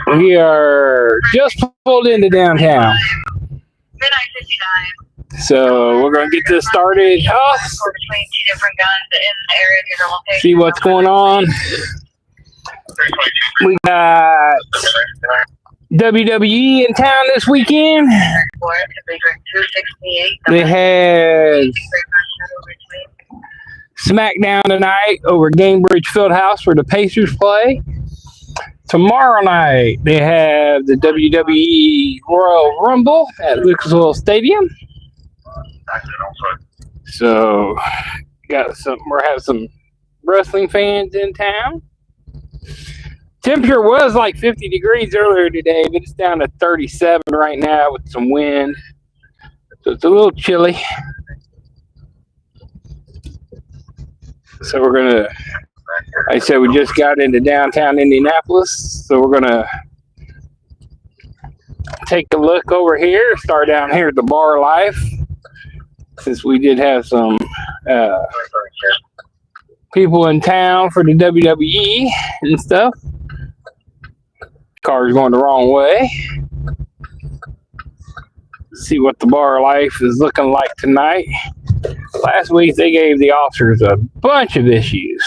We are just pulled into downtown. So we're going to get this started off. See what's going on. We got WWE in town this weekend. They had SmackDown tonight over at Gamebridge Fieldhouse where the Pacers play. Tomorrow night they have the WWE Royal Rumble at Lucasville Stadium. So we're having some wrestling fans in town. Temperature was like 50 degrees earlier today, but it's down to 37 right now with some wind. So it's a little chilly. So we're going to, like I said, we just got into downtown Indianapolis. So we're going to take a look over here, start down here at the Bar Life. Since we did have some people in town for the WWE and stuff. Car's going the wrong way. See what the Bar Life is looking like tonight. Last week they gave the officers a bunch of issues.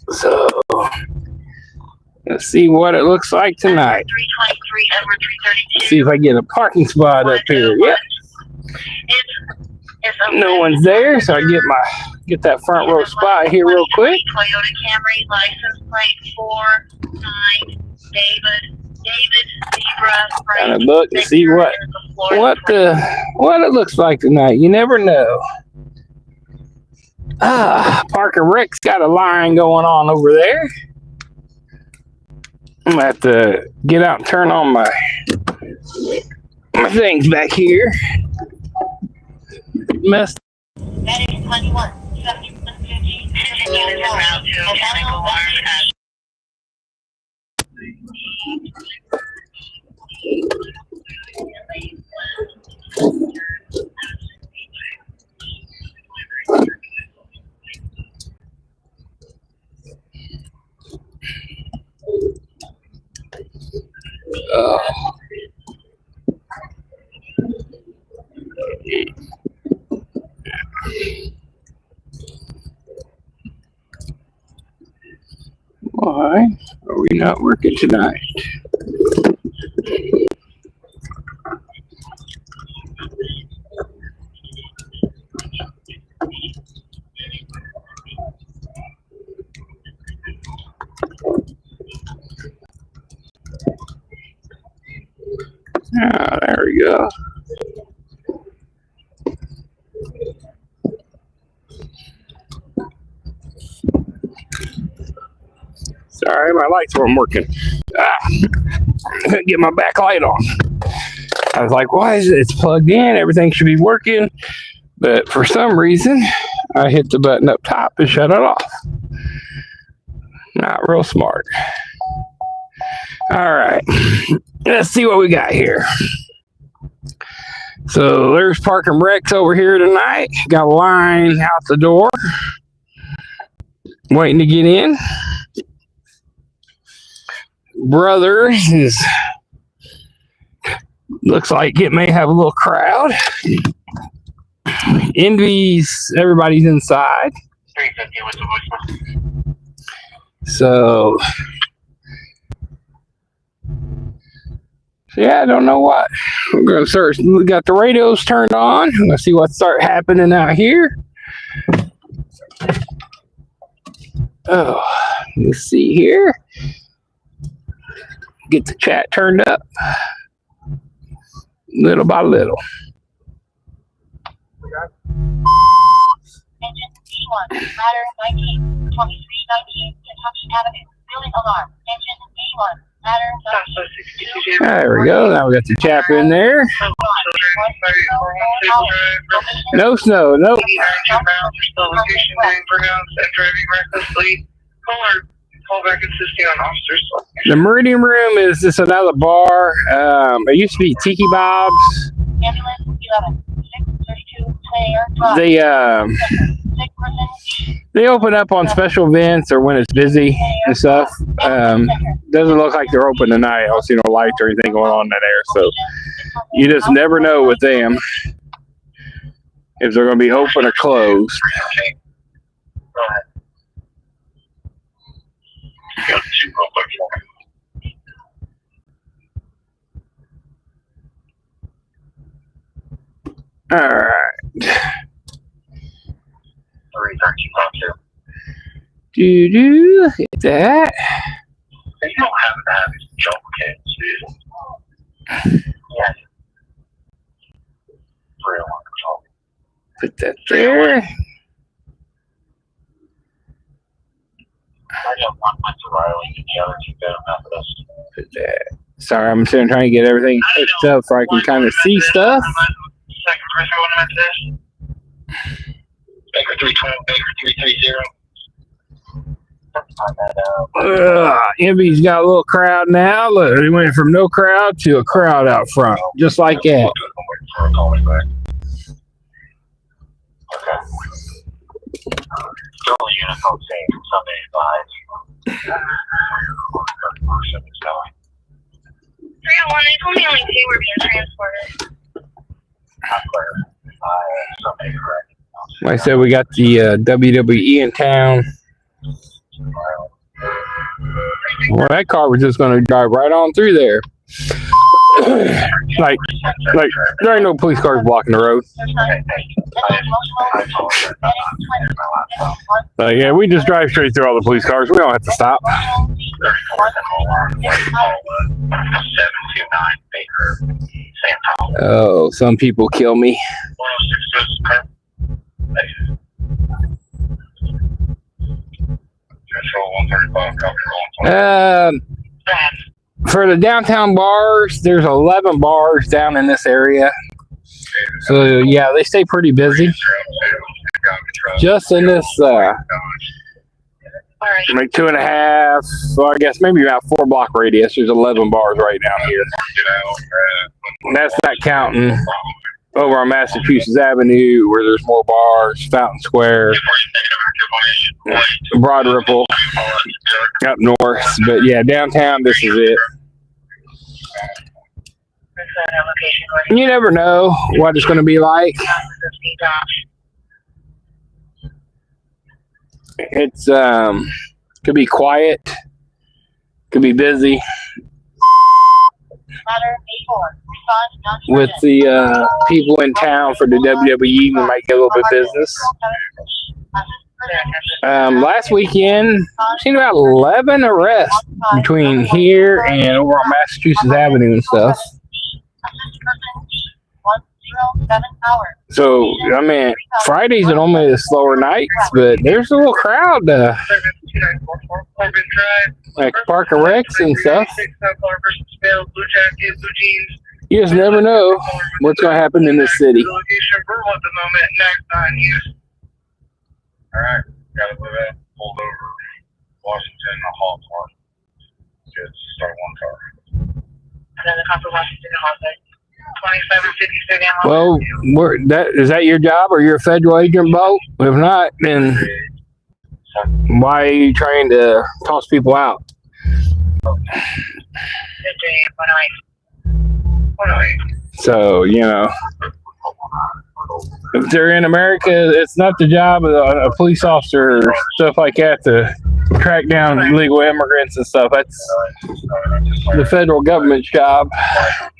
So let's see what it looks like tonight. See if I get a parking spot up here. Yep. No one's there, so I get that front row spot here real quick. Toyota Camry, license plate 49 David Zebra. Kind of look and see what it looks like tonight. You never know. Park and Rec's got a line going on over there. I'm gonna have to get out and turn on my things back here. Messed. That is 21. 7115. Why are we not working tonight? There we go. Sorry, my lights weren't working. Couldn't get my backlight on. I was like, why is it? It's plugged in. Everything should be working. But for some reason, I hit the button up top to shut it off. Not real smart. All right. Let's see what we got here. So there's Park and Rec's over here tonight. Got a line out the door. Waiting to get in. Brothers is looks like it may have a little crowd. Indy's, everybody's inside. So yeah, I don't know what. We're gonna search. We got the radios turned on. Let's see what start happening out here. Oh, let's see here. Get the chat turned up little by little. Engine E1, ladder 19, 2319, Kentucky Avenue, building alarm. Engine E1, ladder 19. There we go. Now we got the chap in there. No snow. Nope. The Meridian Room is just another bar. It used to be Tiki Bob's. They open up on special events or when it's busy and stuff. Doesn't look like they're open tonight. I don't see no lights or anything going on in there. So you just never know with them if they're going to be open or closed. All right. Do hit that. You don't have to have these jump kits, dude. Yeah. Put that there. I got one went to Riley and the other two go to Methodist. Put that. Sorry, I'm sitting trying to get everything hooked up so I can kind of see stuff. Second first one Methodist. Baker 312, Baker 330. Indy's got a little crowd now. Look, he went from no crowd to a crowd out front, just like that. Okay. Still a uniform saying from Sunday advice. 301, they told me only 2 were being transported. Like I said, we got the WWE in town. Well, that car was just going to drive right on through there. like there ain't no police cars blocking the road. Yeah, we just drive straight through all the police cars. We don't have to stop. Oh, some people kill me. For the downtown bars, there's 11 bars down in this area. So yeah, they stay pretty busy. Just in this like 2.5, well, I guess maybe about 4 block radius, there's 11 bars right down here. And that's not counting over on Massachusetts Avenue where there's more bars, Fountain Square, Broad Ripple, up north. But yeah, downtown, this is it. You never know what it's going to be like. It's could be quiet, could be busy. With the people in town for the WWE, we might get a little bit of business. Last weekend, I've seen about 11 arrests between here and over on Massachusetts Avenue and stuff. So, I mean, Fridays are normally the slower nights, but there's a little crowd like Park and Recs and stuff. You just never know what's going to happen in this city. Alright, gotta move in, pulled over, Washington, a hall park. Good, start one car. Another car for Washington, a hall park. 2756 Well, is that your job or you're a federal agent, Bo? If not, then why are you trying to toss people out? So, you know, if they're in America, it's not the job of a police officer or stuff like that to track down illegal immigrants and stuff. That's the federal government's job,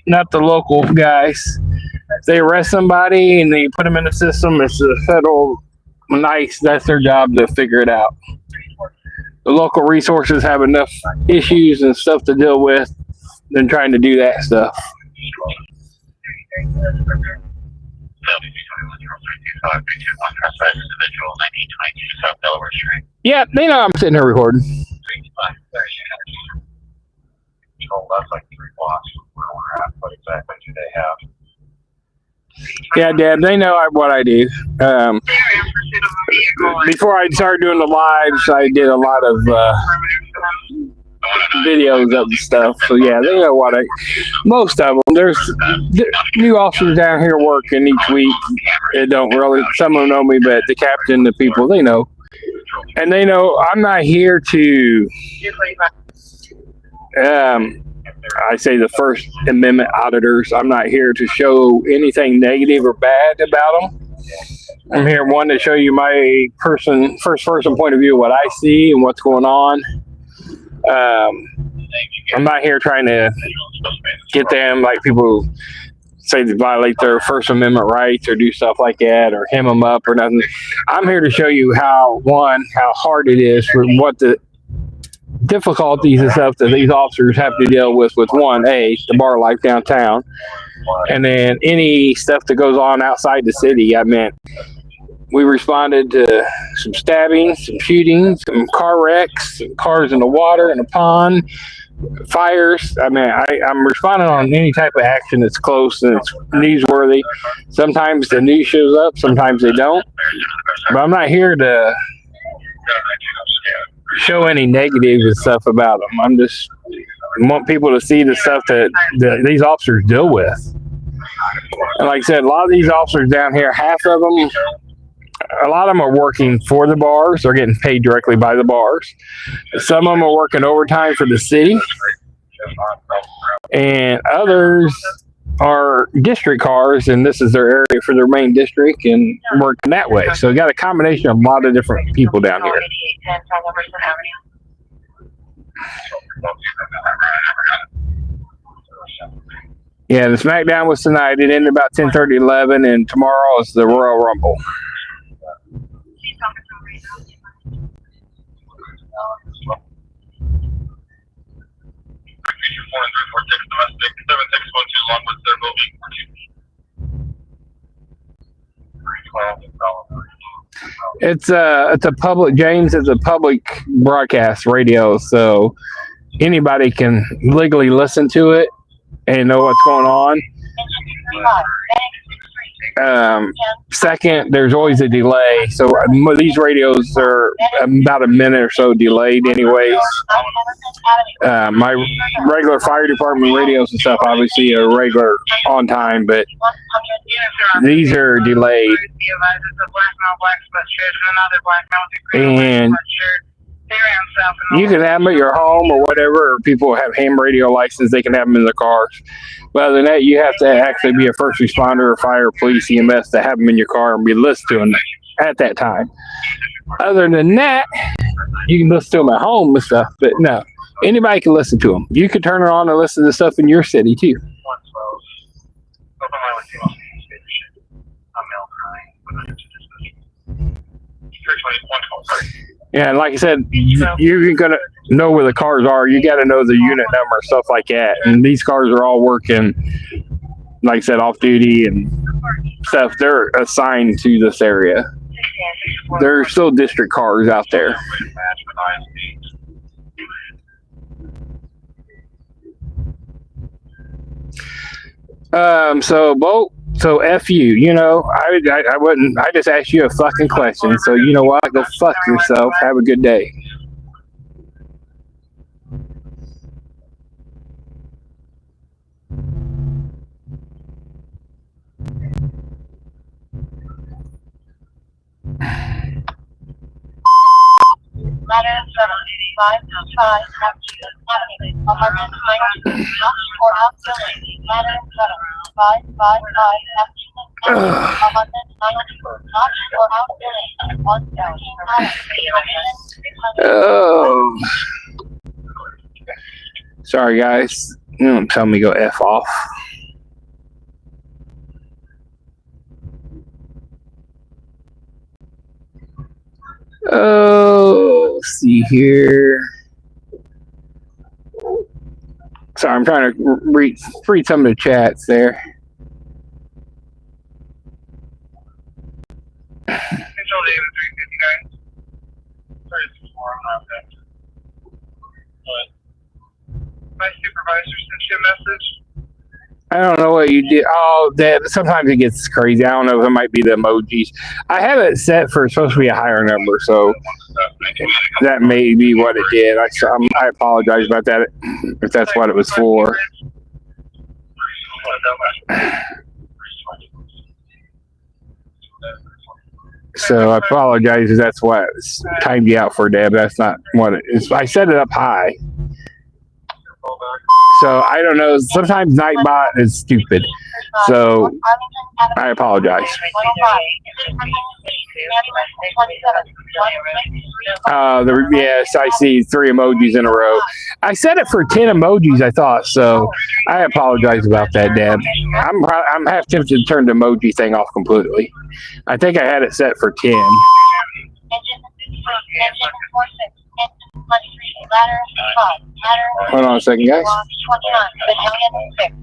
not the local guys. If they arrest somebody and they put them in the system, it's the federal nites. That's their job to figure it out. The local resources have enough issues and stuff to deal with than trying to do that stuff. Yeah, they know I'm sitting here recording. That's like 3 blocks from where we're at. What exactly do they have? Yeah, Dad, they know what I do. Before I started doing the lives, I did a lot of videos of the stuff. So yeah, they know what most of them. There's new officers down here working each week. They don't really, some of them know me, but the captain, the people, they know And they know I'm not here to, I say the First Amendment auditors, I'm not here to show anything negative or bad about them. I'm here, one, to show you my first person point of view of what I see and what's going on. I'm not here trying to get them, like people say, to violate their First Amendment rights or do stuff like that or hem them up or nothing. I'm here to show you how hard it is, for what the difficulties and stuff that these officers have to deal with one, the bar life downtown, and then any stuff that goes on outside the city. I mean, we responded to some stabbings, some shootings, some car wrecks, some cars in the water, in a pond, fires. I mean, I'm responding on any type of action that's close and it's newsworthy. Sometimes the news shows up, sometimes they don't. But I'm not here to show any negative and stuff about them. I want people to see the stuff that these officers deal with. And like I said, a lot of these officers down here, a lot of them are working for the bars. They're getting paid directly by the bars. Some of them are working overtime for the city. And others are district cars, and this is their area for their main district, and working that way. So we got a combination of a lot of different people down here. Yeah, the SmackDown was tonight. It ended about 10:30, 11, and tomorrow is the Royal Rumble. It's a public, James, it's a public broadcast radio, so anybody can legally listen to it and know what's going on. Second, there's always a delay, so these radios are about a minute or so delayed anyways. My regular fire department radios and stuff obviously are regular on time, but these are delayed. And you can have them at your home or whatever, or people have ham radio license, they can have them in their cars. But other than that, you have to actually be a first responder or fire, police, EMS to have them in your car and be listened to them at that time. Other than that, you can listen to them at home and stuff, but no, anybody can listen to them. You can turn it on and listen to stuff in your city too. Yeah, and like I said, you're going to know where the cars are. You got to know the unit number and stuff like that. And these cars are all working, like I said, off duty and stuff. They're assigned to this area. There are still district cars out there. So F you, you know, I wouldn't, I just asked you a fucking question. So you know what? Go fuck yourself. Have a good day. Oh, sorry guys. You don't tell me to go F off. Oh, let's see here. Sorry, I'm trying to read some of the chats there. My supervisor sent you a message. I don't know what you did. Oh, that sometimes it gets crazy. I don't know if it might be the emojis. I have it set for supposed to be a higher number, so that may be what it did. I apologize about that if that's what it was for. So I apologize if that's why it's timed you out for, Deb. That's not what it is. I set it up high. So I don't know. Sometimes Nightbot is stupid. So I apologize. Yes, I see 3 emojis in a row. I set it for 10 emojis, I thought. So I apologize about that, Deb. I'm half tempted to turn the emoji thing off completely. I think I had it set for 10. Hold on a second, guys.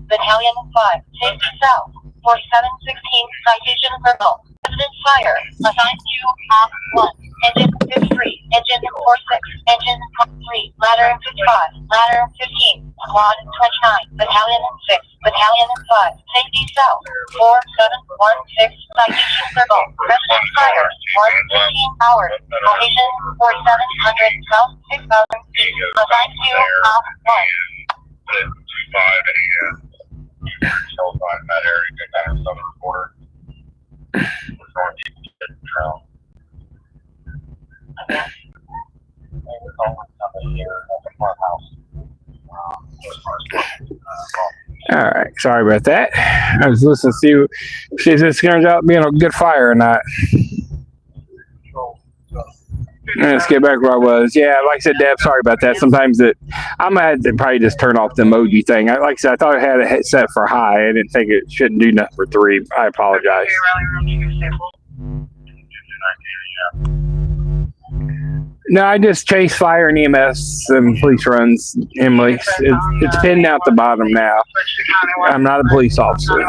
Battalion 5, safety south, 4716, citation verbal. Resident fire, assigned to op 1, engine 53, engine 46, engine 3, ladder 55, ladder 15, squad 29, battalion 6, battalion 5, safety south, 4716, citation verbal. Resident fire, 115 hours, location 4700 south 6000, assigned to op 1. 5 a.m. Still find that area, good down in southern border. All right, sorry about that. I was listening to see if this turns out being a good fire or not. Let's get back where I was. Yeah, like I said, Deb, sorry about that. Sometimes I'm gonna have to probably just turn off the emoji thing. Like I said, I thought I had it set for high. I didn't think it shouldn't do nothing for 3. I apologize. No, I just chase fire and EMS and police runs, Emily. It's pinned out the bottom now. I'm not a police officer.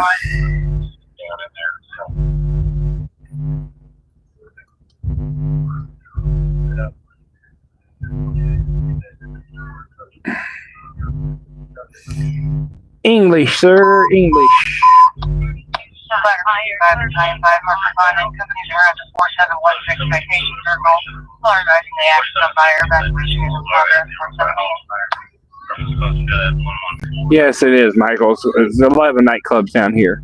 English, sir, English. Fire, Battalion 5, Marshall 5, companies around 4716, citation circle. Alerting the action of fire, evacuation is in progress, 417. Yes, it is, Michael. There's 11 nightclubs down here.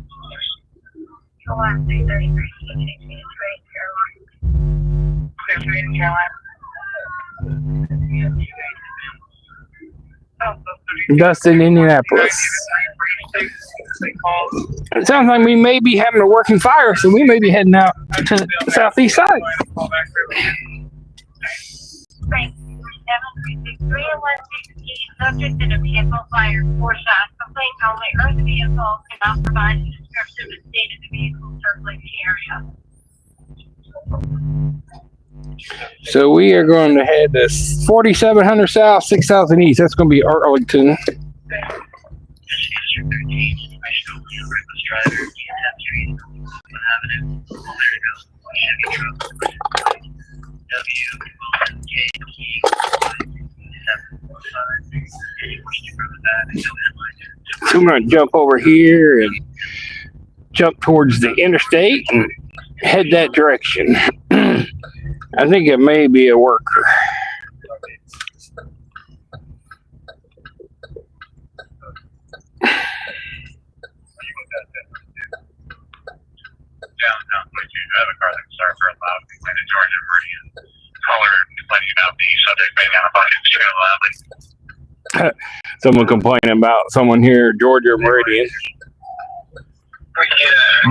Dustin, Indianapolis. It sounds like we may be having a working fire, so we may be heading out to the southeast side. Subject in a vehicle fire, 4 shots. Complaint only. Earth vehicle cannot provide a description of the state of the vehicle circling the area. So we are going to head to 4700 south, 6000 east. That's going to be Arlington. So I'm going to jump over here and jump towards the interstate and head that direction. I think it may be a worker. Downtown, I have a car that can start for a loud complaint in Georgia Meridian. Caller complaining about the subject being identified extremely loudly. Someone complaining about someone here, Georgia Meridian,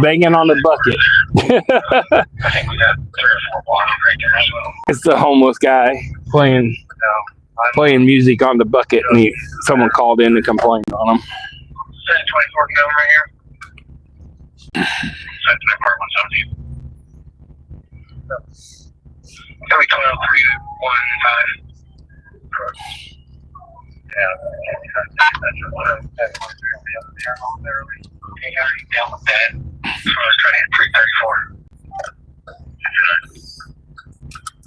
banging on the bucket. I think we got 3 or 4 blocks right there as well. It's the homeless guy playing music on the bucket, and someone called in to complain on him. 24 Kelvin right here. That's my part 117. Can we call 315? Yeah, that's okay, how are you dealing with that? I was trying to hit 334.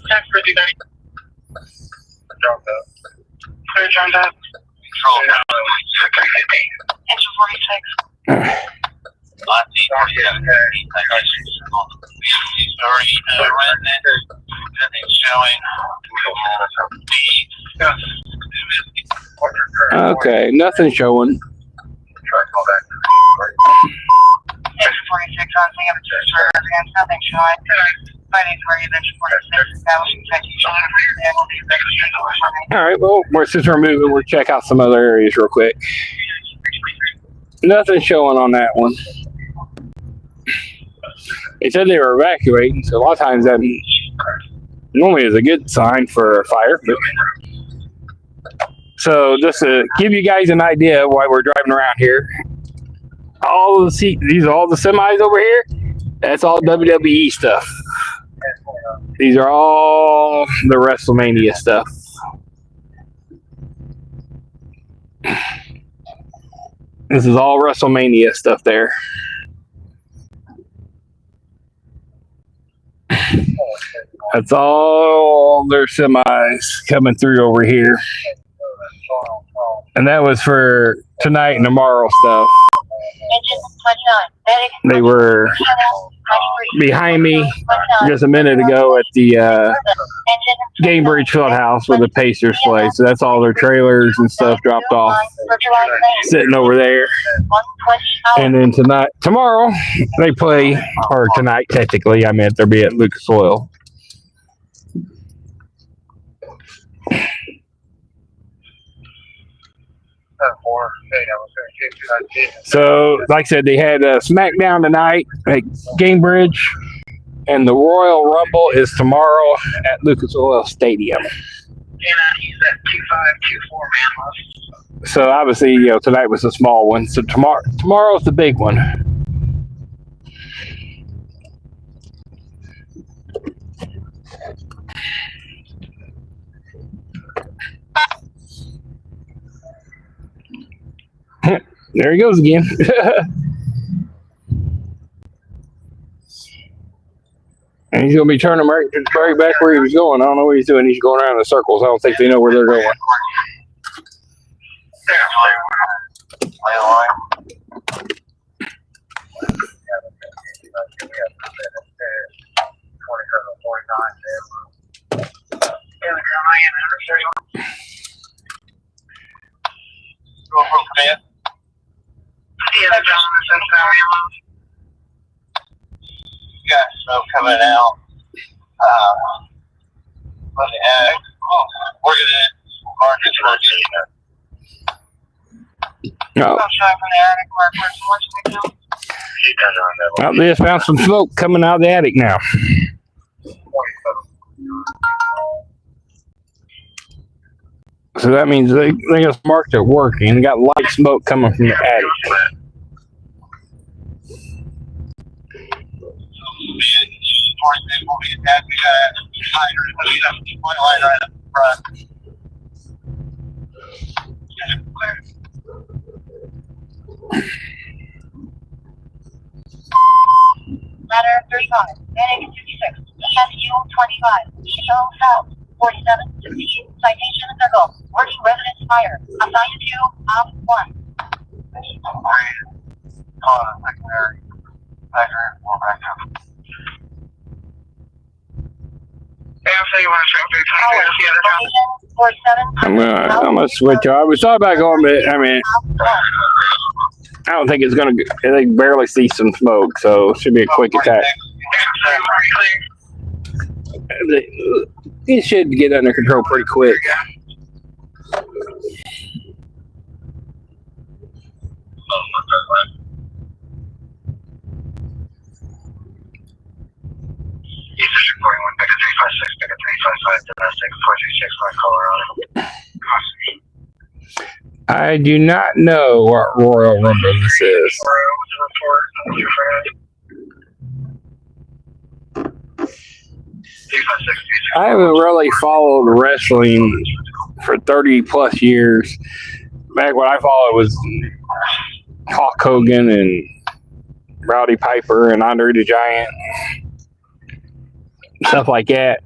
Check for 290. Dropped up. Clear turned up. Control now. 350. Engine 46. Nothing's showing. Okay, nothing showing. Try to call back. Engine 46 on scene of a nothing showing. All right, well, since we're moving, we'll check out some other areas real quick. Nothing showing on that one. They said they were evacuating, so a lot of times that normally is a good sign for a fire. So just to give you guys an idea why we're driving around here, these are all the semis over here. That's all WWE stuff. These are all the WrestleMania stuff. This is all WrestleMania stuff there. That's all their semis coming through over here. And that was for tonight and tomorrow stuff. They were behind me just a minute ago at the Gamebridge Fieldhouse where the Pacers play. So that's all their trailers and stuff dropped off, sitting over there. And then tomorrow they play, or tonight technically, I meant they'll be at Lucas Oil. So, like I said, they had SmackDown tonight at Gamebridge, and the Royal Rumble is tomorrow at Lucas Oil Stadium. He's at 2524 man. So obviously, tonight was a small one. So tomorrow's the big one. There he goes again. And he's going to be turning right back where he was going. I don't know what he's doing. He's going around in circles. I don't think they know where they're going. Got smoke coming out. Let me add. We're gonna mark it for No. Well, they just found some smoke coming out of the attic now. So that means they just marked it working. They got light smoke coming from the attic. Ladder 35, Medic 56, SU 25, Eagle South, 4716, citation circle, working residence fire, assigned to Op 1. secondary. We'll back up. I'm gonna switch off. We thought about going, but I mean, I don't think it's gonna. They barely see some smoke, so it should be a quick attack. It should get under control pretty quick. Efficient 41, Becca 356, Becca 355, domestic 436, Colorado. I do not know what Royal Rumble this is. I haven't really followed wrestling for 30 plus years. Back when I followed was Hulk Hogan and Rowdy Piper and Andre the Giant, stuff like that.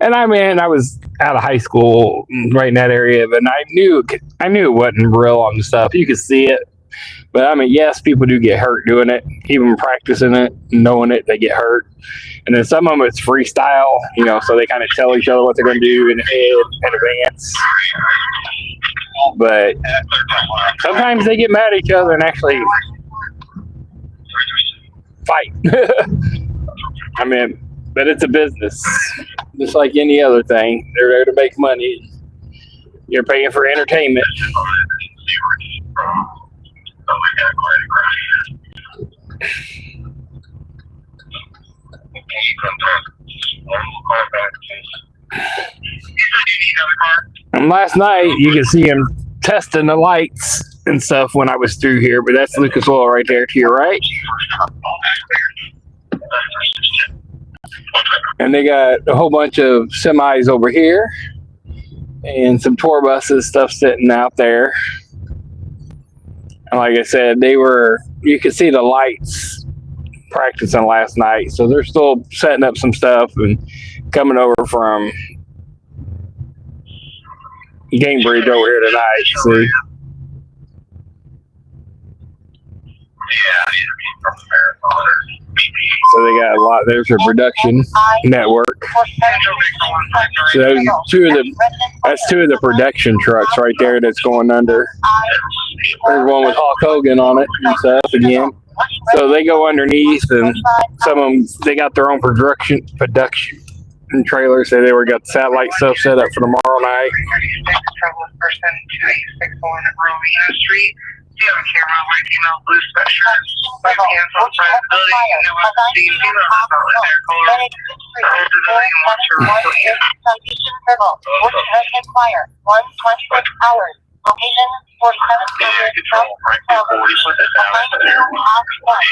And I mean, I was out of high school right in that area, but I knew it wasn't real on the stuff. You could see it. But I mean, yes, people do get hurt doing it, even practicing it, knowing it, they get hurt. And then some of them it's freestyle, so they kind of tell each other what they're going to do in advance. But sometimes they get mad at each other and actually fight. I mean, But it's a business, just like any other thing. They're there to make money. You're paying for entertainment. And last night, you could see him testing the lights and stuff when I was through here, but that's Lucas Oil right there to your right. And they got a whole bunch of semis over here and some tour buses, stuff sitting out there. And like I said, you could see the lights practicing last night. So they're still setting up some stuff and coming over from Gamebridge over here tonight. See? So they got a lot. There's a production network. So that's two of the production trucks right there that's going under. There's one with Hulk Hogan on it and stuff again. So they go underneath, and some of them, they got their own production and trailers. So they were got the satellite stuff set up for tomorrow night. Do you have a camera, white female, blue sweatshirt, left hands on front of the building, and no one can see you, do not outlet their color. Hold the building and watch your reflection. Citation verbal. Would require 126 hours. Location 4700 South South. Behind you, off one.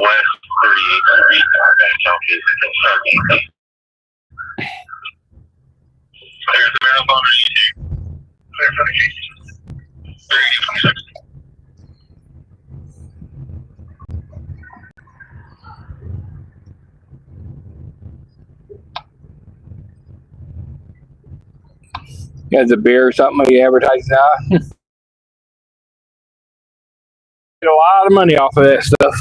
West 38th Street, Calculated construction. There's the marathon on YouTube. Clear for the case. 3026. You guys a beer or something you advertise now? Get a lot of money off of that stuff.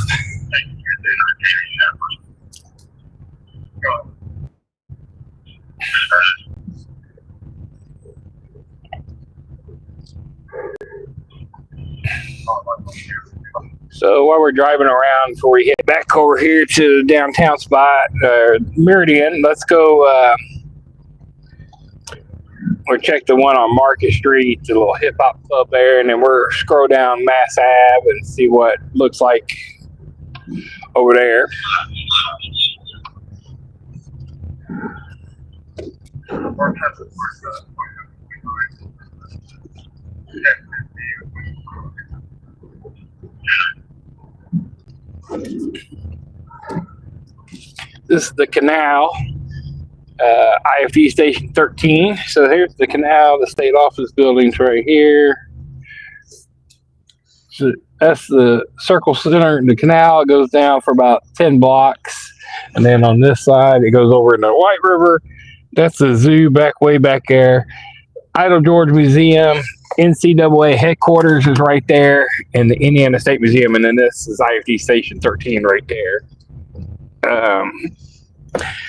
So while we're driving around, before we head back over here to the downtown spot, Meridian, let's go. We'll check the one on Market Street, the little hip hop club there, and then we'll scroll down Mass Ave and see what it looks like over there. This is the canal, IFD Station 13. So here's the canal, the state office buildings right here. So that's the circle center in the canal. It goes down for about 10 blocks. And then on this side, it goes over into White River. That's the zoo way back there. Idle George Museum, NCAA headquarters is right there, and the Indiana State Museum. And then this is IFD Station 13 right there.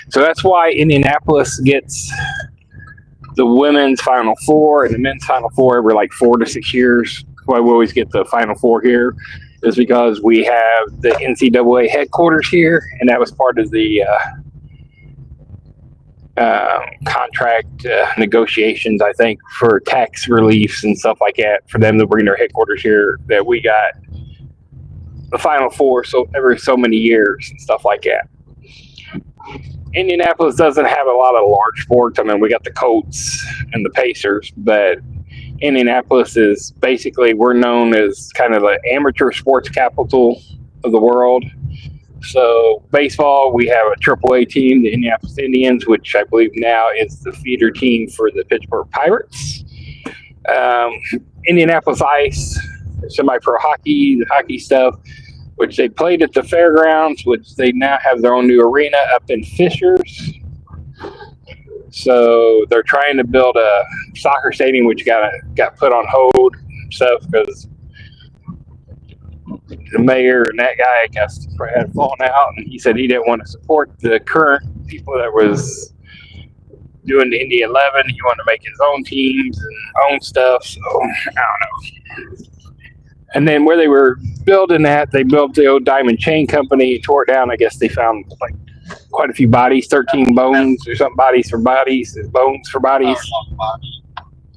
So that's why Indianapolis gets the women's Final Four and the men's Final Four every like 4 to 6 years. That's why we always get the Final Four here, is because we have the NCAA headquarters here, and that was part of the contract negotiations, I think, for tax reliefs and stuff like that, for them to bring their headquarters here, that we got the Final Four every so many years and stuff like that. Indianapolis doesn't have a lot of large sports. I mean, we got the Colts and the Pacers, but Indianapolis is basically, we're known as kind of the amateur sports capital of the world. So baseball, we have a AAA team, the Indianapolis Indians, which I believe now is the feeder team for the Pittsburgh Pirates. Indianapolis Ice, semi-pro hockey, the hockey stuff, which they played at the fairgrounds, which they now have their own new arena up in Fishers. So they're trying to build a soccer stadium, which got put on hold and stuff because the mayor and that guy, I guess, had fallen out, and he said he didn't want to support the current people that was doing the Indy 11. He wanted to make his own teams and own stuff. So I don't know. And then where they were building that, they built the old Diamond Chain Company, tore it down. I guess they found like quite a few bodies, 13 bones or something, bones for bodies.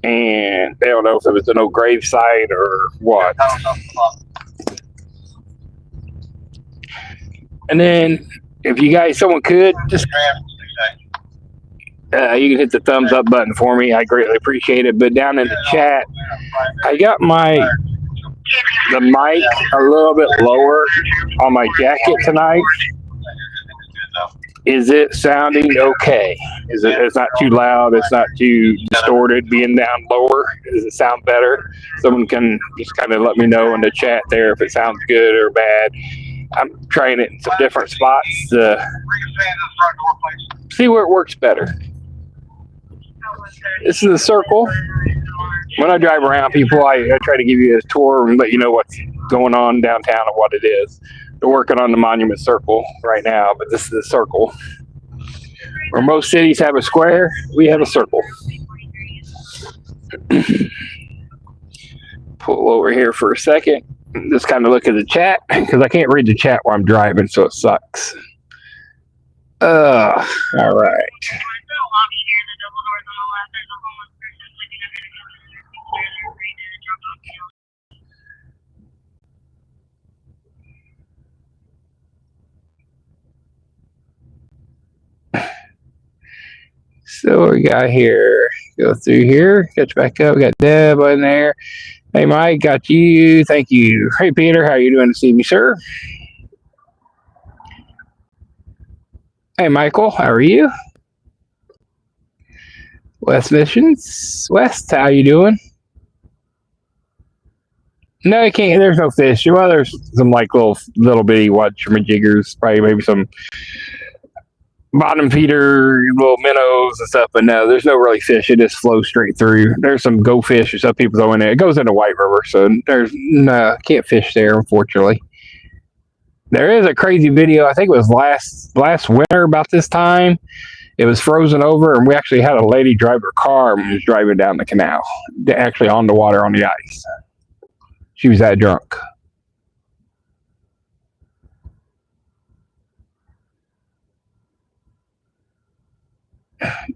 And they don't know if it was an old grave site or what. And then, if you guys, someone could, just you can hit the thumbs up button for me. I greatly appreciate it. But down in the chat, I got the mic a little bit lower on my jacket tonight. Is it sounding okay? It's not too loud, it's not too distorted being down lower? Does it sound better? Someone can just kind of let me know in the chat there if it sounds good or bad. I'm trying it in some different spots to see where it works better. This is a circle. When I drive around people, I try to give you a tour and let you know what's going on downtown and what it is. They're working on the Monument Circle right now, but this is a circle. Where most cities have a square, we have a circle. Pull over here for a second. Just kind of look at the chat, because I can't read the chat while I'm driving, so it sucks. All right. So what we got here, go through here, catch back up. We got Deb in there. Hey, Mike, got you. Thank you. Hey, Peter, how you doing this evening, sir? Hey, Michael, how are you? West Missions. West, how you doing? No, you can't. There's no fish. Well, there's some like little bitty whatchamajiggers, probably maybe some bottom feeder, little minnows and stuff, but no, there's no really fish. It just flows straight through. There's some go fish or stuff people throw in there. It goes into White River, so there's no, can't fish there, unfortunately. There is a crazy video. I think it was last winter about this time. It was frozen over, and we actually had a lady drive her car and was driving down the canal, actually on the water on the ice. She was that drunk.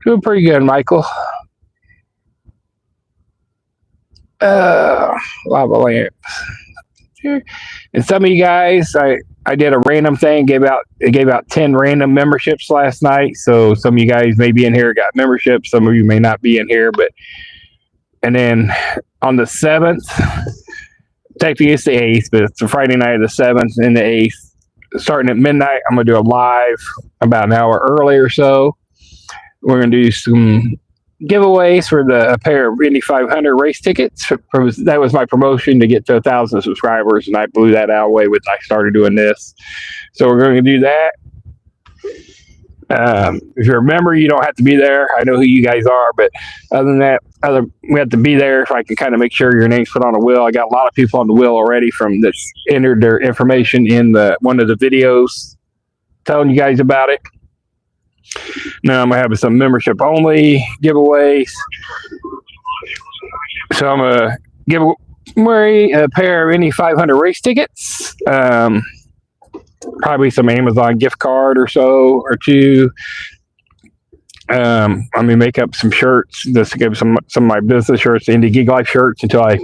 Doing pretty good, Michael. Lava lamp. And some of you guys, I did a random thing, gave out 10 random memberships last night. So some of you guys may be in here, got memberships. Some of you may not be in here, and then on the 7th, technically it's the 8th, but it's a Friday night of the 7th and the 8th. Starting at midnight, I'm going to do a live about an hour early or so. We're going to do some giveaways for a pair of Indy 500 race tickets. That was my promotion to get to 1,000 subscribers, and I blew that out of the way when I started doing this. So we're going to do that. If you're a member, you don't have to be there. I know who you guys are, but other than that, we have to be there if I can kind of make sure your name's put on a wheel. I got a lot of people on the wheel already that's entered their information in one of the videos telling you guys about it. Now I'm going to have some membership only giveaways. So I'm going to give away a pair of Indy 500 race tickets. Probably some Amazon gift card or so or two. I'm going to make up some shirts. Just to give some of my business shirts, Indy Geek Life shirts, until I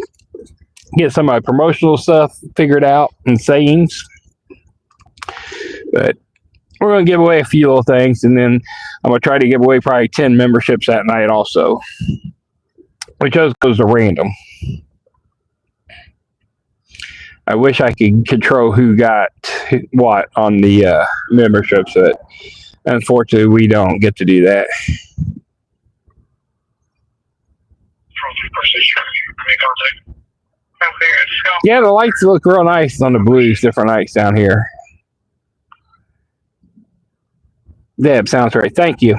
get some of my promotional stuff figured out and sayings. But we're going to give away a few little things, and then I'm going to try to give away probably 10 memberships that night also, which just goes to random. I wish I could control who got what on the memberships, but unfortunately we don't get to do that. Yeah, the lights look real nice on the blues, different lights down here. Deb, sounds right. Thank you.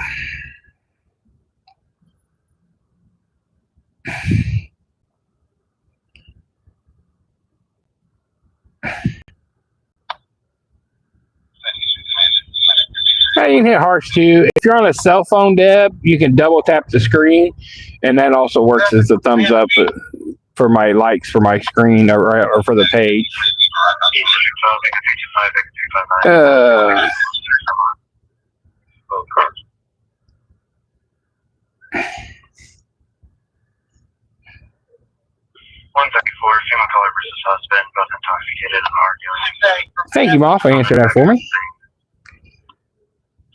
You can hit hearts too. If you're on a cell phone, Deb, you can double tap the screen, and that also works as a thumbs up for my likes for my screen or for the page. delivers the suspect, both intoxicated and arguing. Thank you, Ma, for answering that for me.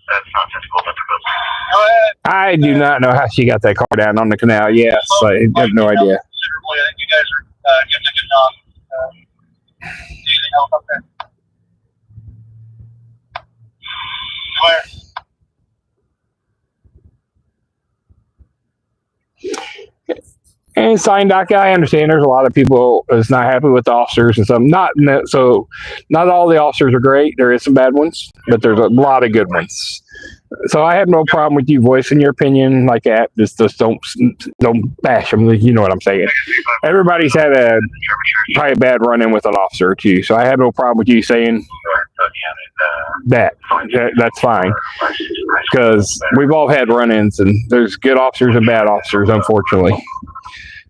That's not physical, but they're both. I do not know how she got that car down on the canal. Yes, I have no idea. Considerably, I think you guys are doing a good job. Anything else up there? Where? And sign doc, I understand there's a lot of people that's not happy with the officers and some. Not all the officers are great. There is some bad ones, but there's a lot of good ones. So I have no problem with you voicing your opinion like that. Just don't bash them. You know what I'm saying. Everybody's had probably a bad run-in with an officer too. So I have no problem with you saying that. That's fine, because we've all had run-ins, and there's good officers and bad officers, unfortunately.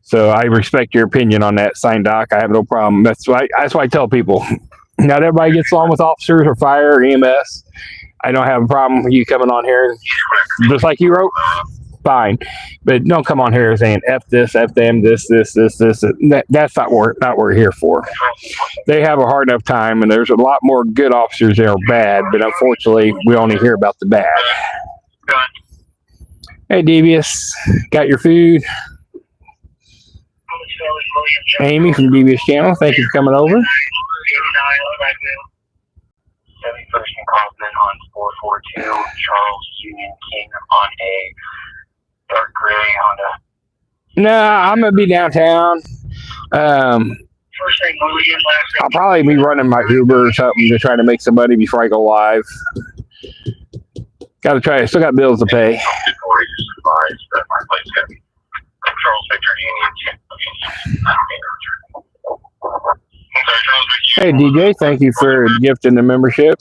So I respect your opinion on that, sign doc. I have no problem. That's why I tell people, not everybody gets along with officers or fire or EMS. I don't have a problem with you coming on here, just like you wrote, fine. But don't come on here saying F this, F them, this. That's not what we're here for. They have a hard enough time, and there's a lot more good officers that are bad, but unfortunately, we only hear about the bad. Hey, Devious, got your food? Amy from Devious Channel, thank you for coming over. 71st and Kaufman on 442, Charles Union King on a dark gray Honda. Nah, I'm gonna be downtown. First name William, last name. I'll probably be running my Uber or something to try to make some money before I go live. Gotta try. I still got bills to pay. Charles Victor Union Hey, DJ, thank you for gifting the membership.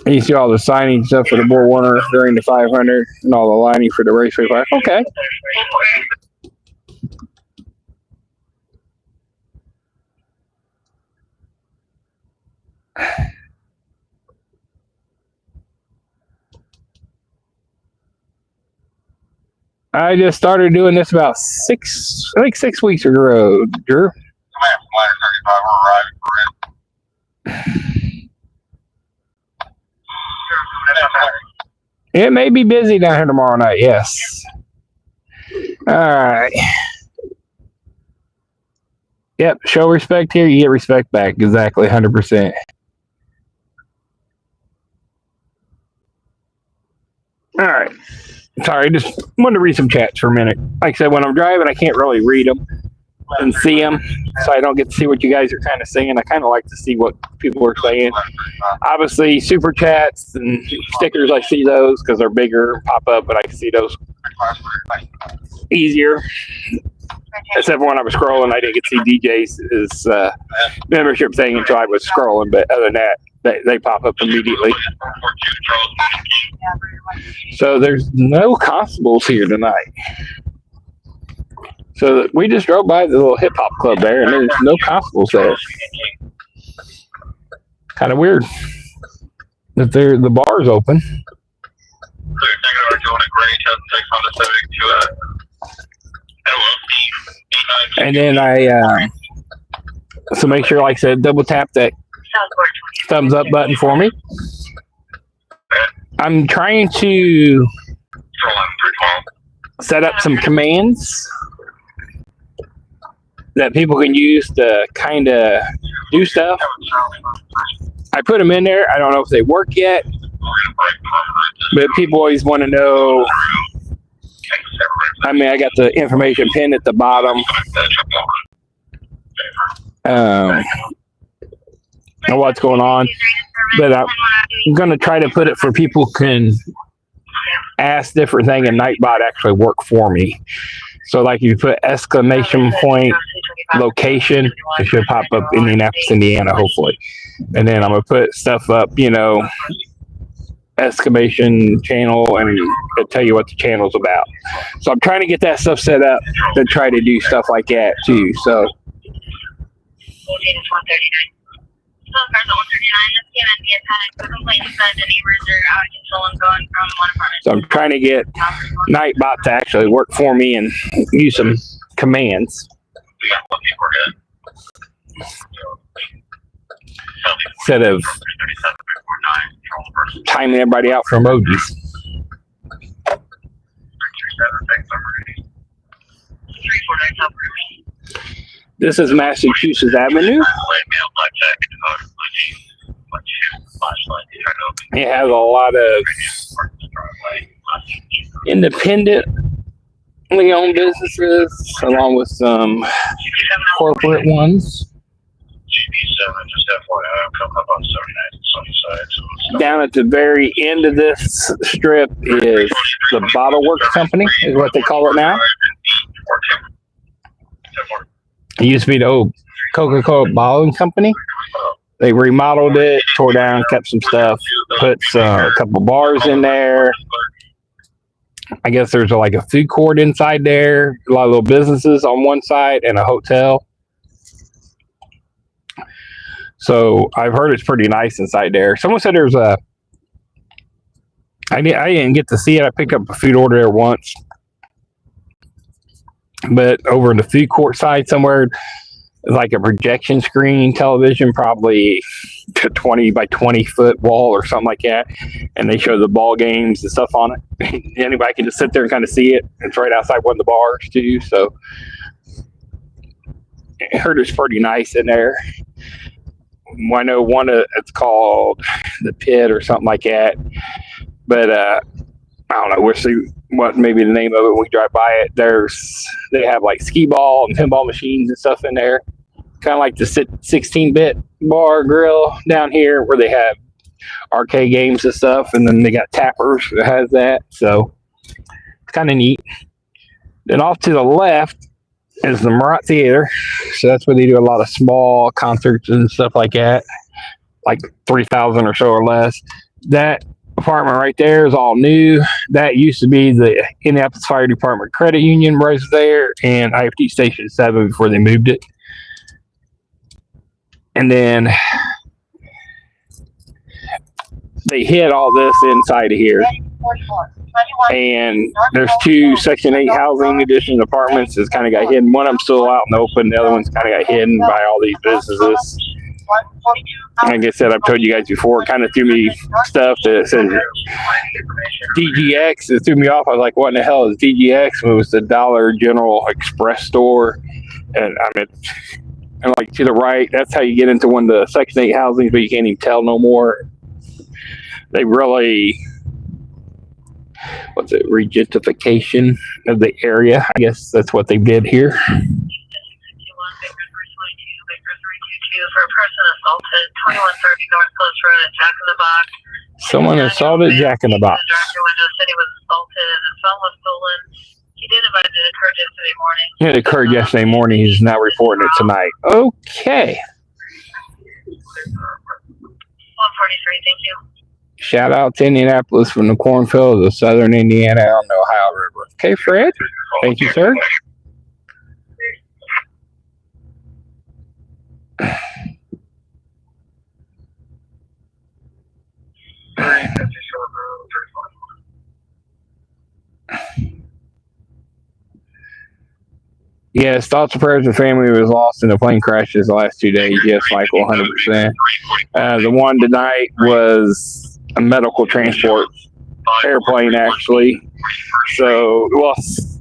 You see all the signing stuff for the Board Warner during the 500 and all the lining for the Raceway 5. Okay. I just started doing this about 6 weeks ago, Drew. It may be busy down here tomorrow night, yes. All right. Yep, show respect here, you get respect back. Exactly, 100%. All right. Sorry, just wanted to read some chats for a minute. Like I said, when I'm driving, I can't really read them and see them, so I don't get to see what you guys are kind of saying. I kind of like to see what people are saying. Obviously, super chats and stickers, I see those because they're bigger, pop up, but I can see those easier. Except for when I was scrolling, I didn't get to see DJ's membership thing until I was scrolling, but other than that, they pop up immediately. So there's no constables here tonight. So we just drove by the little hip hop club there, and there's no constables there. Kind of weird that the bar's open. And then so make sure, like I said, double tap that thumbs up button for me. I'm trying to set up some commands that people can use to kind of do stuff. I put them in there. I don't know if they work yet, but people always want to know. I mean, I got the information pinned at the bottom. And what's going on, but I'm going to try to put it for people can ask different things, and Nightbot actually work for me. So like if you put exclamation point location, it should pop up Indianapolis, Indiana, hopefully. And then I'm going to put stuff up, exclamation channel, and it'll tell you what the channel's about. So I'm trying to get that stuff set up to try to do stuff like that too. So So I'm trying to get Nightbot to actually work for me and use some commands instead of timing everybody out for emojis. This is Massachusetts Avenue. It has a lot of independently owned businesses along with some corporate ones. Down at the very end of this strip is the Bottle Works Company, is what they call it now. It used to be the old Coca-Cola bottling company. They remodeled it, tore down, kept some stuff, put a couple bars in there. I guess there's like a food court inside there, a lot of little businesses on one side, and a hotel. So I've heard it's pretty nice inside there. Someone said there's a. I didn't get to see it. I picked up a food order there once, but over in the food court side somewhere, like a projection screen television, probably a 20 by 20 foot wall or something like that, and they show the ball games and stuff on it. Anybody can just sit there and kind of see it. It's right outside one of the bars too, so I heard it's pretty nice in there. I know one it's called the Pit or something like that, but I don't know. We'll see what maybe the name of it when we drive by it. They have like skee ball and pinball machines and stuff in there, kind of like the 16-bit bar grill down here where they have arcade games and stuff, and then they got Tappers that has that, so it's kind of neat. Then off to the left is the Murat Theater, so that's where they do a lot of small concerts and stuff like that, like 3,000 or so or less. That apartment right there is all new. That used to be the Indianapolis Fire Department Credit Union right there, and IFD Station 7 before they moved it. And then they hid all this inside of here. And there's two Section 8 housing addition apartments. It's kind of got hidden. One of them's still out in the open. The other one's kind of got hidden by all these businesses. Like I said, I've told you guys before, it kind of threw me stuff that said DGX. It threw me off. I was like, what in the hell is DGX? It was the Dollar General Express store. And I mean, and like to the right, that's how you get into one of the Section 8 housings, but you can't even tell no more. They really, regentification of the area. I guess that's what they did here. For a person assaulted, 2130 North Coast Road at Jack in the Box. Someone assaulted Jack in the Box. The drive-thru window said he was assaulted and his phone was stolen. He did advise it occurred yesterday morning. It occurred yesterday morning. He's now reporting it tonight. Okay. 143, thank you. Shout out to Indianapolis from the cornfields of southern Indiana on the Ohio River. Okay, Fred. Thank you, sir. Yes, thoughts and prayers of family was lost in the plane crashes the last 2 days. Yes, Michael, 100%. The one tonight was a medical transport airplane, actually. So, well,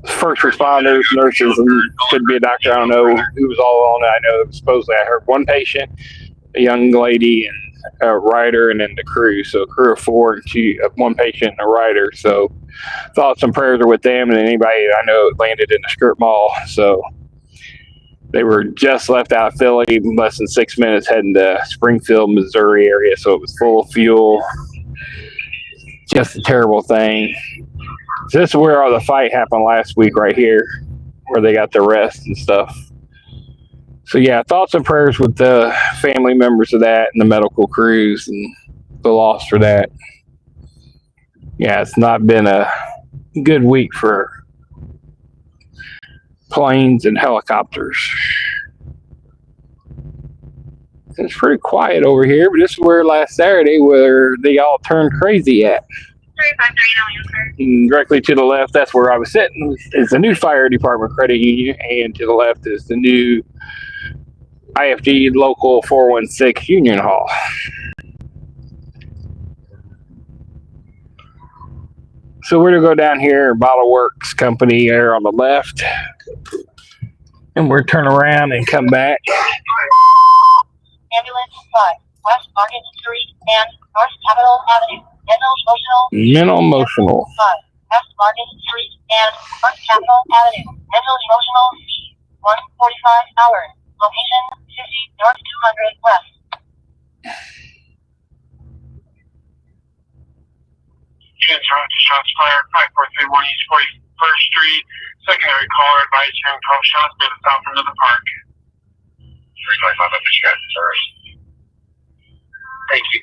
first responders, nurses, and could be a doctor. I don't know who was all on it. I know supposedly I heard one patient, a young lady, and a rider, and then the crew. So a crew of 4 and one patient and a rider. So thoughts and prayers are with them and anybody I know landed in the strip mall. So they were just left out of Philly in less than 6 minutes heading to Springfield, Missouri area. So it was full of fuel. Just a terrible thing. So this is where all the fight happened last week right here, where they got the arrest and stuff. So yeah, thoughts and prayers with the family members of that and the medical crews and the loss for that. Yeah, it's not been a good week for planes and helicopters. It's pretty quiet over here, but this is where last Saturday where they all turned crazy at. 353 And directly to the left, that's where I was sitting, is the new fire department credit union, and to the left is the new IFD local 416 union hall. So we're gonna go down here, Bottle Works Company there on the left, and we're turn around and come back. Ambulance 5, West Market Street and North Capitol Avenue. Mental emotional. 5, West Market Street and North Capitol Avenue. Mental emotional C, 145 hours. Location 50 North 200 West. Shots fired, 5431 East 41st Street. Secondary caller advised hearing 12 shots made a stop into the park. 325 up to you guys, sir. Thank you.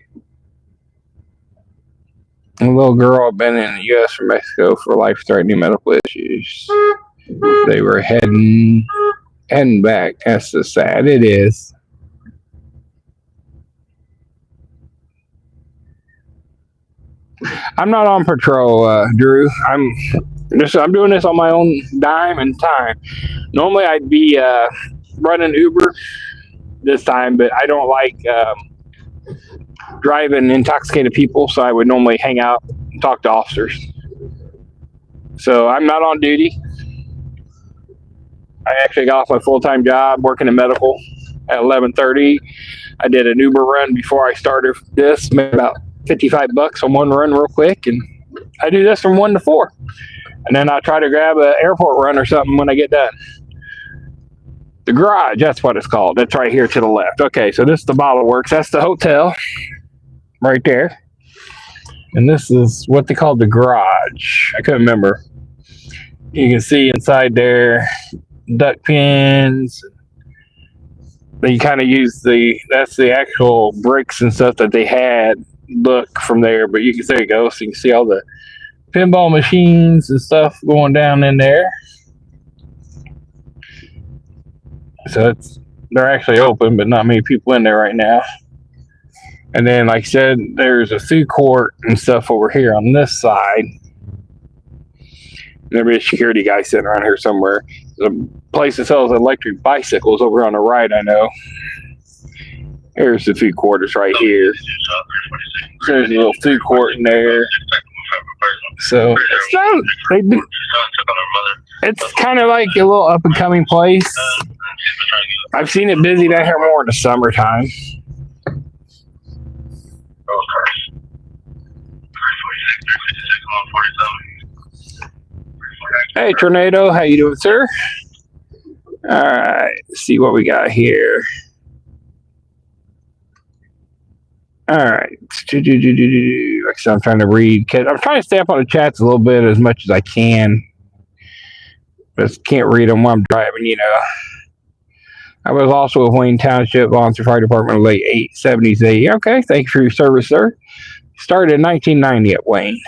A little girl had been in the U.S. from Mexico for life-threatening medical issues. They were heading back. That's so sad. It is. I'm not on patrol, Drew. I'm doing this on my own dime and time. Normally, I'd be running Uber this time, but I don't like driving intoxicated people, so I would normally hang out and talk to officers. So I'm not on duty. I actually got off my full-time job working in medical at 11:30. I did an Uber run before I started this, made about $55 on one run real quick, and I do this from 1 to 4. And then I try to grab an airport run or something when I get done. The garage, that's what it's called. That's right here to the left. Okay, so this is the Bottle Works. That's the hotel right there. And this is what they call the garage. I couldn't remember. You can see inside there, duck pins. They kind of use that's the actual bricks and stuff that they had look from there. But you can, there you go. So you can see all the pinball machines and stuff going down in there. So they're actually open, but not many people in there right now. And then, like I said, there's a food court and stuff over here on this side. There'll be a security guy sitting around here somewhere. There's a place that sells electric bicycles over on the right, I know. There's the food court, it's right here. There's a little food court in there. So it's kind of like a little up and coming place. I've seen it busy down here more in the summertime. Hey, Tornado, how you doing, sir? All right, let's see what we got here. All right, like I said, I'm trying to read. I'm trying to stay up on the chats a little bit as much as I can, but can't read them while I'm driving, you know. I was also with Wayne Township Volunteer Fire Department in the late 70s. Okay, thank you for your service, sir. Started in 1990 at Wayne.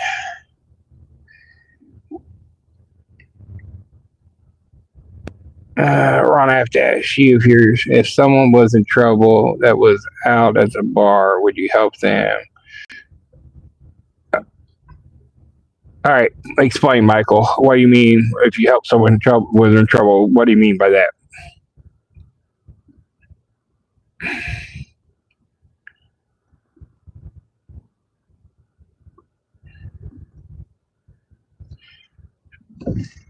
Ron, I have to ask you if someone was in trouble that was out at the bar, would you help them? All right, explain, Michael. What do you mean if you help someone in trouble? What do you mean by that?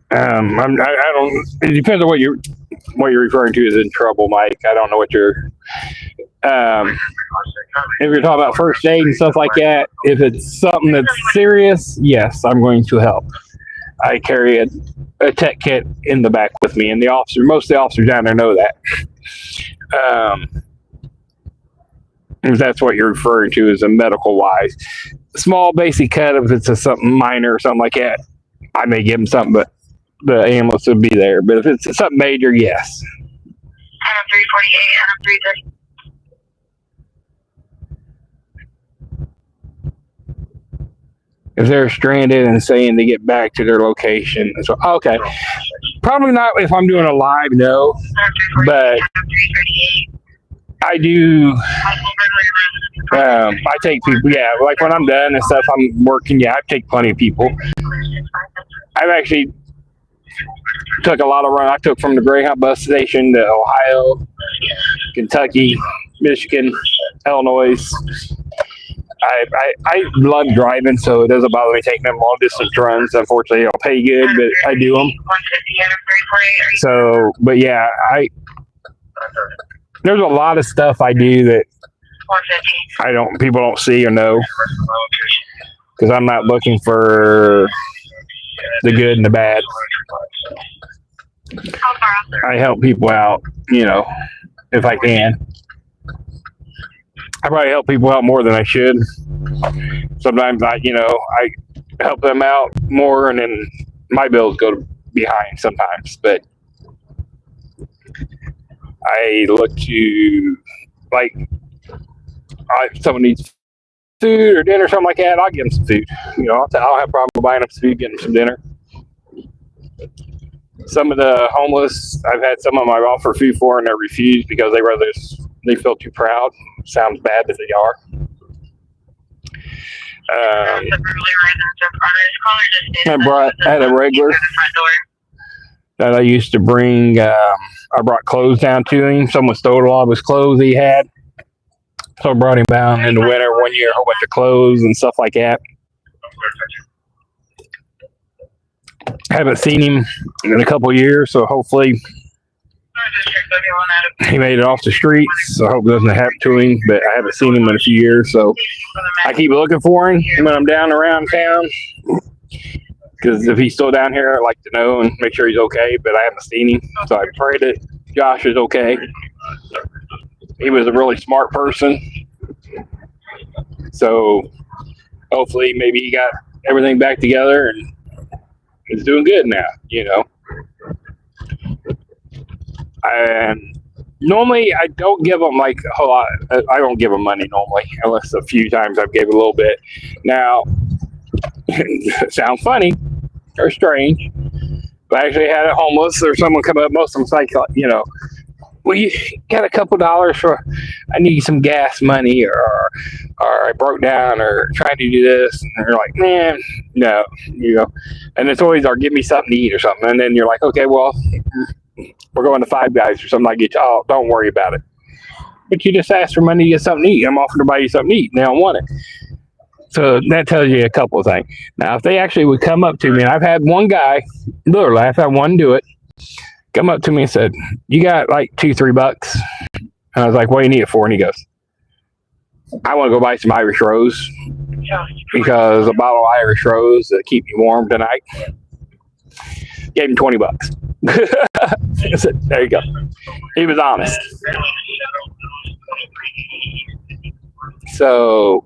I don't. It depends on what you're referring to as in trouble, Mike. I don't know what you're. If you're talking about first aid and stuff like that, if it's something that's serious, yes, I'm going to help. I carry a tech kit in the back with me, and most of the officers down there know that. If that's what you're referring to as a medical wise, small basic cut, if it's something minor or something like that, I may give them something, but the ambulance will be there. But if it's something major, yes. 348 and 330. If they're stranded and saying they get back to their location. So, okay. Probably not if I'm doing a live, no. But I do. I take people. Yeah, like when I'm done and stuff, I'm working. Yeah, I take plenty of people. I've actually took a lot of run. I took from the Greyhound bus station to Ohio, Kentucky, Michigan, Illinois. I love driving, so it doesn't bother me taking them long distance runs. Unfortunately, I'll pay good, but I do them. So, but yeah, there's a lot of stuff I do that people don't see or know, because I'm not looking for the good and the bad. I help people out, if I can. I probably help people out more than I should. Sometimes I help them out more, and then my bills go behind sometimes. But I look to, like, if someone needs food or dinner or something like that, I'll give them some food. I'll have a problem buying them some food, getting them some dinner. Some of the homeless, I've had some of them I've offered food for, and they're refused because they feel too proud. Sounds bad, but they are. I had a regular that I used to bring. I brought clothes down to him. Someone stole a lot of his clothes he had. So I brought him down in the winter one year, a whole bunch of clothes and stuff like that. Haven't seen him in a couple of years, so hopefully he made it off the streets. So I hope it doesn't happen to him, but I haven't seen him in a few years, so I keep looking for him when I'm down around town, because if he's still down here, I'd like to know and make sure he's okay, but I haven't seen him, so I pray that Josh is okay. He was a really smart person, so hopefully maybe he got everything back together and is doing good now, And normally I don't give them like a whole lot. I don't give them money normally, unless a few times I've gave a little bit. Now, it sounds funny or strange, but I actually had a homeless or someone come up. Most of them's like, well, you got a couple dollars for, I need some gas money, or I broke down, or trying to do this, and they're like, man, no, and it's always, or give me something to eat or something, and then you're like, okay, well, we're going to Five Guys or something. I get you. Oh, don't worry about it. But you just asked for money to get something to eat. I'm offering to buy you something to eat. They don't want it. So that tells you a couple of things. Now, if they actually would come up to me, and I've had one guy, literally, I've had one do it, come up to me and said, you got like $2-3? And I was like, what do you need it for? And he goes, I want to go buy some Irish Rose, because a bottle of Irish Rose to keep me warm tonight. Gave him $20. I said, there you go. He was honest. So,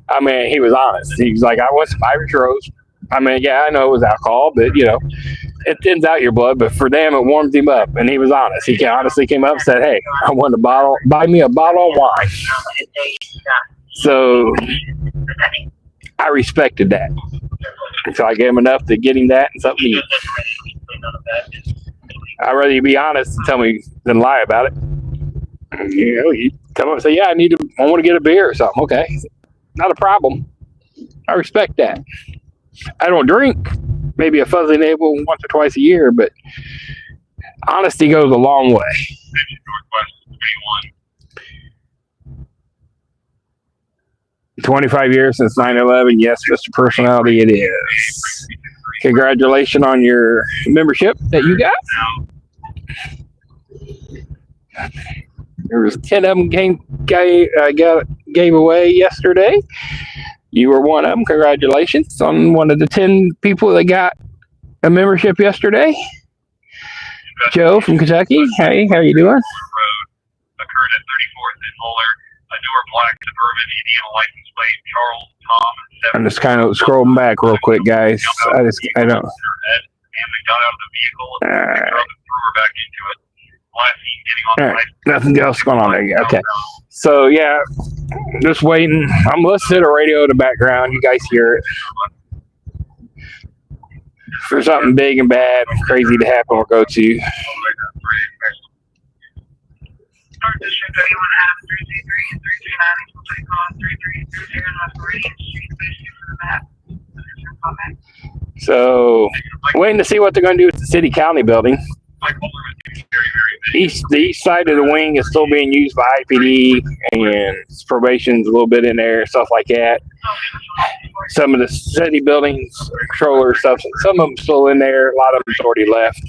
I mean, he was honest. He was like, I want some Irish Rose. I mean, yeah, I know it was alcohol, but, it thins out your blood. But for them, it warms him up. And he was honest. He honestly came up and said, hey, I want buy me a bottle of wine. So, I respected that. So I gave him enough to get him that and something to eat. I'd rather you be honest and tell me than lie about it. You come up and say, yeah, I want to get a beer or something. Okay. Not a problem. I respect that. I don't drink. Maybe a fuzzy navel once or twice a year, but honesty goes a long way. 25 years since 9/11. Yes, Mr. Personality, it is. Congratulations on your membership that you got. There was 10 of them gave away yesterday. You were one of them. Congratulations on one of the 10 people that got a membership yesterday. Joe from Kentucky. Hey, how you doing? Occurred at 34th and Muller. A newer black Suburban Indiana license plate. Charles, Tom, and I'm just kind of scrolling back real quick, guys. I don't. And they got out of the vehicle and threw her back into it. Last seen getting on the license. Nothing else going on there. Okay. So, yeah, just waiting. I'm listening to the radio in the background. You guys hear it. For something big and bad, crazy to happen or go to. Park District 31 Ave, 339, will take on 3330 North Meridian Street, basically for the map. So, waiting to see what they're going to do with the city county building. The east side of the wing is still being used by IPD, and probation's a little bit in there, stuff like that. Some of the city buildings, controller stuff, some of them still in there. A lot of them's already left.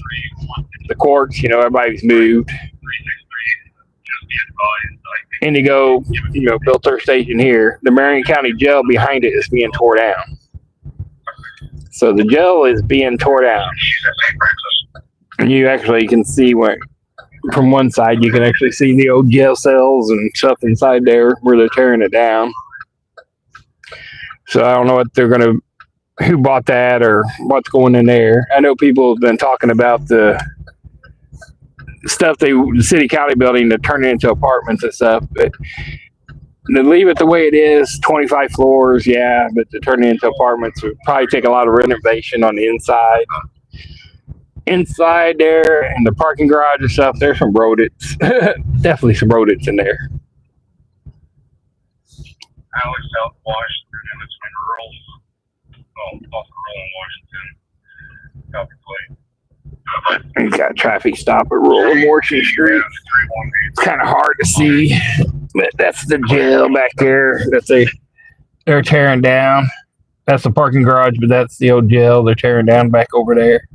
The courts, everybody's moved. Indigo, built their station here. The Marion County Jail behind it is being tore down. So the jail is being tore down. And you actually can see from one side, you can actually see the old jail cells and stuff inside there where they're tearing it down. So I don't know who bought that or what's going in there. I know people have been talking about the stuff the city county building to turn it into apartments and stuff, but to leave it the way it is, 25 floors, yeah, but to turn it into apartments would probably take a lot of renovation on the inside. Inside there and the parking garage and stuff, there's some rodents. Definitely some rodents in there. Alex, South Washington, and it's been off the rural in Washington. You got traffic stop at Rural and Washington Street. It's kind of hard to see, but that's the jail back there. They're tearing down. That's the parking garage, but that's the old jail. They're tearing down back over there.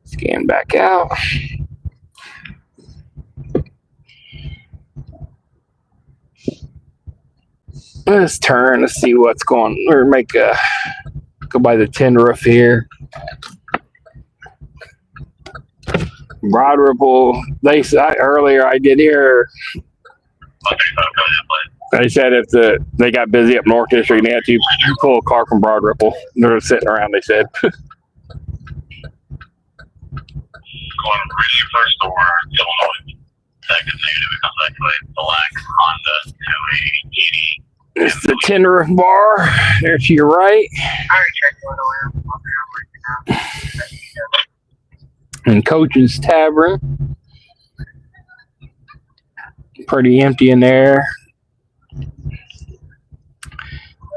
Scan back out. Let's turn to see what's going on. Or go by the tin roof here. Broad Ripple. Earlier I did hear. They said if they got busy up North District, they had to pull a car from Broad Ripple. They're sitting around. They said. Going really first or Illinois. Second negative because actually black Honda 280. It's the tin roof bar. There to your right. I already checked Illinois. And Coach's Tavern. Pretty empty in there.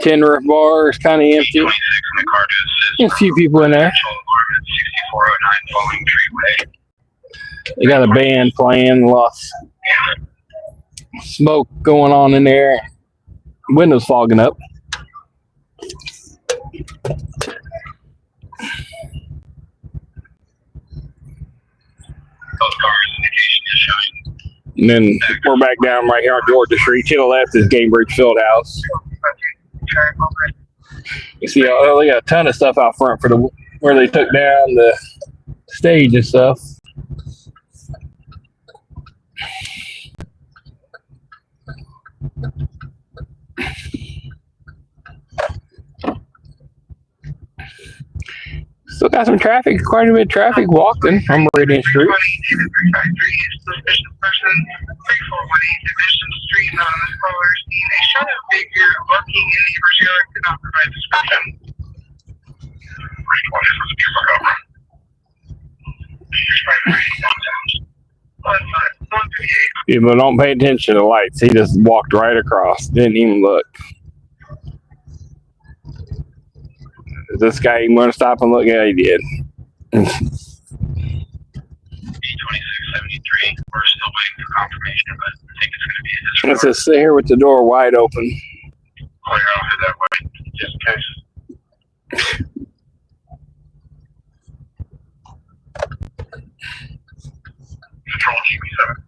Tin roof bar is kind of empty. A few people in there. They got a band playing. Lots smoke going on in there. Windows fogging up. And then we're back down right here on Georgia Street. To the left is Gamebridge Fieldhouse. You see, they got a ton of stuff out front for where they took down the stage and stuff. Still got some traffic, quite a bit of traffic walking on Meridian Street. People don't pay attention to the lights. He just walked right across, didn't even look. This guy even want to stop and look? Yeah, he did. E2673. We're still waiting for confirmation, but I think it's going to be this. Let's just sit here with the door wide open. Clear out that way, just in case. Control GB7.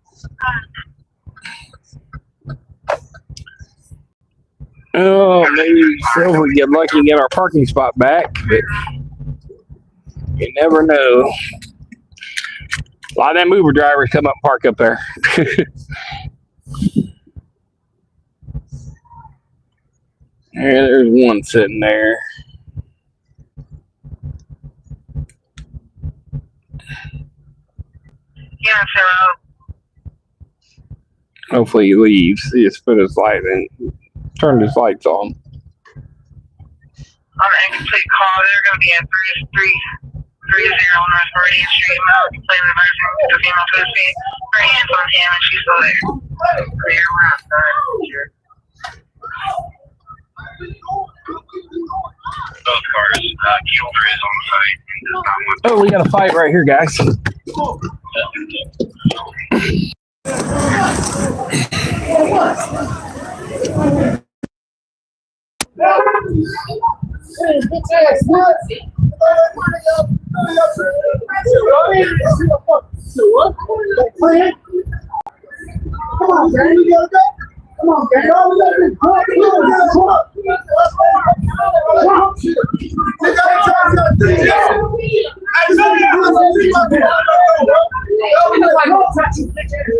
Oh, maybe so we get lucky and get our parking spot back, but you never know. A lot of them Uber drivers come up and park up there. There's one sitting there. Yeah, so. Hopefully he leaves. He just put his light in. Turned his lights on. On an incomplete call, they're going to be at 3 North Meridian Street, claim the emergency to the female pussy. Her hands on him and she's still there. Clear around, both cars, Keeler is on site. Oh, we got a fight right here, guys. Come on, Danny, we gotta go. Come on, Danny.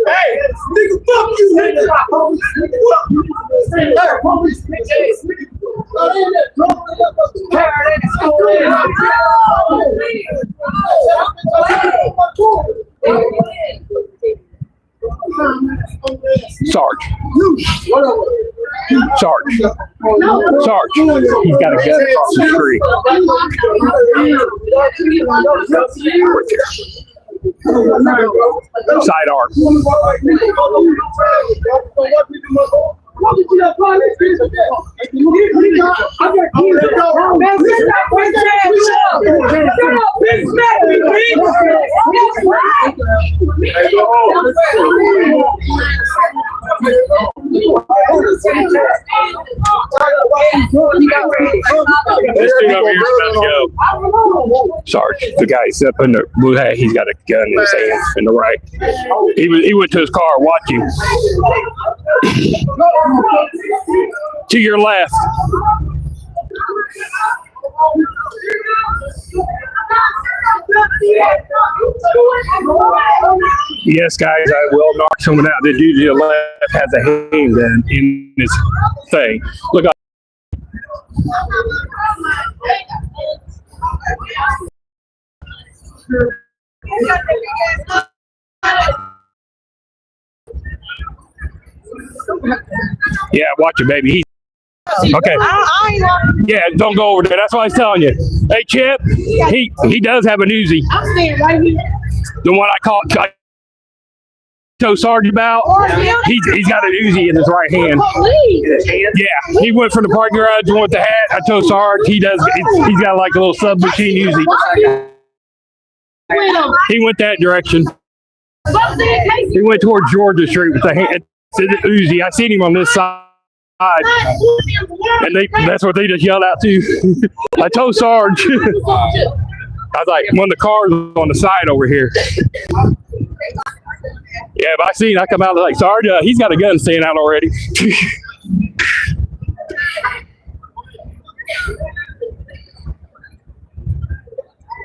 Hey, nigga, fuck you, nigga. Police, Sarge. Sarge. Sarge. He's got a gun across the street. Sidearm. This dude over here is about to go. Sarge, the guy who's up in the blue hat, he's got a gun in his hand in the right. He went to his car watching. To your left. Yes, guys, I will knock someone out. The dude to your left has a handgun in his thing. Look up. Yeah, watch it, baby. Okay. Yeah, don't go over there. That's what I was telling you. Hey, Chip, he does have an Uzi. I'm staying right here. The one I told Sarge about. He's got an Uzi in his right hand. Yeah, he went from the parking garage and went with the hat. I told Sarge he's got like a little submachine Uzi. He went that direction. He went towards Georgia Street with the hand. Uzi. I seen him on this side. And that's what they just yelled out too. I told Sarge. I was like, one of the cars on the side over here. Yeah, but I come out like, Sarge, he's got a gun staying out already.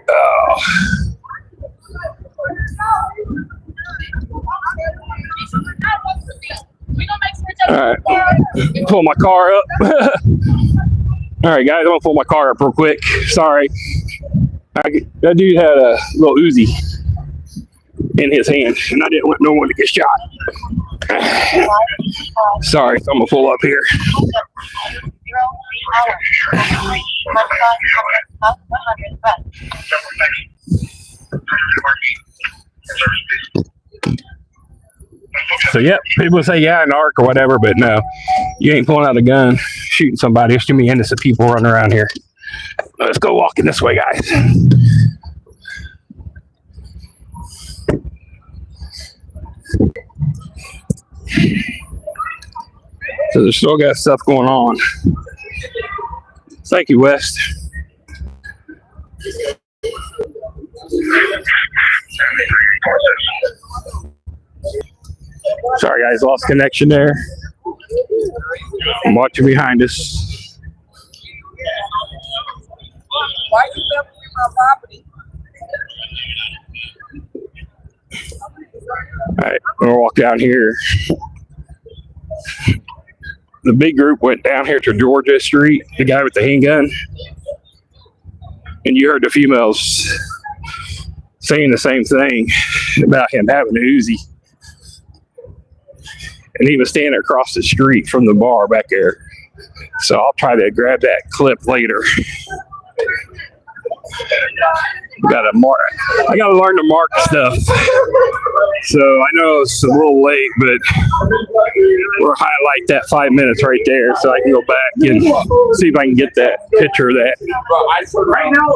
Oh. All right, pull my car up. All right, guys, I'm gonna pull my car up real quick. Sorry, that dude had a little Uzi in his hand, and I didn't want no one to get shot. Sorry, so I'm gonna pull up here. So, yep, people say, yeah, an arc or whatever, but no, you ain't pulling out a gun, shooting somebody. There's too many innocent people running around here. Let's go walking this way, guys. So, there's still got stuff going on. Thank you, West. Sorry, guys, lost connection there. I'm watching behind us. Why you left me my property? All right, I'm gonna walk down here. The big group went down here to Georgia Street, the guy with the handgun. And you heard the females saying the same thing about him having an Uzi. And he was standing across the street from the bar back there. So I'll try to grab that clip later. Gotta mark. I gotta learn to mark stuff. So I know it's a little late, but we'll highlight that 5 minutes right there, so I can go back and see if I can get that picture of that. Right now,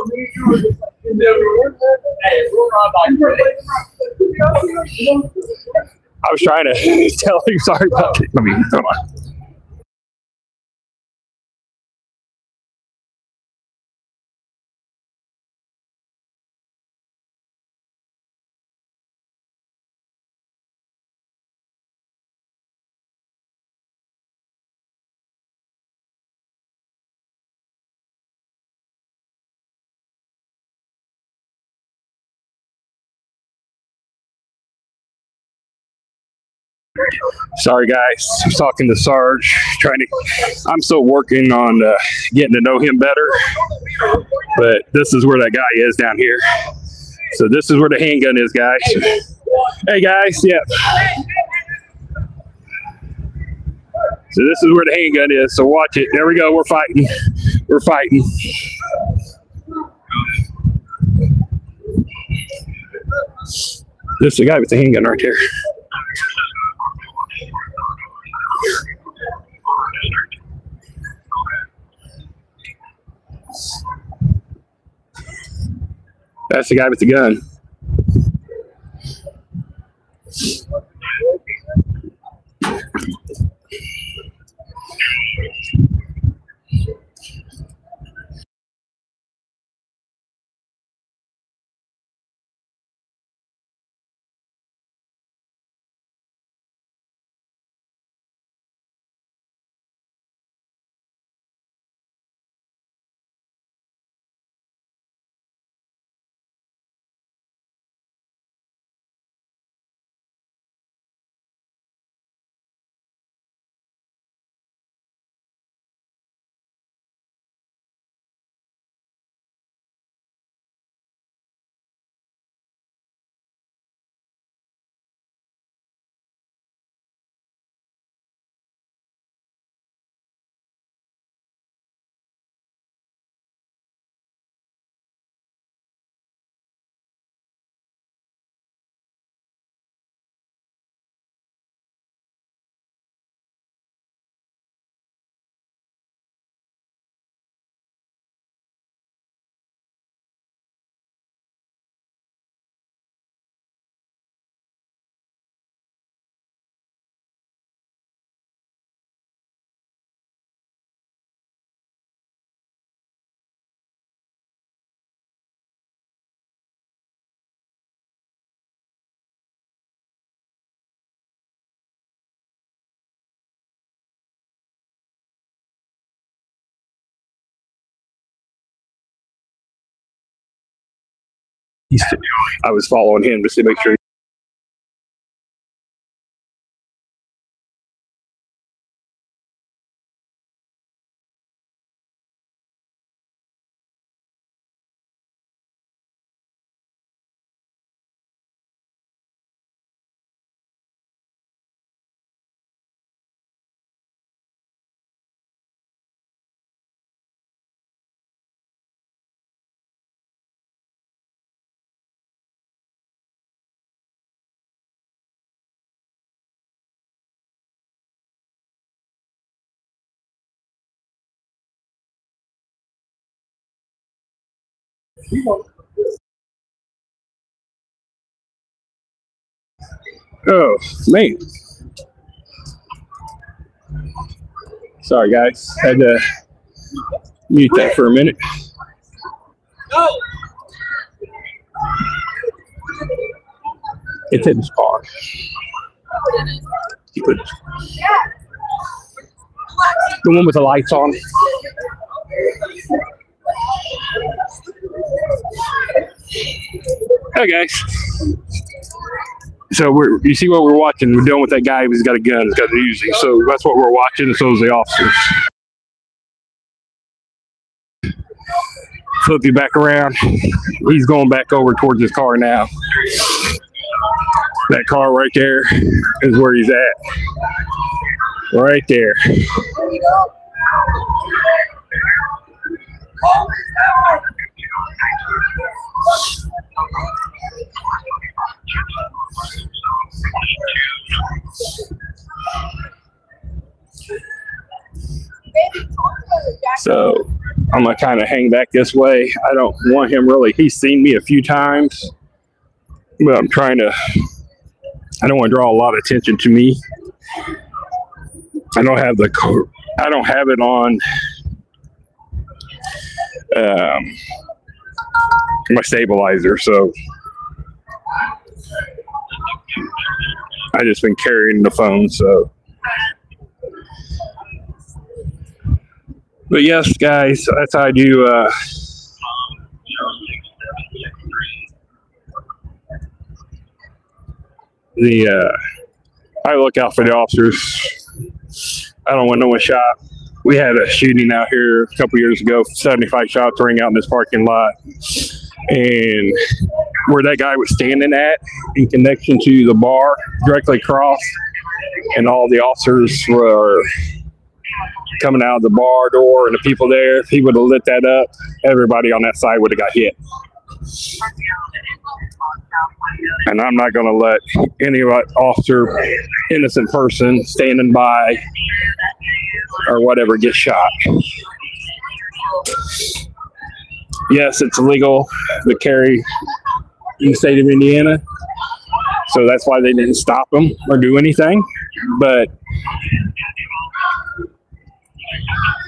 I was trying to tell you. Sorry about it. Let me hold on. Sorry, guys. I was talking to Sarge, I'm still working on getting to know him better. But this is where that guy is down here. So this is where the handgun is, guys. Hey, guys. Yep. So this is where the handgun is. So watch it. There we go. We're fighting. We're fighting. This is the guy with the handgun right there. That's the guy with the gun. I was following him just to make sure. Oh, man. Sorry, guys. Had to mute that for a minute. It's in his car. He put the one with the lights on. Hey, guys. So you see what we're watching? We're dealing with that guy who's got a gun, who's got a Uzi. So that's what we're watching, and so is the officers. Flip you back around. He's going back over towards his car now. That car right there is where he's at. Right there. So I'm gonna kind of hang back this way. I don't want him really. He's seen me a few times, but I'm trying to. I don't want to draw a lot of attention to me. I don't have the. I don't have it on my stabilizer, so I just been carrying the phone. So. But yes, guys, that's how I do. I look out for the officers. I don't want no one shot. We had a shooting out here a couple years ago. 75 shots rang out in this parking lot, and where that guy was standing at, in connection to the bar, directly across, and all the officers were coming out of the bar door and the people there. If he would have lit that up, everybody on that side would have got hit. And I'm not going to let any officer, innocent person standing by or whatever get shot. Yes, it's illegal to carry in the state of Indiana, so that's why they didn't stop them or do anything. But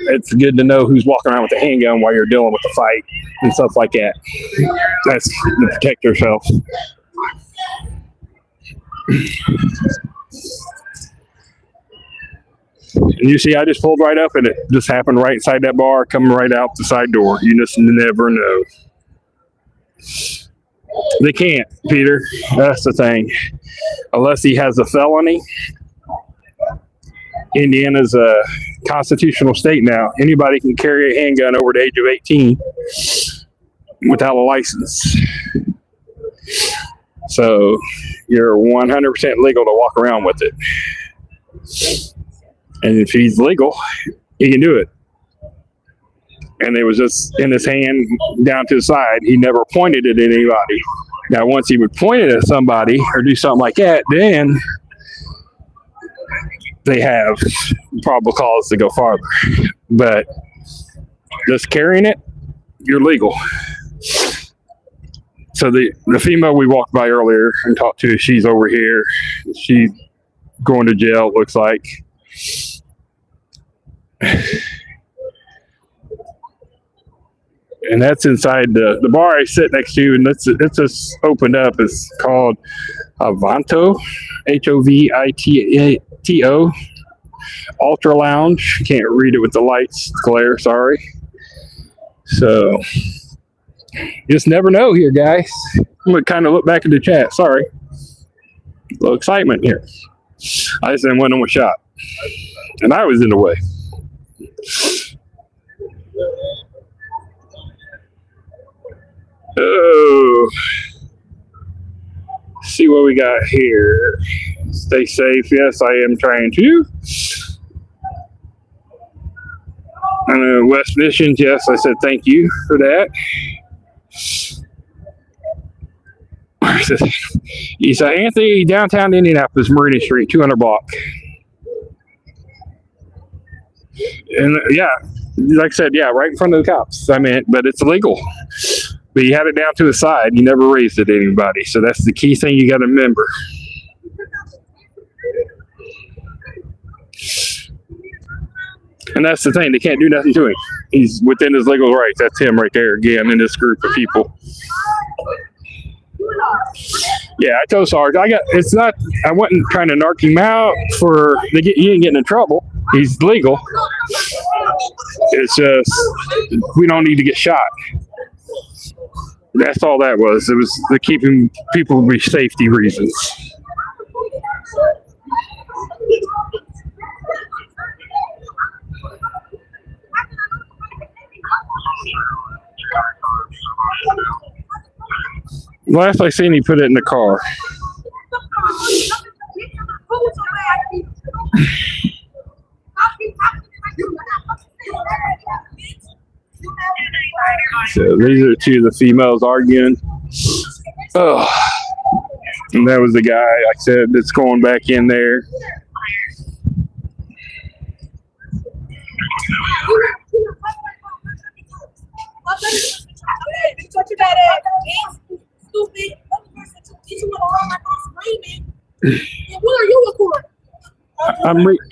it's good to know who's walking around with a handgun while you're dealing with the fight and stuff like that. That's to protect yourself. And you see, I just pulled right up and it just happened right inside that bar, coming right out the side door. You just never know. They can't, Peter. That's the thing. Unless he has a felony. Indiana's a constitutional state now. Anybody can carry a handgun over the age of 18 without a license. So you're 100% legal to walk around with it. And if he's legal, he can do it. And it was just in his hand down to the side. He never pointed it at anybody. Now, once he would point it at somebody or do something like that, then they have probable cause to go farther. But just carrying it, you're legal. So the female we walked by earlier and talked to, she's over here. She's going to jail, it looks like. And that's inside the bar I sit next to, and it's just opened up. It's called Havito, H-O-V-I-T-O, Ultra Lounge. Can't read it with the lights glare, sorry. So, just never know here, guys. I'm going to kind of look back at the chat, sorry. A little excitement here. I just didn't want no one shot. And I was in the way. Oh, see what we got here. Stay safe. Yes, I am trying to. West Missions. Yes, I said thank you for that. He said Anthony, downtown Indianapolis, Marina Street, 200 block. And yeah, like I said, yeah, right in front of the cops. I mean, but it's illegal. But you had it down to the side. You never raised it to anybody. So that's the key thing you got to remember. And that's the thing. They can't do nothing to him. He's within his legal rights. That's him right there again in this group of people. Yeah, I told Sarge, I wasn't trying to narc him out he ain't getting in trouble. He's legal. It's just, we don't need to get shot. That's all that was. It was to keeping people with safety reasons. Last I seen, he put it in the car. So these are two of the females arguing. Oh, and that was the guy I said that's going back in there.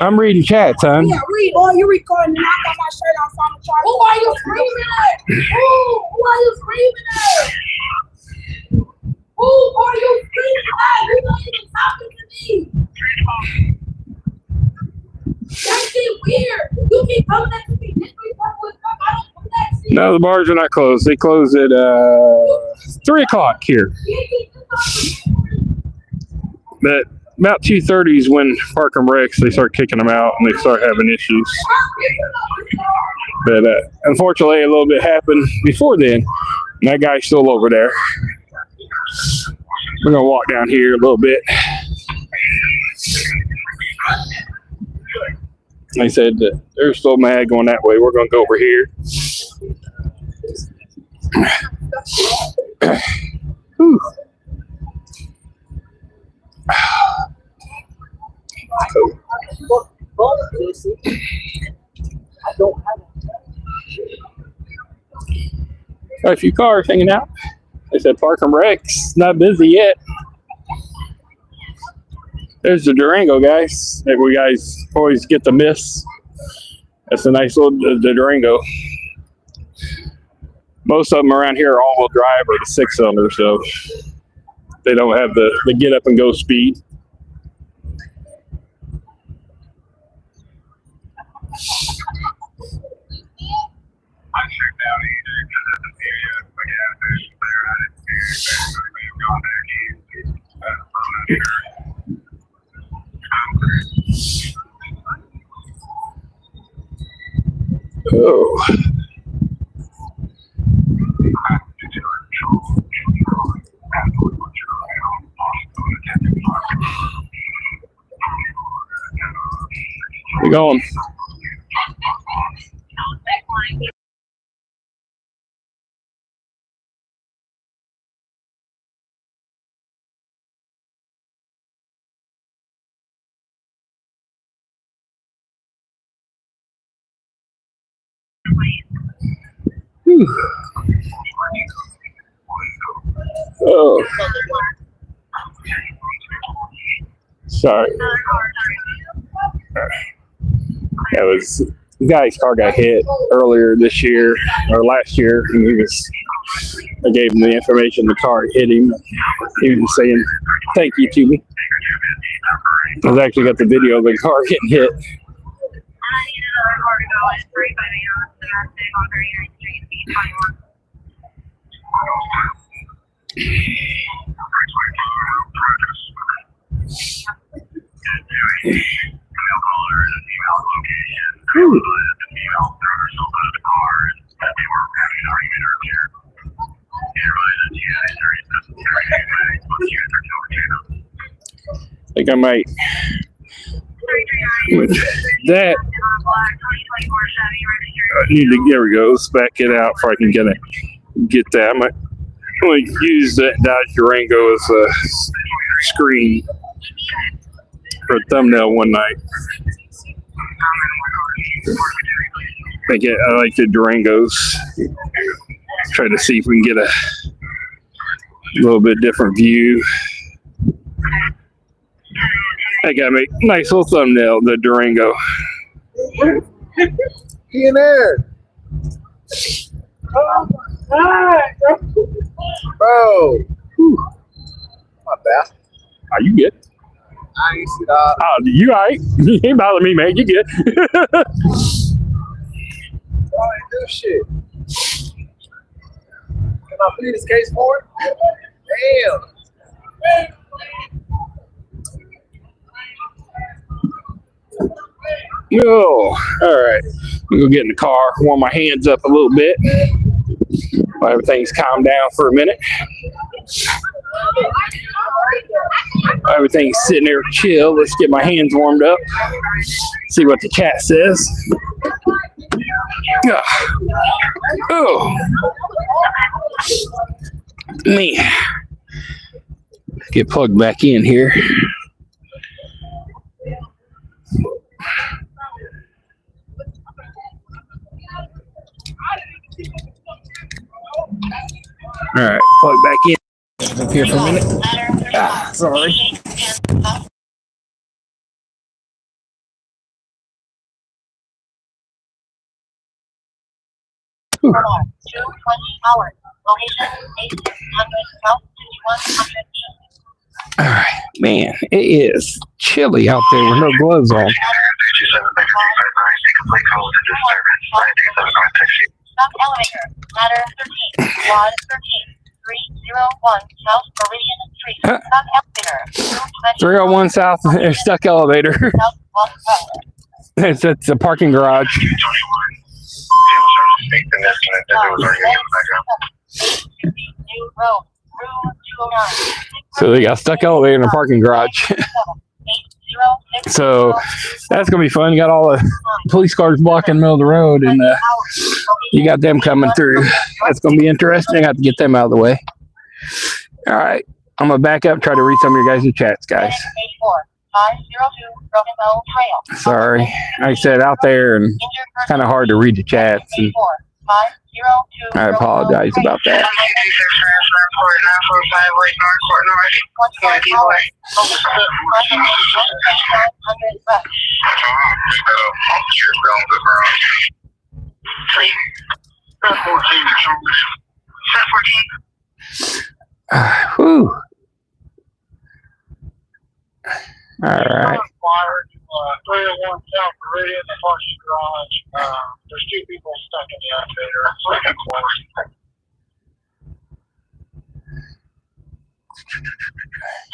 I'm reading chat, son. Yeah, read. Oh, you recording? I got my shirt off on the chart. Who are you screaming at? Who are you screaming at? Who are you screaming at? You're not even talking to me. That shit weird. You keep coming at me. No, the bars are not closed. They close at 3 o'clock here. But about 2:30 is when Park and Recs, they start kicking them out and they start having issues. But unfortunately, a little bit happened before then. And that guy's still over there. We're going to walk down here a little bit. They said that they're still mad going that way. We're going to go over here. Whew. Got a few cars hanging out. They said Park and Recs not busy yet. There's the Durango, guys. That we guys always get the miss. That's a nice little the Durango. Most of them around here are all-wheel drive or the 6-cylinder, so they don't have the get up and go speed. I checked down either because of the area, but yeah, there's there at it. We've gone there again. I'm not sure. Oh. We're going. Whew. Oh. Sorry. That was the guy's car got hit earlier this year or last year, and I gave him the information. The car hit him. He was saying thank you to me. I've actually got the video of the car getting hit. I think I might. That I need to. There we go. Let's back it out before I can get that. I might use that Dodge Durango as a screen for a thumbnail one night. I like the Durangos. Try to see if we can get a little bit different view. I gotta make a nice little thumbnail, the Durango. He in there. Oh my God. Bro. My bad. Are you good? I ain't see that. Oh, you all right? You ain't bothering me, man. You good? I ain't do shit. Can I plead this case for it? Damn. Oh, all right. I'm gonna get in the car, warm my hands up a little bit while everything's calmed down for a minute. While everything's sitting there chill, let's get my hands warmed up. See what the chat says. Oh. Me get plugged back in here. All right, plug back in. Up here for a minute. Ah, sorry. 220 hours. Location 8600 South 5100 East. All right, man, it is chilly out there with no gloves on. Stop elevator. Ladder 13. Quad 13. 301 South Meridian Street. Stop elevator. 301 South, stuck elevator. South West Road. It's a parking garage. New road. Route 209. So they got stuck elevator in a parking garage. So that's gonna be fun. You got all the police cars blocking the middle of the road, and you got them coming through. That's gonna be interesting. I have to get them out of the way. All right, I'm gonna back up, try to read some of your guys' chats, guys. 502 Broken Bow Trail. Sorry, like I said, out there and kind of hard to read the chats, and I apologize about that. Whew. All right. 301 South Meridian, the parking garage. There's two people stuck in the elevator. Second floor.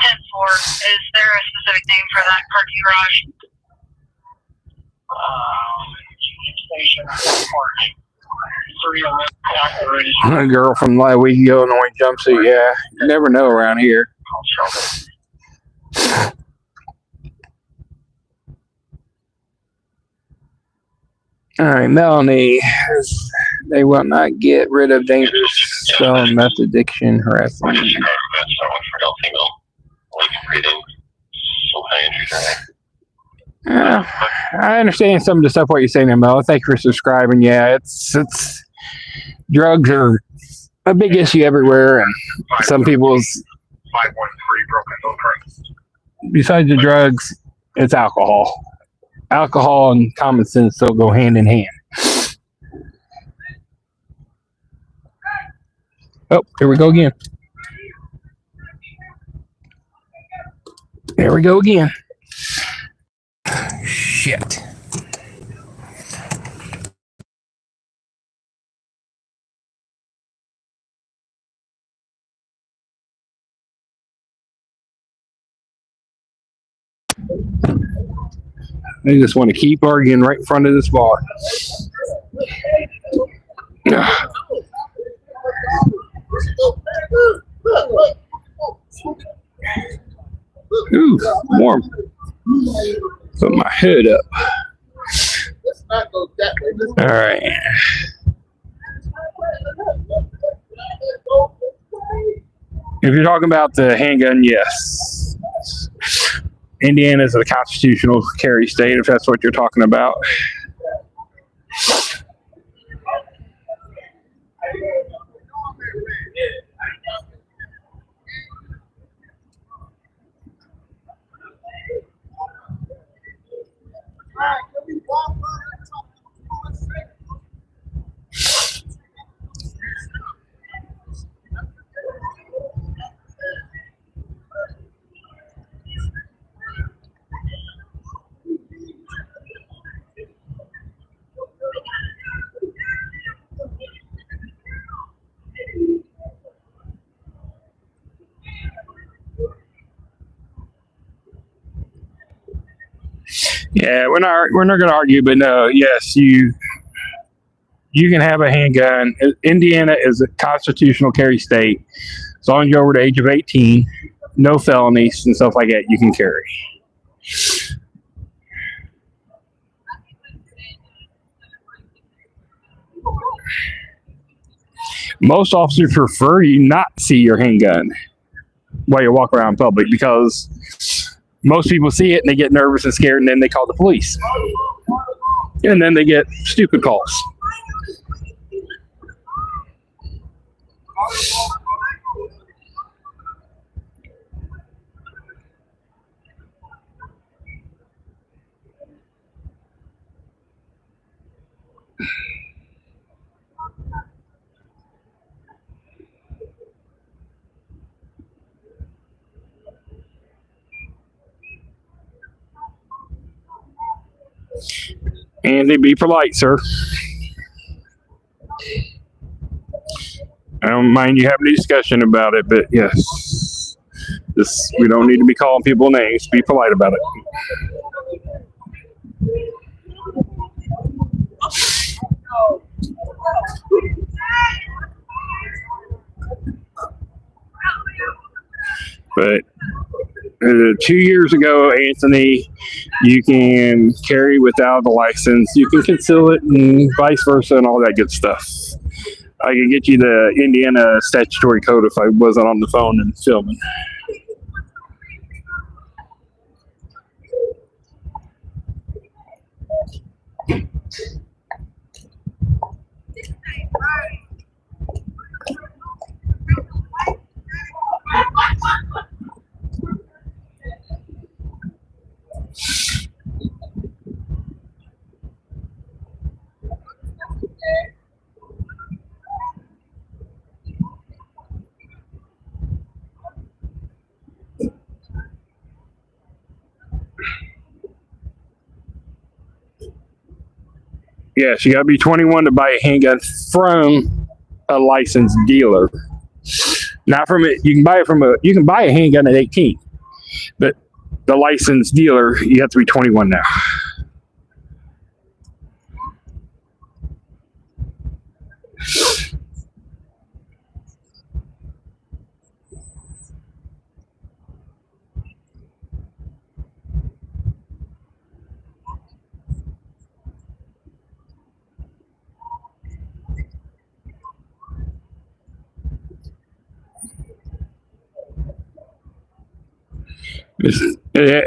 10-4. Is there a specific name for that parking garage? Station parking. 301 South Meridian. A girl from last week ago in the orange jumpsuit. Yeah, you never know around here. All right, Melanie. They will not get rid of dangerous selling meth addiction, harassment. I understand some of the stuff what you're saying, Mel. Thank you for subscribing. Yeah, it's drugs are a big issue everywhere, and some people's 513 Broken Bow Trail. besides the drugs, it's alcohol. Alcohol and common sense still go hand in hand. Oh, here we go again. There we go again. Shit. They just want to keep arguing right in front of this bar. Ooh, warm. Put my hood up. All right. If you're talking about the handgun, yes. Indiana is a constitutional carry state, if that's what you're talking about. Yeah, we're not going to argue, but no, yes, you can have a handgun. Indiana is a constitutional carry state. As long as you're over the age of 18, no felonies and stuff like that, you can carry. Most officers prefer you not see your handgun while you walk around in public because most people see it and they get nervous and scared and then they call the police. And then they get stupid calls. Andy, be polite, sir. I don't mind you having a discussion about it, but yes, we don't need to be calling people names. Be polite about it. But 2 years ago, Anthony, you can carry without a license. You can conceal it and vice versa and all that good stuff. I can get you the Indiana statutory code if I wasn't on the phone and filming. Yes, you got to be 21 to buy a handgun from a licensed dealer. Not from it. You can buy it from you can buy a handgun at 18, but the licensed dealer, you have to be 21 now.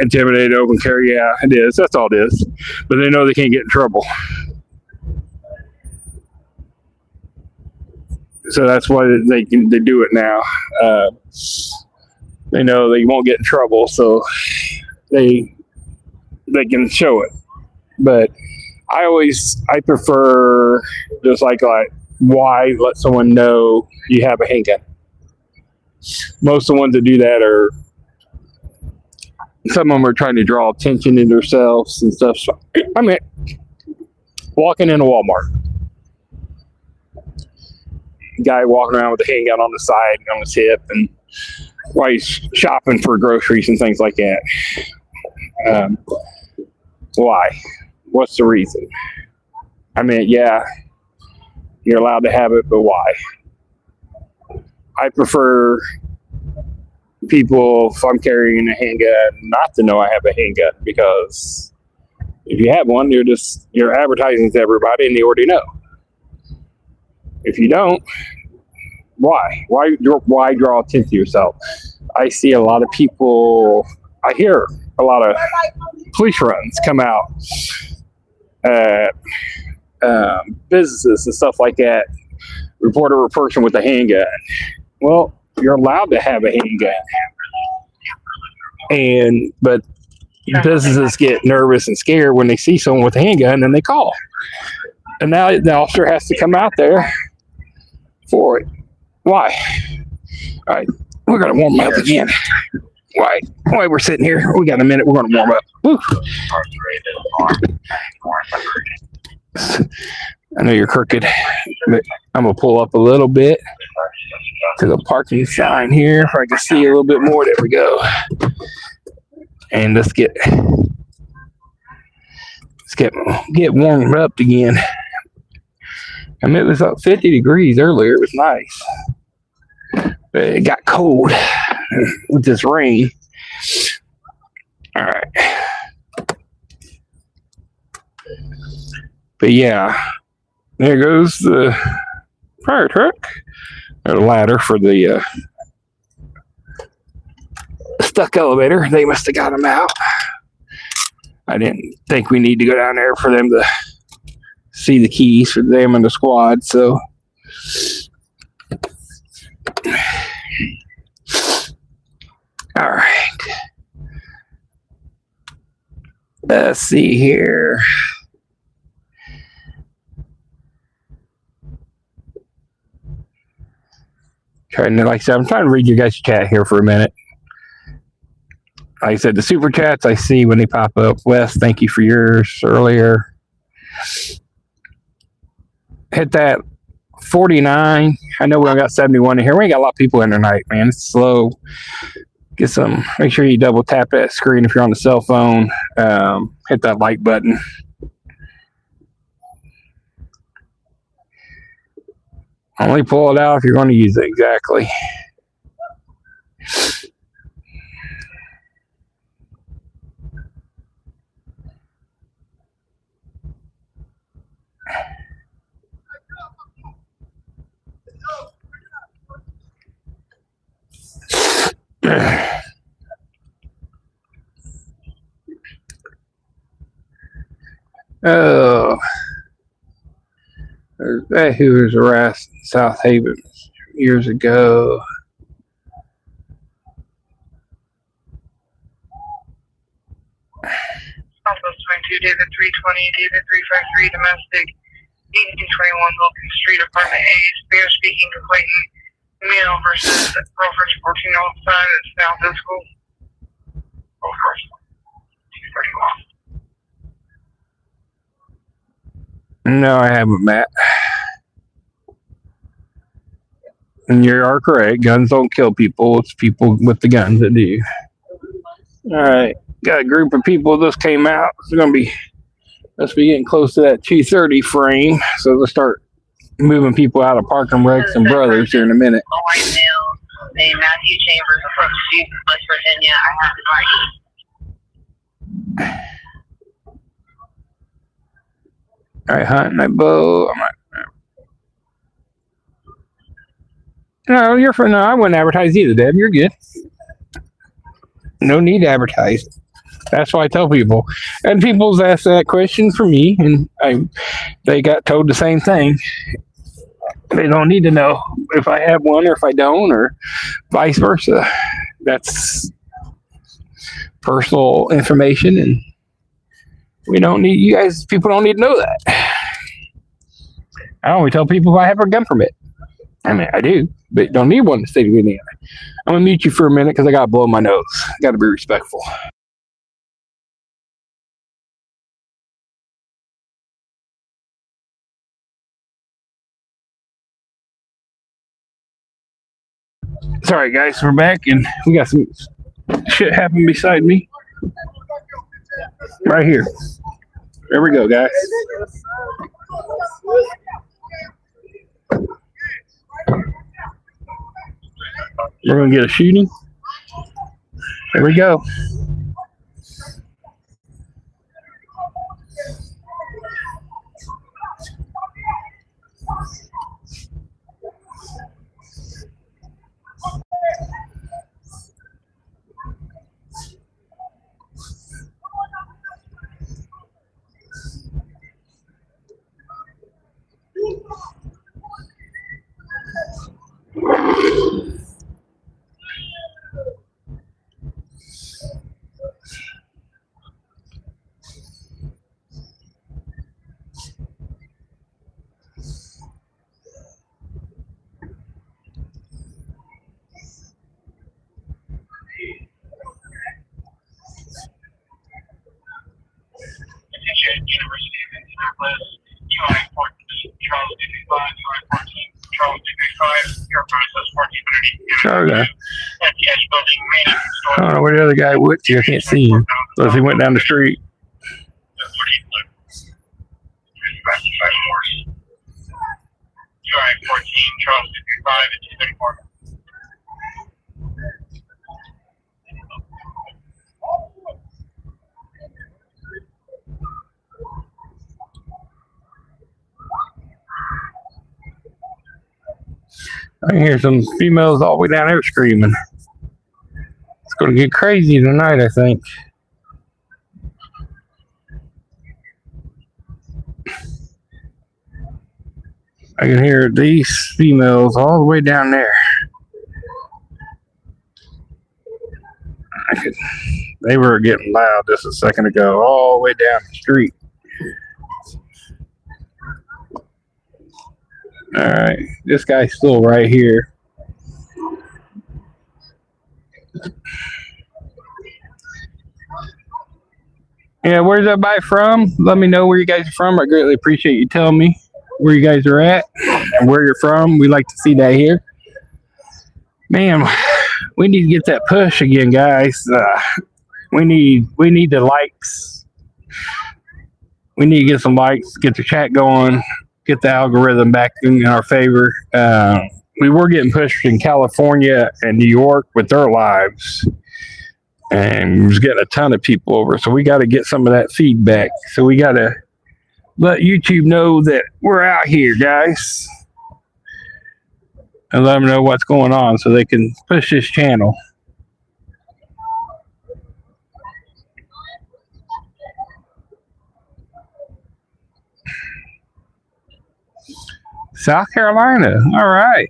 Intimidate, open carry, yeah, it is. That's all it is. But they know they can't get in trouble. So that's why they do it now. They know they won't get in trouble, so they can show it. But I prefer just like why let someone know you have a handgun. Most of the ones that do that are, some of them are trying to draw attention to themselves and stuff. So, I mean, walking in a Walmart, guy walking around with a handgun on the side, on his hip, and while he's shopping for groceries and things like that. Why? What's the reason? I mean, yeah, you're allowed to have it, but why? I prefer people, if I'm carrying a handgun, not to know I have a handgun, because if you have one, you're advertising to everybody and they already know. If you don't, why draw attention to yourself? I see a lot of people, I hear a lot of police runs come out at businesses and stuff like that, report a person with a handgun. Well, you're allowed to have a handgun, but businesses get nervous and scared when they see someone with a handgun and they call, and now the officer has to come out there for it. Why? All right, we're gonna warm up again. Why we're sitting here? We got a minute. We're gonna warm up. Woo. I know you're crooked, but I'm gonna pull up a little bit to the parking sign here if I can see a little bit more. There we go. And let's get warmed up again. I mean, it was up 50 degrees earlier. It was nice, but it got cold with this rain. All right. But yeah, there goes the fire truck. A ladder for the stuck elevator. They must have got them out. I didn't think we need to go down there for them to see the keys for them and the squad, so. All right. Let's see here. Trying to, like I said, I'm trying to read your guys' chat here for a minute. Like I said, the super chats I see when they pop up. Wes, thank you for yours earlier. Hit that 49. I know we only got 71 in here. We ain't got a lot of people in tonight, man. It's slow. Get some. Make sure you double tap that screen if you're on the cell phone. Hit that like button. Only pull it out if you're going to use it. Exactly. Oh, there's that who was harassed in South Haven years ago. Southwest 22, David 320, David 353, domestic, 1821 Wilkins Street, apartment A, Spanish speaking complainant, male versus girlfriend's 14-year-old son is now physical. Oh, first, 231. No, I haven't, Matt. And you are correct. Guns don't kill people. It's people with the guns that do. All right. Got a group of people that just came out. It's going to be, let's be getting close to that 2:30 frame. So let's start moving people out of Parkham Rex and Brothers here in a minute. A white male named Matthew Chambers approached you from West Virginia. I have his ID. All right, hunting that bow. No, you're for no. I wouldn't advertise either, Deb. You're good. No need to advertise. That's why I tell people. And people's asked that question for me, and they got told the same thing. They don't need to know if I have one or if I don't, or vice versa. That's personal information, and we don't need you guys. People don't need to know that. I only tell people if I have a gun permit. I mean, I do, but don't need one in the state of Indiana. I'm gonna mute you for a minute because I gotta blow my nose. Got to be respectful. Sorry, guys, we're back, and we got some shit happen beside me. Right here. There we go, guys. We're gonna get a shooting. There we go. University of Indianapolis, UI-14, Charles 235, UI-14, Charles 235, your process 1400. Sorry, guy. At the Edge building, main store. I don't know where the other guy went to. I can't see him. Unless he went down the street. UI-14, Charles 235 and 234. I can hear some females all the way down there screaming. It's going to get crazy tonight, I think. I can hear these females all the way down there. They were getting loud just a second ago, all the way down the street. All right, this guy's still right here. Yeah, where's everybody from? Let me know where you guys are from. I greatly appreciate you telling me where you guys are at and where you're from. We like to see that here. Man, we need to get that push again, guys. We need the likes. We need to get some likes, get the chat going, get the algorithm back in our favor. We were getting pushed in California and New York with their lives, and we was getting a ton of people over. So we got to get some of that feedback. So we got to let YouTube know that we're out here, guys, and let them know what's going on so they can push this channel. South Carolina, all right.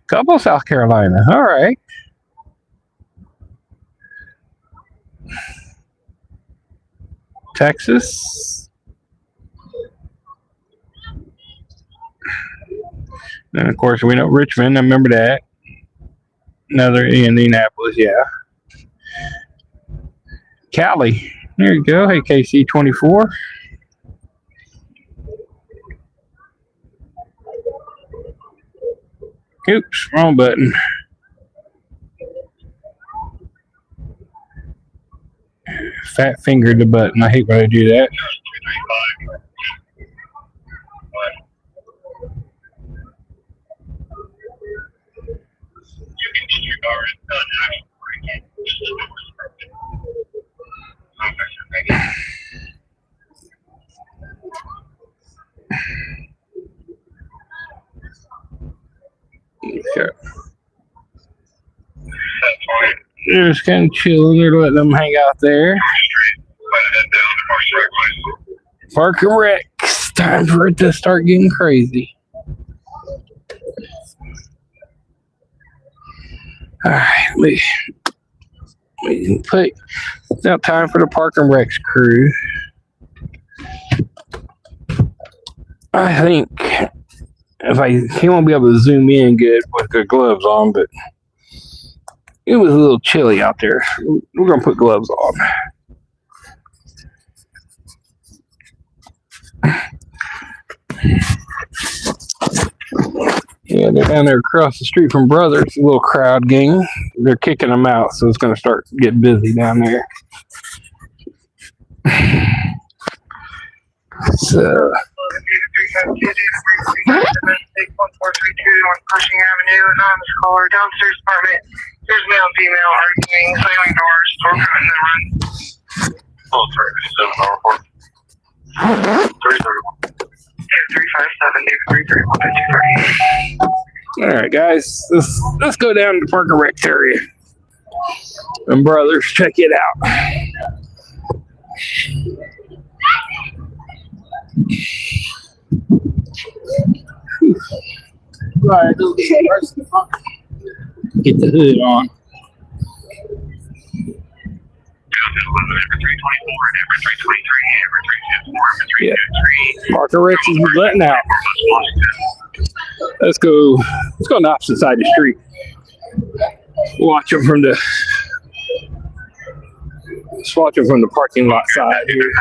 Couple South Carolina, all right. Texas. And of course, we know Richmond. I remember that. Another Indianapolis, yeah. Cali. There you go. Hey, KC24. Oops, wrong button. Fat fingered the button. I hate when I do that. Okay. They're just kind of chilling. They're letting them hang out there. Park and Rec. It's time for it to start getting crazy. All right, we can put. It's now time for the Park and Recs crew. I think he won't be able to zoom in good with the gloves on, but it was a little chilly out there. We're gonna put gloves on. Yeah, they're down there across the street from Brothers, a little crowd gang. They're kicking them out, so it's going to start getting busy down there. So, 1432 on Cushing Avenue, anonymous caller, downstairs apartment. There's male and female arguing, slamming doors, door cutting and run. Oh, sorry, 7 331. 357 all right, guys, let's go down to the Park and Rec area. And Brothers, check it out. Right, get the hood on. Yeah. Park and Rec is letting out. Let's go on the opposite side of the street. Watch them from the parking lot side here.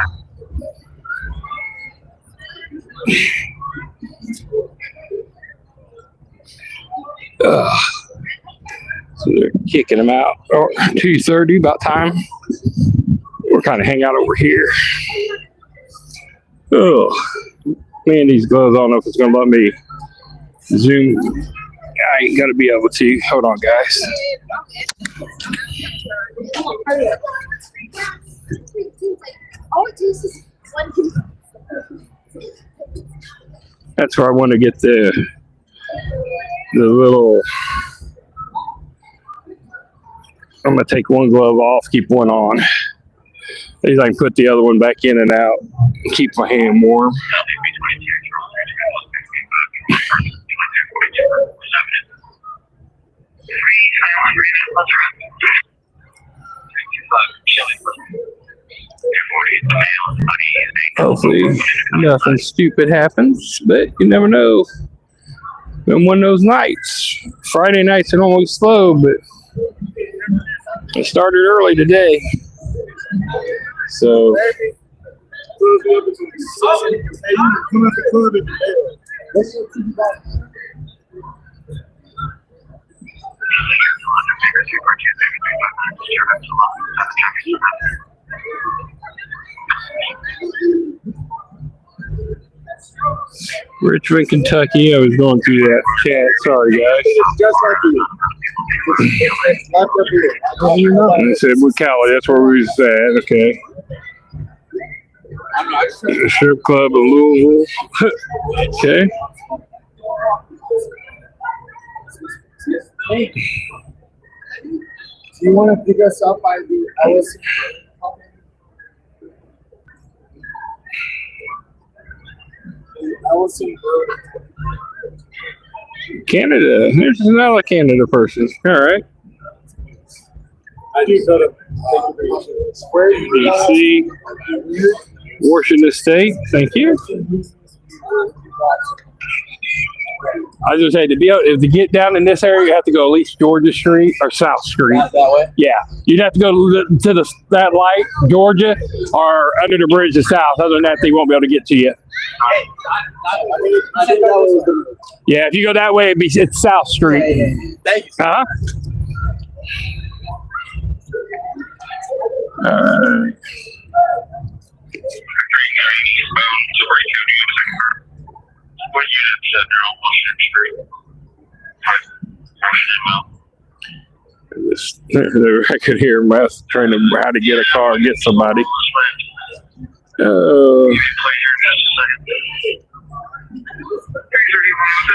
So they're kicking them out. 2:30, about time. We're kind of hang out over here. Oh, man, these gloves, I don't know if it's going to let me zoom. I ain't going to be able to. Hold on, guys. That's where I want to get the the little. I'm gonna take one glove off, keep one on. At least I can put the other one back in and out, keep my hand warm. Hopefully nothing stupid happens, but you never know. Been one of those nights. Friday nights are normally slow, but it started early today. So Richmond, Kentucky. I was going through that chat. Sorry, guys. I said with Cali. That's where we was at. Okay. Strip club in Louisville. Okay. Hey, do you want to pick us up by the LSC? Canada. There's another Canada person. All right. I do go to BC, Washington State. Thank you. I was gonna say to get down in this area, you have to go at least Georgia Street or South Street. Not that way? Yeah, you'd have to go to that light, Georgia, or under the bridge to South. Other than that, they won't be able to get to you. Yeah, if you go that way, it's South Street. Thank you. Huh? I could hear Meth trying to how to get a car, get somebody.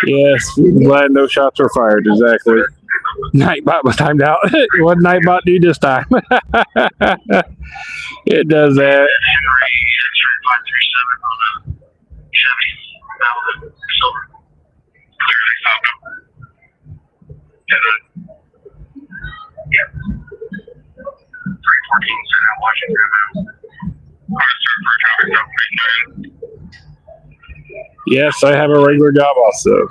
Yes, glad no shots were fired. Exactly. Nightbot was timed out. What Nightbot do this time? It does that. Yes, I have a regular job also.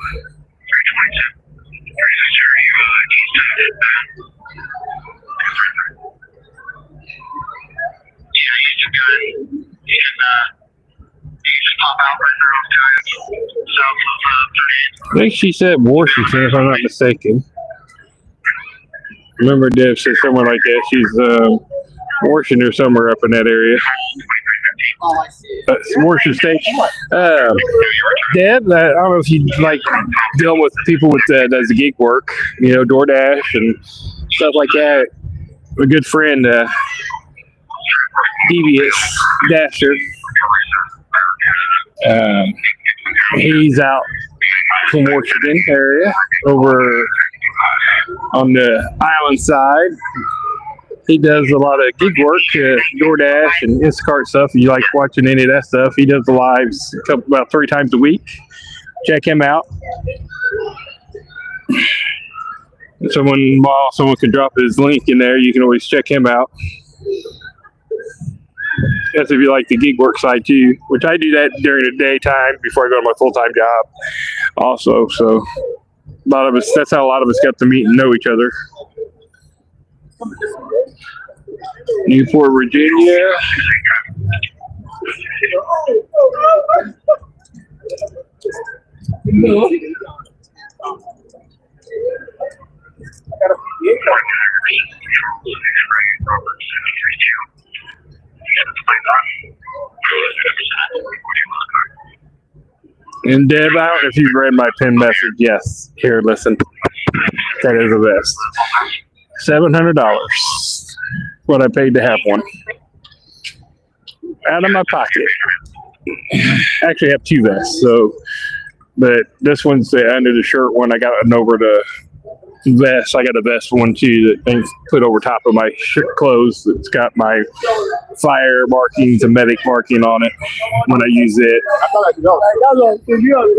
I think she said Washington, if I'm not mistaken. Remember Deb said somewhere like that. She's Washington or somewhere up in that area. Washington State. Deb, I don't know if you like dealing with people with does the gig work, you know, DoorDash and stuff like that. A good friend, Devious Dasher. He's out from Washington area over on the island side. He does a lot of gig work, DoorDash and Instacart stuff. If you like watching any of that stuff, he does the lives about 3 times a week. Check him out. Someone can drop his link in there. You can always check him out. That's if you like the gig work side too, which I do that during the daytime before I go to my full-time job also. So a lot of us, that's how a lot of us got to meet and know each other. Newport, Virginia. And Deb, I don't know if you've read my pin message. Yes. Here, listen. That is the best. $700. What I paid to have one. Out of my pocket. Actually, I have 2 vests. So But this one's the under the shirt one. I got an over the vest. I got a vest one too that things put over top of my shirt clothes. It's got my fire markings and medic marking on it when I use it.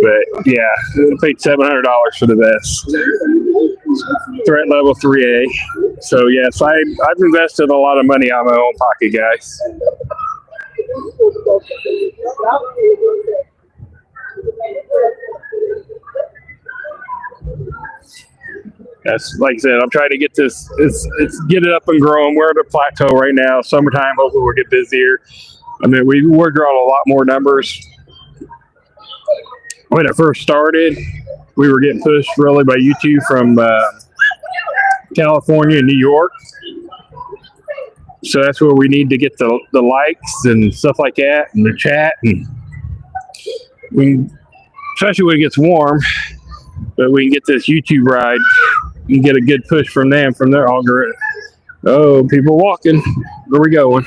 But yeah, I paid $700 for the vest. Threat level 3A. So yes, I've invested a lot of money out of my own pocket, guys. That's like I said, I'm trying to get this, it's get it up and growing. We're at a plateau right now. Summertime, hopefully we'll get busier. I mean, we're growing a lot more numbers. When it first started, we were getting pushed really by YouTube from California and New York. So that's where we need to get the likes and stuff like that, and the chat, and especially when it gets warm, but we can get this YouTube ride and get a good push from them, from their algorithm. Oh, people walking. Where we going?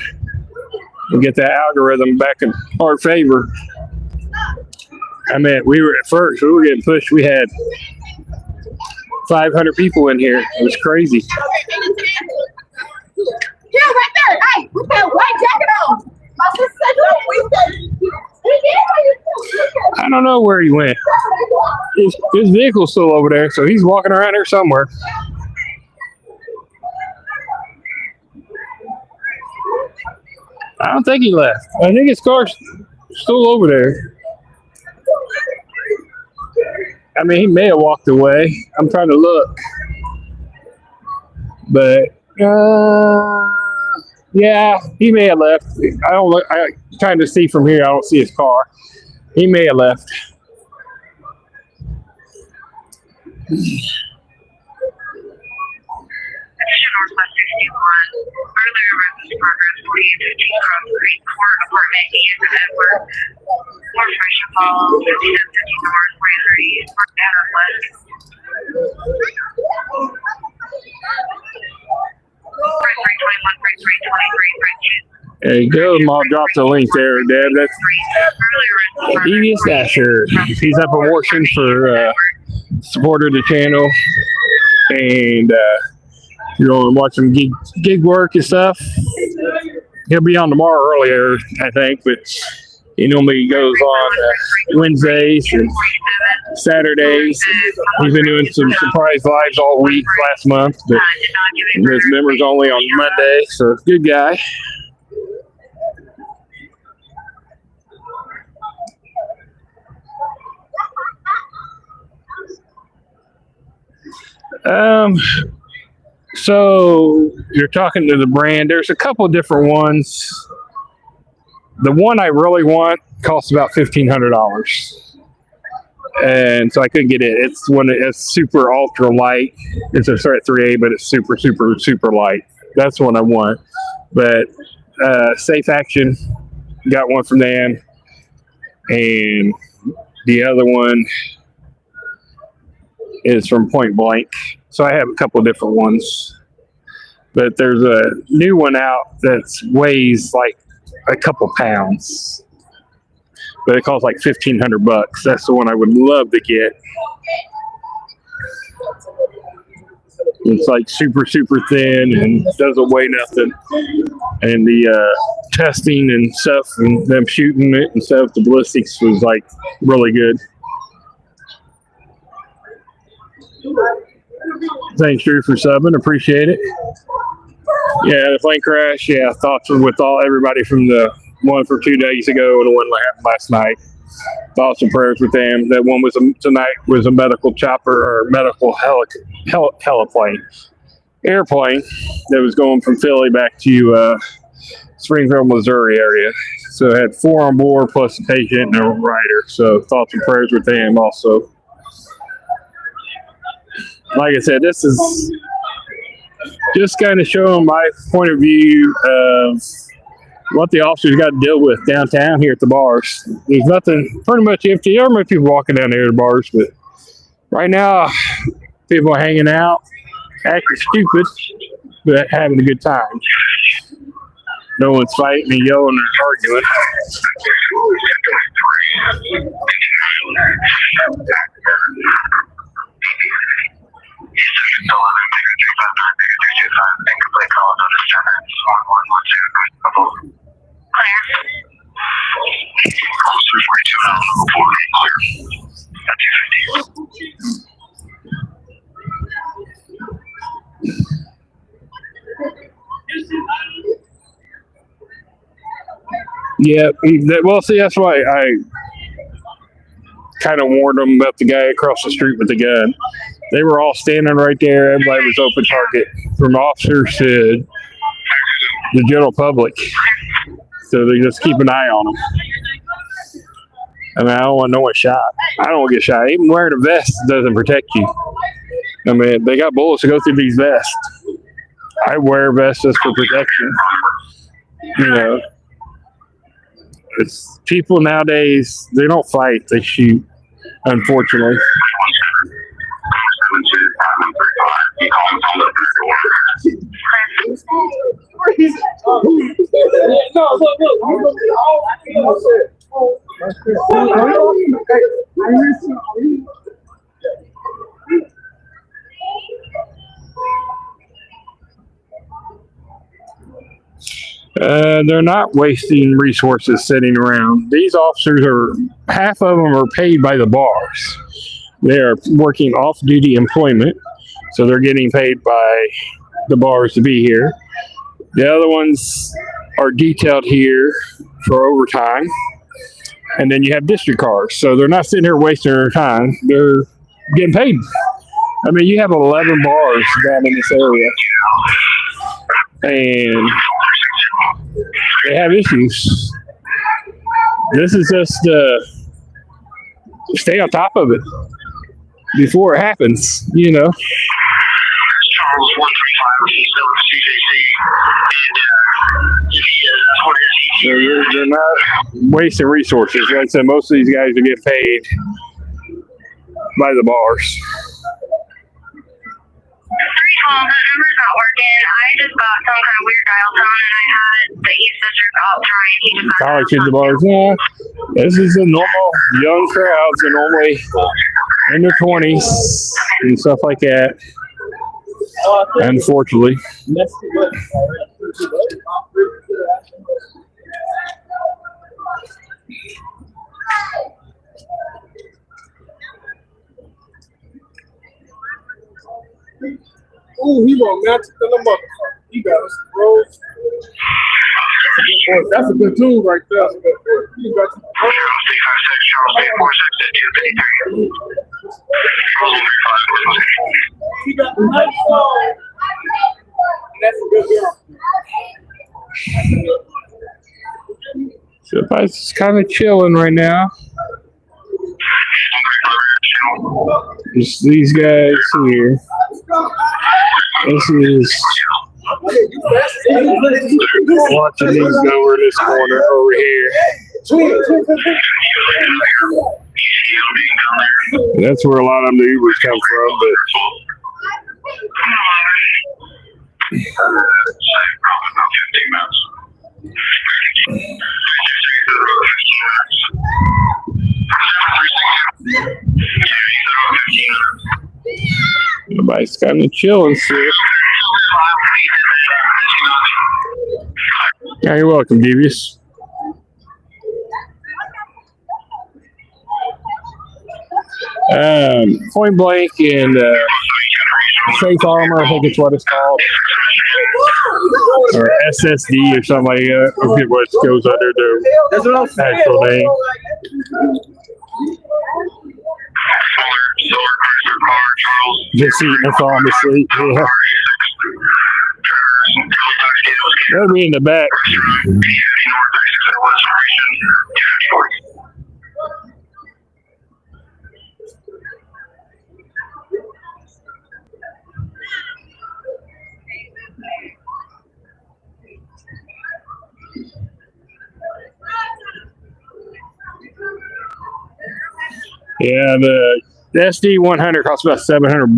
We'll get that algorithm back in our favor. I mean, we were getting pushed. We had 500 people in here. It was crazy. Yeah, right there. Hey, with that white jacket on. My sister said, no, we said, I don't know where he went. His vehicle's still over there, so he's walking around here somewhere. I don't think he left. I think his car's still over there. I mean, he may have walked away. I'm trying to look. But, yeah, he may have left. I'm trying to see from here. I don't see his car. He may have left. Northwest 61. Earlier reference progress 4815 Cross Creek Court Apartment E and Edward. More information follows 5750 North 43 Park Banner West. Fri 321, Fri 323, Fri 2. There you go. I'll drop the link there, Deb. That's Devious Dasher. He's up in Washington for support of the channel. And you know, watch some gig work and stuff. He'll be on tomorrow earlier, I think, but he normally goes on Wednesdays and Saturdays. He's been doing some surprise lives all week last month, but his members only on Monday, so good guy. So you're talking to the brand. There's a couple of different ones. The one I really want costs about $1,500, and so I couldn't get it. It's super ultra light. It's a Threat 3A, but it's super light. That's the one I want. But Safe Action, got one from them, and the other one is from Point Blank. So I have a couple of different ones, but there's a new one out that weighs like a couple pounds, but it costs like $1,500. That's the one I would love to get. It's like super thin and doesn't weigh nothing. And the testing and stuff and them shooting it and stuff, the ballistics was like really good. Thanks, Drew, for subbing. Appreciate it. Yeah, the plane crash. Yeah, thoughts with everybody from the one from 2 days ago and the one that happened last night. Thoughts and prayers with them. That one was tonight was a medical chopper or medical airplane that was going from Philly back to Springfield, Missouri area. So it had 4 on board plus a patient and a rider. So thoughts and prayers with them also. Like I said, this is just kind of showing my point of view of what the officers got to deal with downtown here at the bars. There's nothing, pretty much empty. There are people walking down there at the bars, but right now, people are hanging out, acting stupid, but having a good time. No one's fighting and yelling or arguing. Yeah, well, see, that's why I kind of warned them about the guy across the street with the gun. They were all standing right there. Everybody was open target, from officers to the general public. So they just keep an eye on them. I mean, I don't want no one shot. I don't want to get shot. Even wearing a vest doesn't protect you. I mean, they got bullets to go through these vests. I wear a vest just for protection. You know, it's people nowadays, they don't fight, they shoot, unfortunately. They're not wasting resources sitting around. These officers are, half of them are paid by the bars. They are working off-duty employment, so they're getting paid by the bars to be here. The other ones are detailed here for overtime, and then you have district cars, so they're not sitting here wasting their time. They're getting paid. I mean, you have 11 bars down in this area, and they have issues. This is just stay on top of it before it happens, you know. Charles 135, he's still at CJC, and So they're not wasting resources. Like I said, most of these guys are getting paid by the bars. 312, that number's not working. I just got some kind of weird dial tone, and I had the East District out trying. He just had College kids at bars. Yeah, this is a normal young crowds. They're normally in their 20s and stuff like that. Unfortunately. Oh, he won't match it to the motherfucker. He got us rolls. That's a good tool right there. He got you. He got the nice phone. That's a good girl. So everybody's kind of chilling right now. Just these guys here. This is watching these over this corner over here. That's where a lot of the Ubers come from, but everybody's kind of chilling still. Yeah, you're welcome, Devious. Point Blank and Safe Armor, I think it's what it's called, or SSD or something like that. I forget what goes under their actual name. Just eating us on the sleep. Yeah. They'll be in the back. Yeah, the SD 100 costs about $700.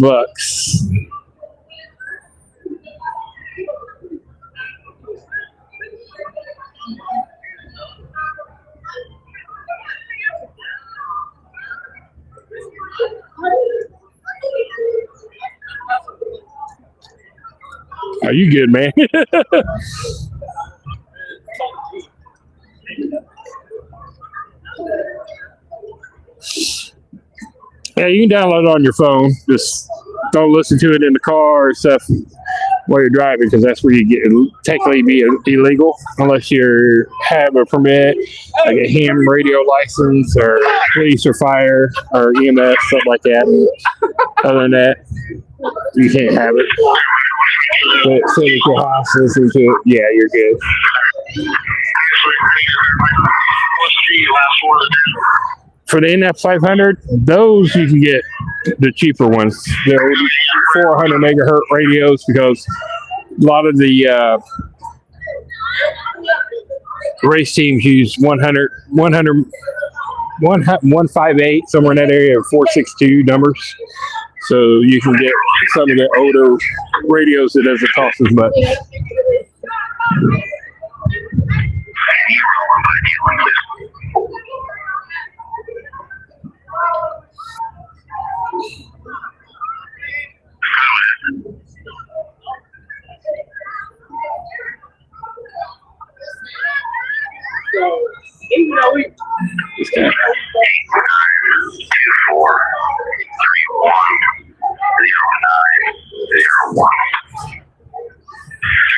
Are you good, man? Yeah, you can download it on your phone. Just don't listen to it in the car or stuff while you're driving, because that's where you get technically be illegal unless you have a permit, like a ham radio license or police or fire or EMS, something like that. Other than that, you can't have it. But sit at your house, listen to it. Yeah, you're good. For the NF 500, those you can get the cheaper ones. They're 400 megahertz radios, because a lot of the race teams use 158, somewhere in that area, or 462 numbers. So you can get some of the older radios that doesn't cost as much.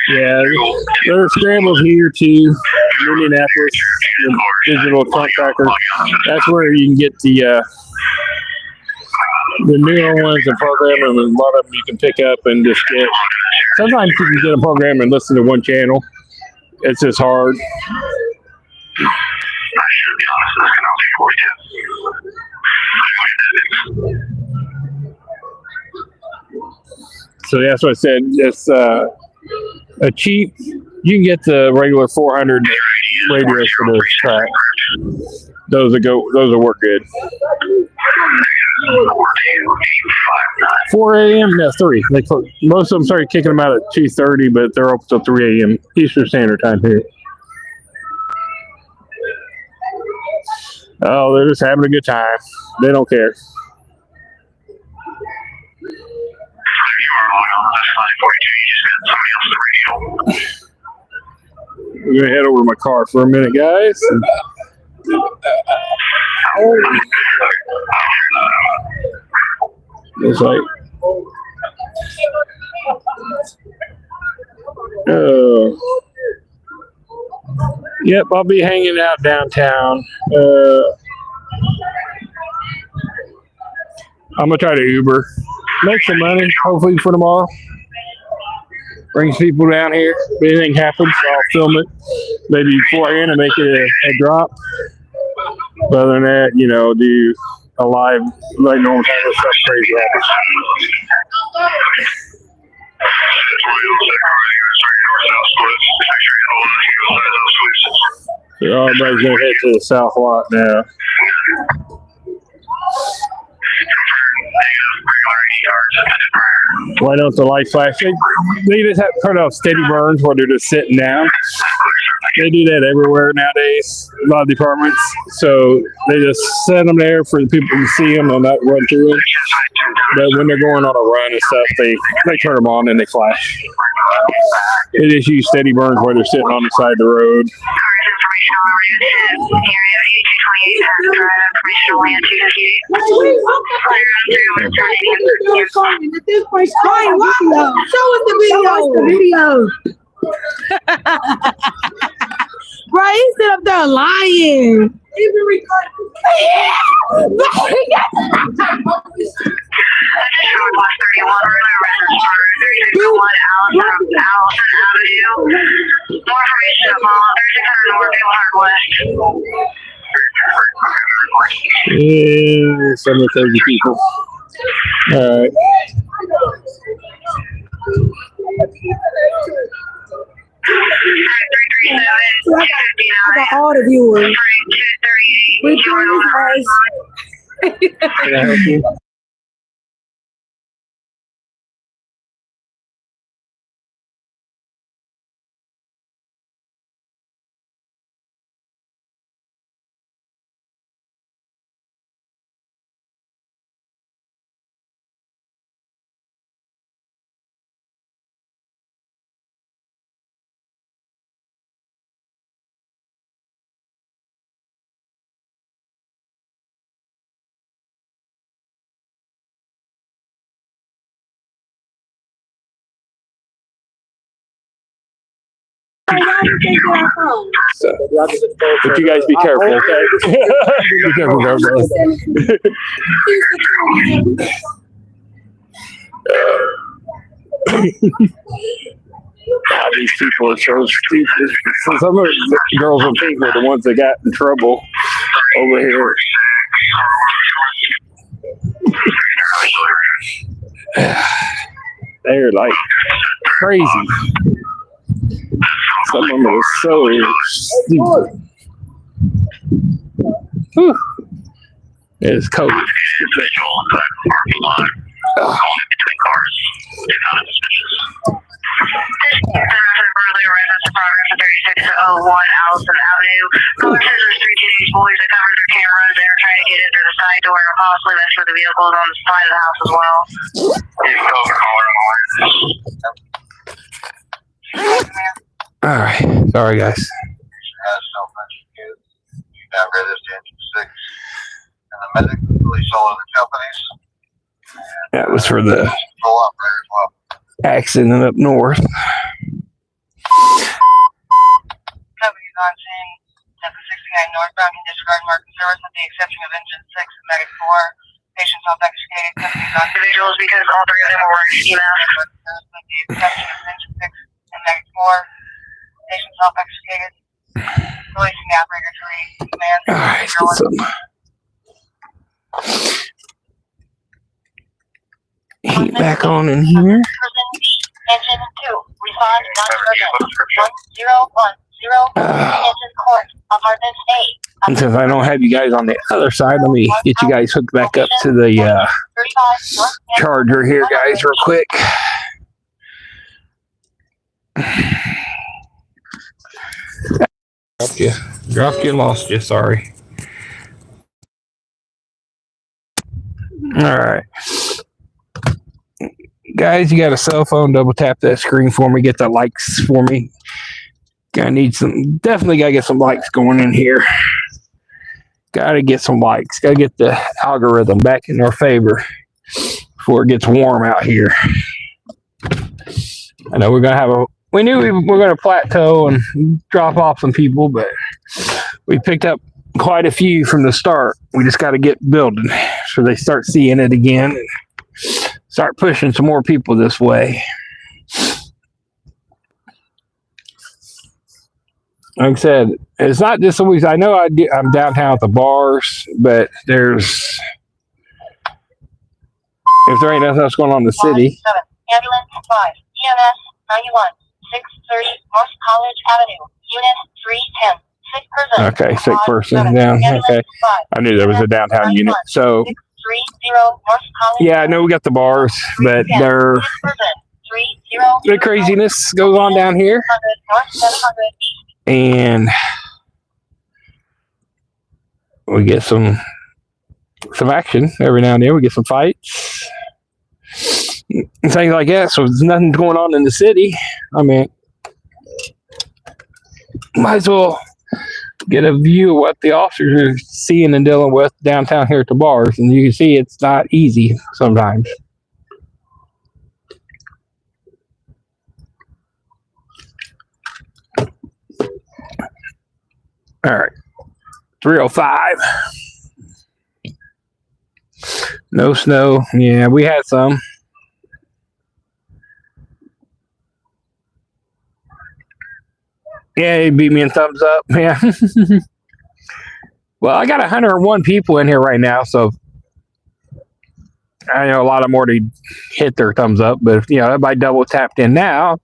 Yeah, there are scrambles here too in Indianapolis, the digital trunk tracker. That's where you can get the newer ones and program them, and a lot of them you can pick up and just get. Sometimes you can get a program and listen to one channel. It's just hard. So that's what I said. It's a cheap. You can get the regular 400 radios for this track. Those will work good. 4 a.m. No, 3. Most of them started kicking them out at 2:30, but they're up till 3 a.m. Eastern Standard Time here. Oh, they're just having a good time. They don't care. We're gonna head over to my car for a minute, guys. It's like, yep, I'll be hanging out downtown. I'm gonna try to Uber, make some money, hopefully for tomorrow. Brings people down here. If anything happens, I'll film it maybe beforehand and make it a drop. But other than that, do a live, like normal time with stuff crazy happens. So everybody's gonna head to the south lot now. Why don't the lights flash? They just have to turn off steady burns where they're just sitting down. They do that everywhere nowadays, a lot of departments. So they just set them there for the people to see them and not run through them. But when they're going on a run and stuff, they turn them on and they flash. They just use steady burns where they're sitting on the side of the road. Show us the video. Bro, he's sitting up there lying. He's been recording. Yeah, some of the crazy people. All right. I got all the viewers. We Can I help you? So, but you guys be careful, okay? Be careful, these people are so stupid. Some of the girls and people are the ones that got in trouble over here. They're like crazy. Some of them are so stupid. Whew. It's cold. Allison Avenue. Caller says there's 3 teenage boys that covered their cameras. They were trying to get into the side door and possibly mess with the vehicles on the side of the house as well. All right. Sorry, guys. That was for the accident up north. Company on scene, Temple 69 northbound can disregard marking service with the exception of engine 6 and medic 4. Patients self-extricated. Individuals because all 3 of them were wearing ski masks. With the exception of engine 6 and medic 4. Patients self-extricated. Releasing the operator to command. All right, let's get some heat back on in here. Engine 2, respond non-emergent. 1010, engine court, apartment A. And since I don't have you guys on the other side, let me get you guys hooked back up to the charger here, guys, real quick. Dropped you, lost you, sorry. All right. Guys, you got a cell phone, double tap that screen for me, get the likes for me. I need some, definitely gotta get some likes going in here. Gotta get some likes, gotta get the algorithm back in our favor before it gets warm out here. I know we're gonna have we knew we were gonna plateau and drop off some people, but we picked up quite a few from the start. We just gotta get building so they start seeing it again and start pushing some more people this way. Like I said, it's not just always, I know I'm downtown at the bars, but if there ain't nothing else going on in the city. 7, ambulance 5, EMS 91, 630 North College Avenue, unit 310, sick person. Okay, sick person down. Okay, I knew there was a downtown unit. So, 630 North College. Yeah, I know we got the bars, but the craziness goes on down here. And we get some action every now and then. We get some fights and things like that. So there's nothing going on in the city. I mean, might as well get a view of what the officers are seeing and dealing with downtown here at the bars. And you can see it's not easy sometimes. All right, 305. No snow. Yeah, we had some. Yeah, he beat me in thumbs up. Yeah. Well, I got 101 people in here right now, so I know a lot of them already hit their thumbs up. But if everybody double tapped in now,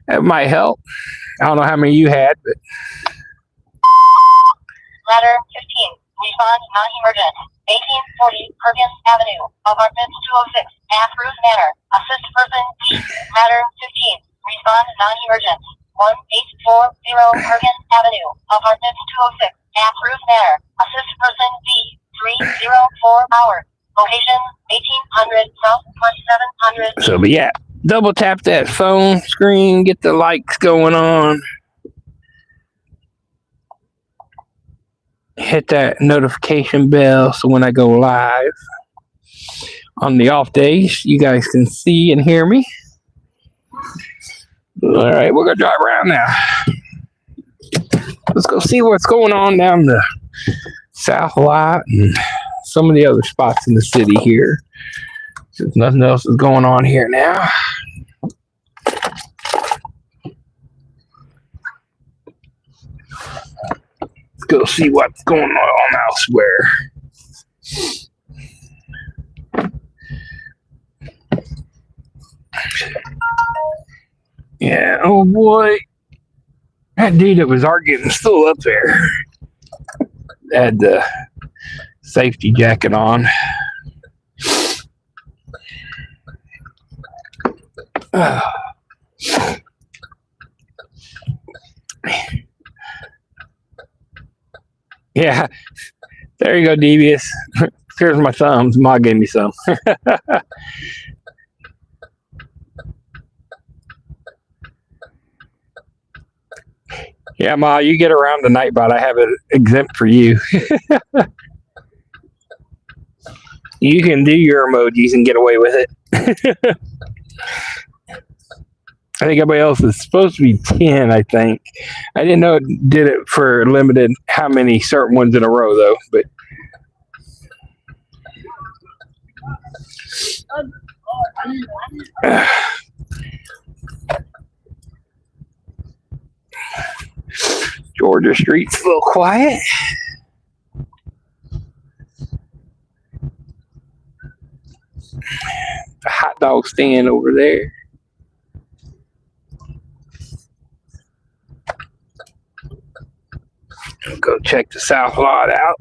that might help. I don't know how many you had, but. Ladder 15, respond non-emergent. 1840 Perkins Avenue, apartment 206, Athruth Manor. Assist person D. Ladder 15, respond non-emergent. 1840 Perkins Avenue, apartment 206, Athruth Manor. Assist person D. 304 hour. Location 1800 Southwest 700. So, but yeah, double tap that phone screen, get the likes going on. Hit that notification bell so when I go live on the off days, you guys can see and hear me. All right, we're gonna drive around now. Let's go see what's going on down the South Lot and some of the other spots in the city here. Since nothing else is going on here now. Let's go see what's going on elsewhere. Yeah, oh boy. That dude that was arguing is still up there. Had the safety jacket on. Yeah, there you go, Devious. Here's my thumbs. Ma gave me some. Yeah, Ma, you get around the Nightbot. I have it exempt for you. You can do your emojis and get away with it. I think everybody else is supposed to be 10, I think. I didn't know it did it for limited how many certain ones in a row, though. But Georgia Street's a little quiet. The hot dog stand over there. I'll go check the South Lot out.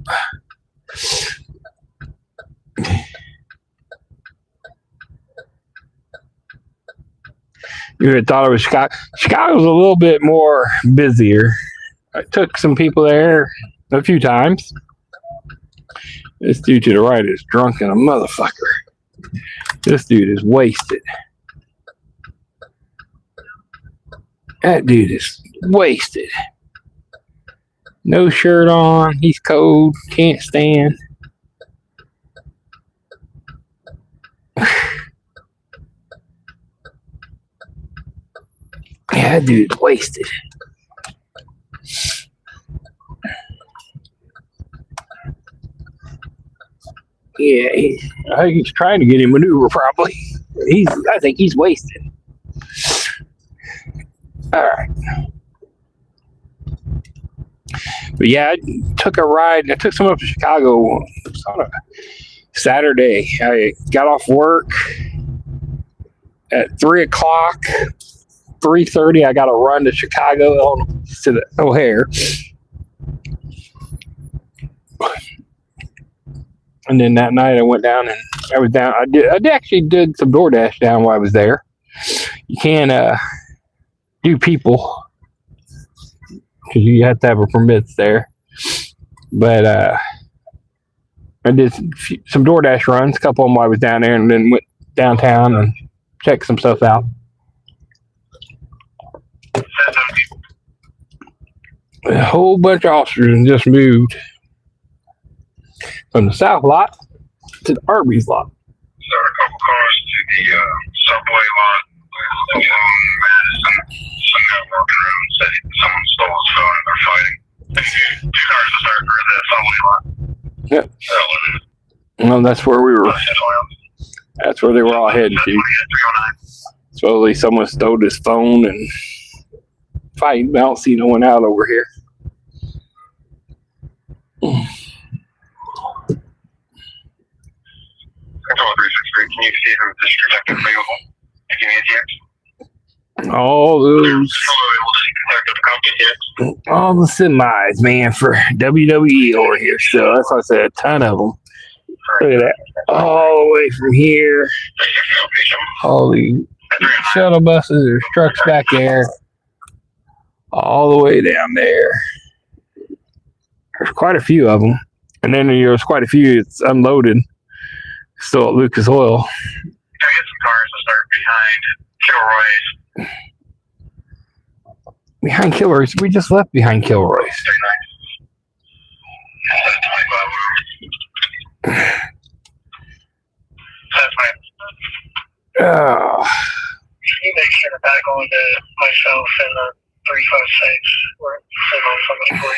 You would have thought it was Chicago. Chicago's a little bit more busier. I took some people there a few times. This dude to the right is drunk and a motherfucker. This dude is wasted. That dude is wasted. No shirt on. He's cold. Can't stand. Yeah, that dude's wasted. Yeah, I think he's trying to get him maneuver probably. I think he's wasted. All right. But yeah, I took a ride. I took someone up to Chicago on a Saturday. I got off work at 3 o'clock. 3:30, I got to run to Chicago to the O'Hare. And then that night I went down and I was down. I actually did some DoorDash down while I was there. You can't do people because you have to have a permits there. But I did some DoorDash runs, a couple of them while I was down there, and then went downtown and checked some stuff out. A whole bunch of officers just moved from the South Lot to the Arby's lot. There a couple cars to the subway lot along Madison. Some guy walking around said someone stole his phone and they're fighting. Two cars just started through the subway lot. Yep. Well, that's where we were. That's where they were all heading to. Supposedly someone stole his phone and fighting. I don't see no one out over here. Control 363, can you see who this detective available? If you need here. All those, all the semis, man, for WWE over here. So that's why I said a ton of them. Look at that. All the way from here. All the shuttle buses or trucks back there. All the way down there. There's quite a few of them. And then there's quite a few that's unloaded. Still at Lucas Oil. I get some cars that start behind Kilroy's. Behind Kilroy's? We just left behind Kilroy's. Oh. You make sure to back on to myself and the 356 or somebody for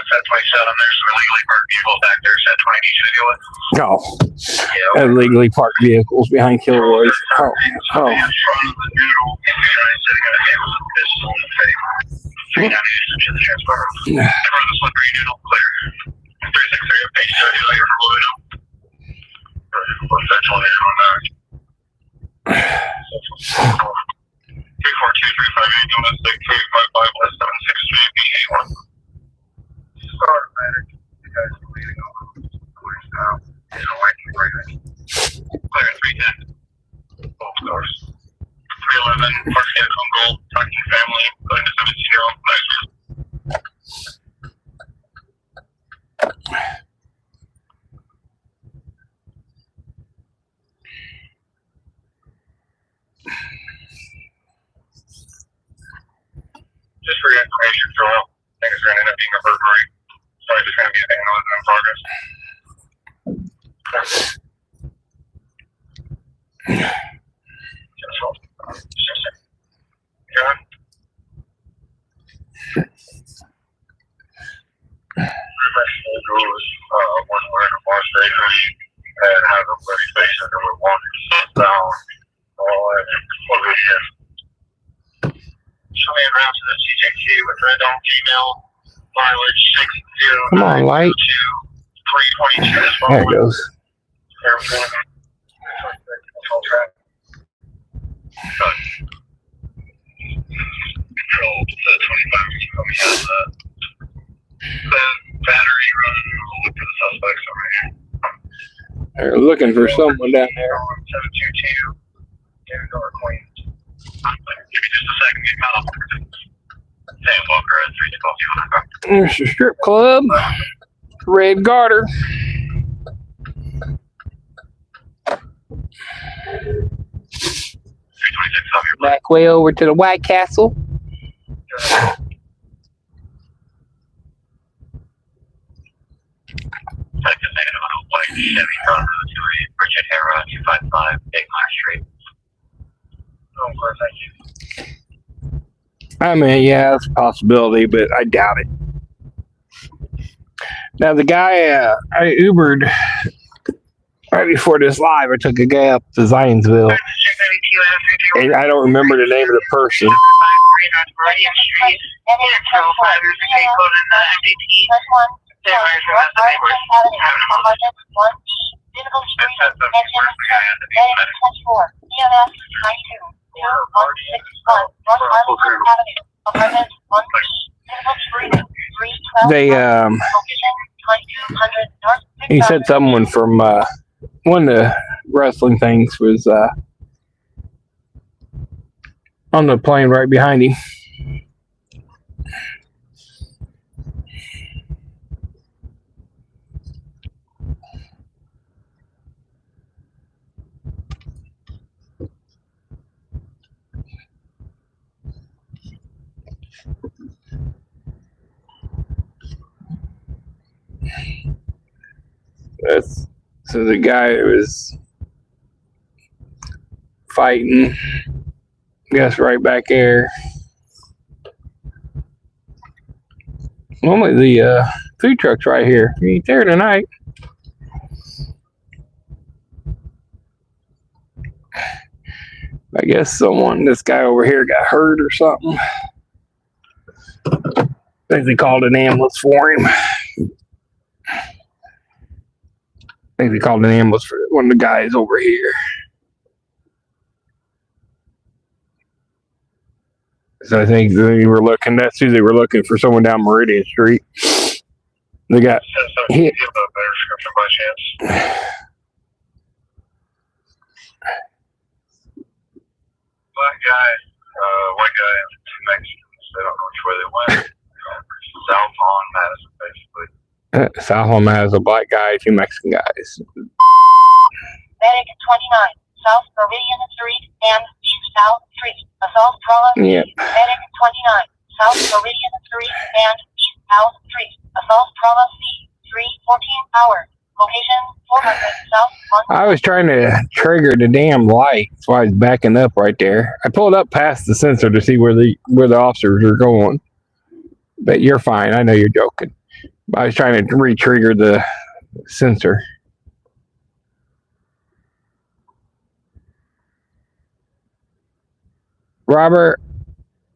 Sat 27. There's some illegally parked vehicles back there. Sat 20 needs you to deal with. No. Yeah. Illegally parked vehicles behind Kilroy's. Oh. Oh. In front of the noodle. Sitting on a table with a pistol in the face. 3 down to the transport. In front of the slippery noodle. Clear. 363 page 30 later for Blue Noodle. We're fetching it on that. 342-358, domestic 355 West 763 BA1. Sorry, medic. You guys are leaving over the police now. You know, I can break it. Clear 310. Both doors. 311, Park Head on Gold, talking family, going to 17-year-old. Nice. Just for your information, Joel, I think it's going to end up being a burglary. Sorry, there's going to be a vandalism in progress. John? One wearing a bar station and has a bloody face under with walking down. What video? Show me around to the CJQ with red on female, mileage 60. Come on, light. 322. There it goes. Control to 25. He has the battery running. We'll look for the suspects over here. They're looking for someone down there. 722. Door Queen. Give me just a second. Get caught up. Sam Walker at 312. There's the strip club. Red Garter. Back way over to the White Castle. Detective negative on a white Chevy Cruiser 28 Bridget Hera 255 Big Mile Street. Oh, thank you. I mean, yeah, it's a possibility, but I doubt it. Now, the guy I Ubered right before this live, I took a guy up to Zionsville. And I don't remember the name of the person. They he said someone from one of the wrestling things was on the plane right behind him. So the guy was fighting, I guess, right back there. Only the food truck's right here. You eat there tonight. I guess this guy over here got hurt or something. I think they called an ambulance for him. I think they called an ambulance for one of the guys over here. So I think that's who they were looking for, someone down Meridian Street. They got hit. Black guy, white guy, and two Mexicans. They don't know which way they went. South on Madison, basically. South on Madison, a black guy, two Mexican guys. Medic 29, South Meridian Street and East South Street. Assault trauma. Yep. Medic 29, South Meridian Street and East South Street. Assault trauma C. 3:14 hours. Location 400 South. I was trying to trigger the damn light, so I was backing up right there. I pulled up past the sensor to see where the officers are going. But you're fine. I know you're joking. I was trying to re-trigger the sensor. Robert,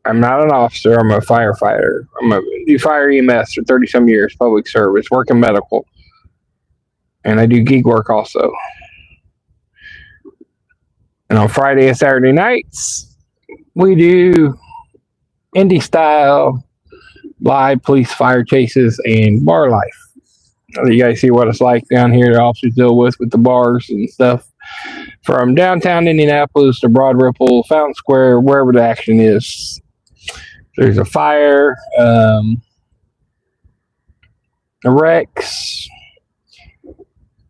I'm not an officer. I'm a firefighter. I'm a do fire EMS for 30-some years, public service, working medical. And I do gig work also. And on Friday and Saturday nights, we do Indy style live police fire chases and bar life. You guys see what it's like down here, the officers deal with the bars and stuff. From downtown Indianapolis to Broad Ripple, Fountain Square, wherever the action is. There's a fire, wrecks,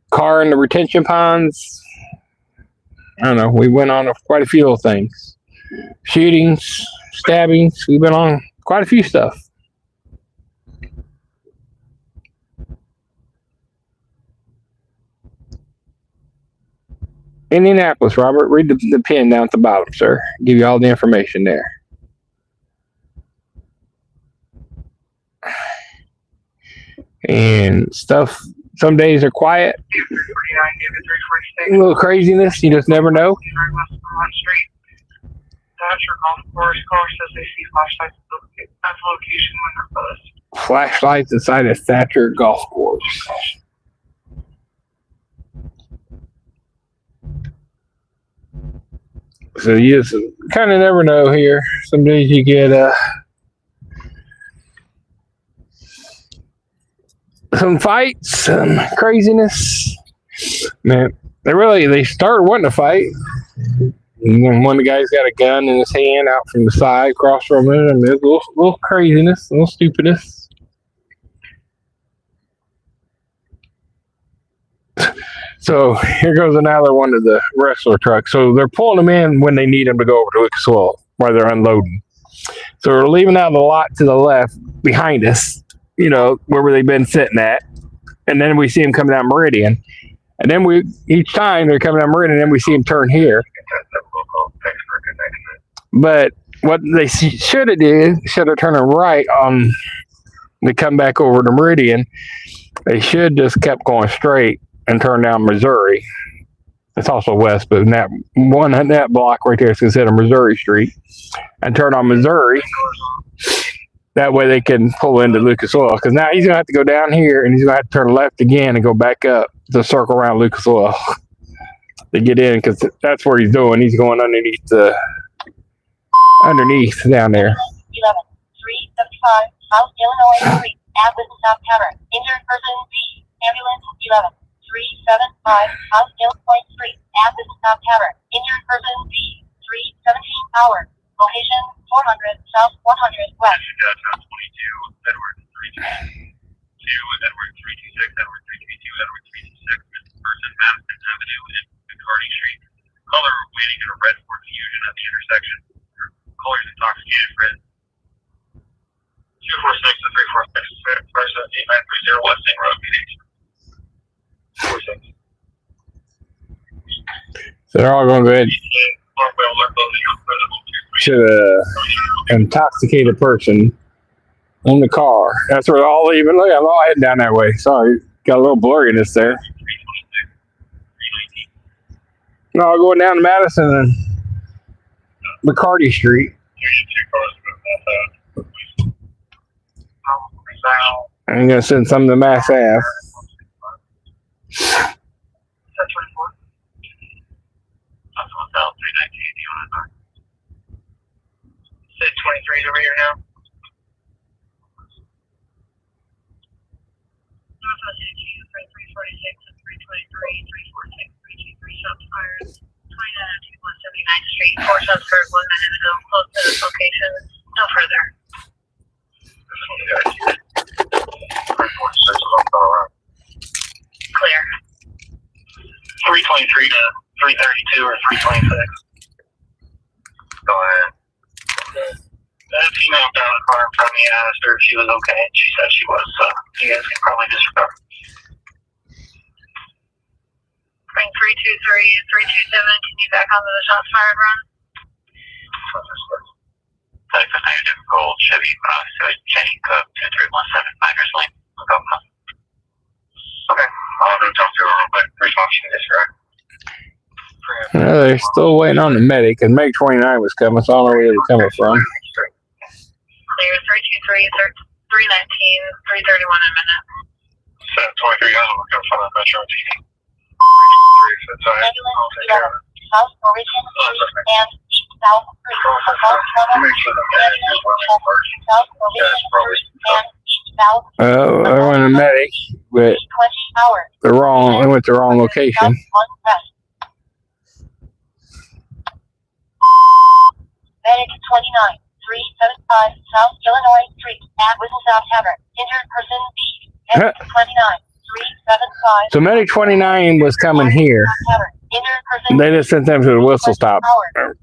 car in the retention ponds. I don't know. We went on quite a few little things. Shootings, stabbings. We've been on quite a few stuff. Indianapolis, Robert. Read the pin down at the bottom, sir. Give you all the information there. And stuff. Some days are quiet. A little craziness. You just never know. Flashlights inside a Thatcher golf course. So you just kind of never know here. Some days you get some fights, some craziness. Man, they started wanting to fight. And one of the guys got a gun in his hand out from the side, across from it, and there's a little craziness, a little stupidness. So here goes another one of the wrestler trucks. So they're pulling them in when they need them to go over to Lucas Oil while they're unloading. So we're leaving out the lot to the left behind us, you know, where they've been sitting at. And then we see them coming down Meridian. And then each time they're coming down Meridian, and then we see them turn here. But what they should have turned right on to come back over to Meridian. They should just kept going straight and turn down Missouri. It's also west, but that block right there is considered Missouri Street. And turn on Missouri. That way they can pull into Lucas Oil. Because now he's going to have to go down here and he's going to have to turn left again and go back up to circle around Lucas Oil to get in, because that's where he's doing. He's going underneath down there. 11, 375, South Illinois Street, Athens, South Tavern. Injured person B, ambulance 11, 375, South Illinois Street, Athens, South Tavern. Injured person B, 317 hour. Location 400 South 100 West. 22, Edward 322, Edward 326, Edward 332, Edward 326, missing person, Madison Avenue and McCarty Street. Caller waiting in a red Ford Fusion at the intersection. Caller's intoxicated, red. 246 to 346, Fri Sat 8930 West St. Road, Phoenix. 46. So they're all going to go ahead to the intoxicated person in the car. That's where all even look. I'm all heading down that way. Sorry, got a little blurriness there. No, going down to Madison and McCarty Street. I'm gonna send some to Mass Ave. Say 23 over here now. Street, 4 shots heard, 1 minute ago, close to this location, no further. Clear. 323 to 332 or 326. Go ahead. That female down the car in front of me asked her if she was okay, and she said she was, so you guys can probably disregard. Bring 323 and 327, can you back onto the shots fired run? Texas negative gold Chevy, Jenny Cook, 2317 Finders Lane. Go, come. They're still waiting on the medic, and Meg 29 was coming, so I don't know where they were coming from. Clear 323, 319, 331 a minute. Set 23 Island, we're going to find that Metro TV. South Meridian and East South South and East South. Oh, I went a medic, but 20 hours. the wrong. I went the wrong location. Medic 29, 375 South Illinois Street at Whistle South Tavern. Injured person B. Medic 29, 375. So medic 29 was coming here. Injured person They just sent them to the whistle stop.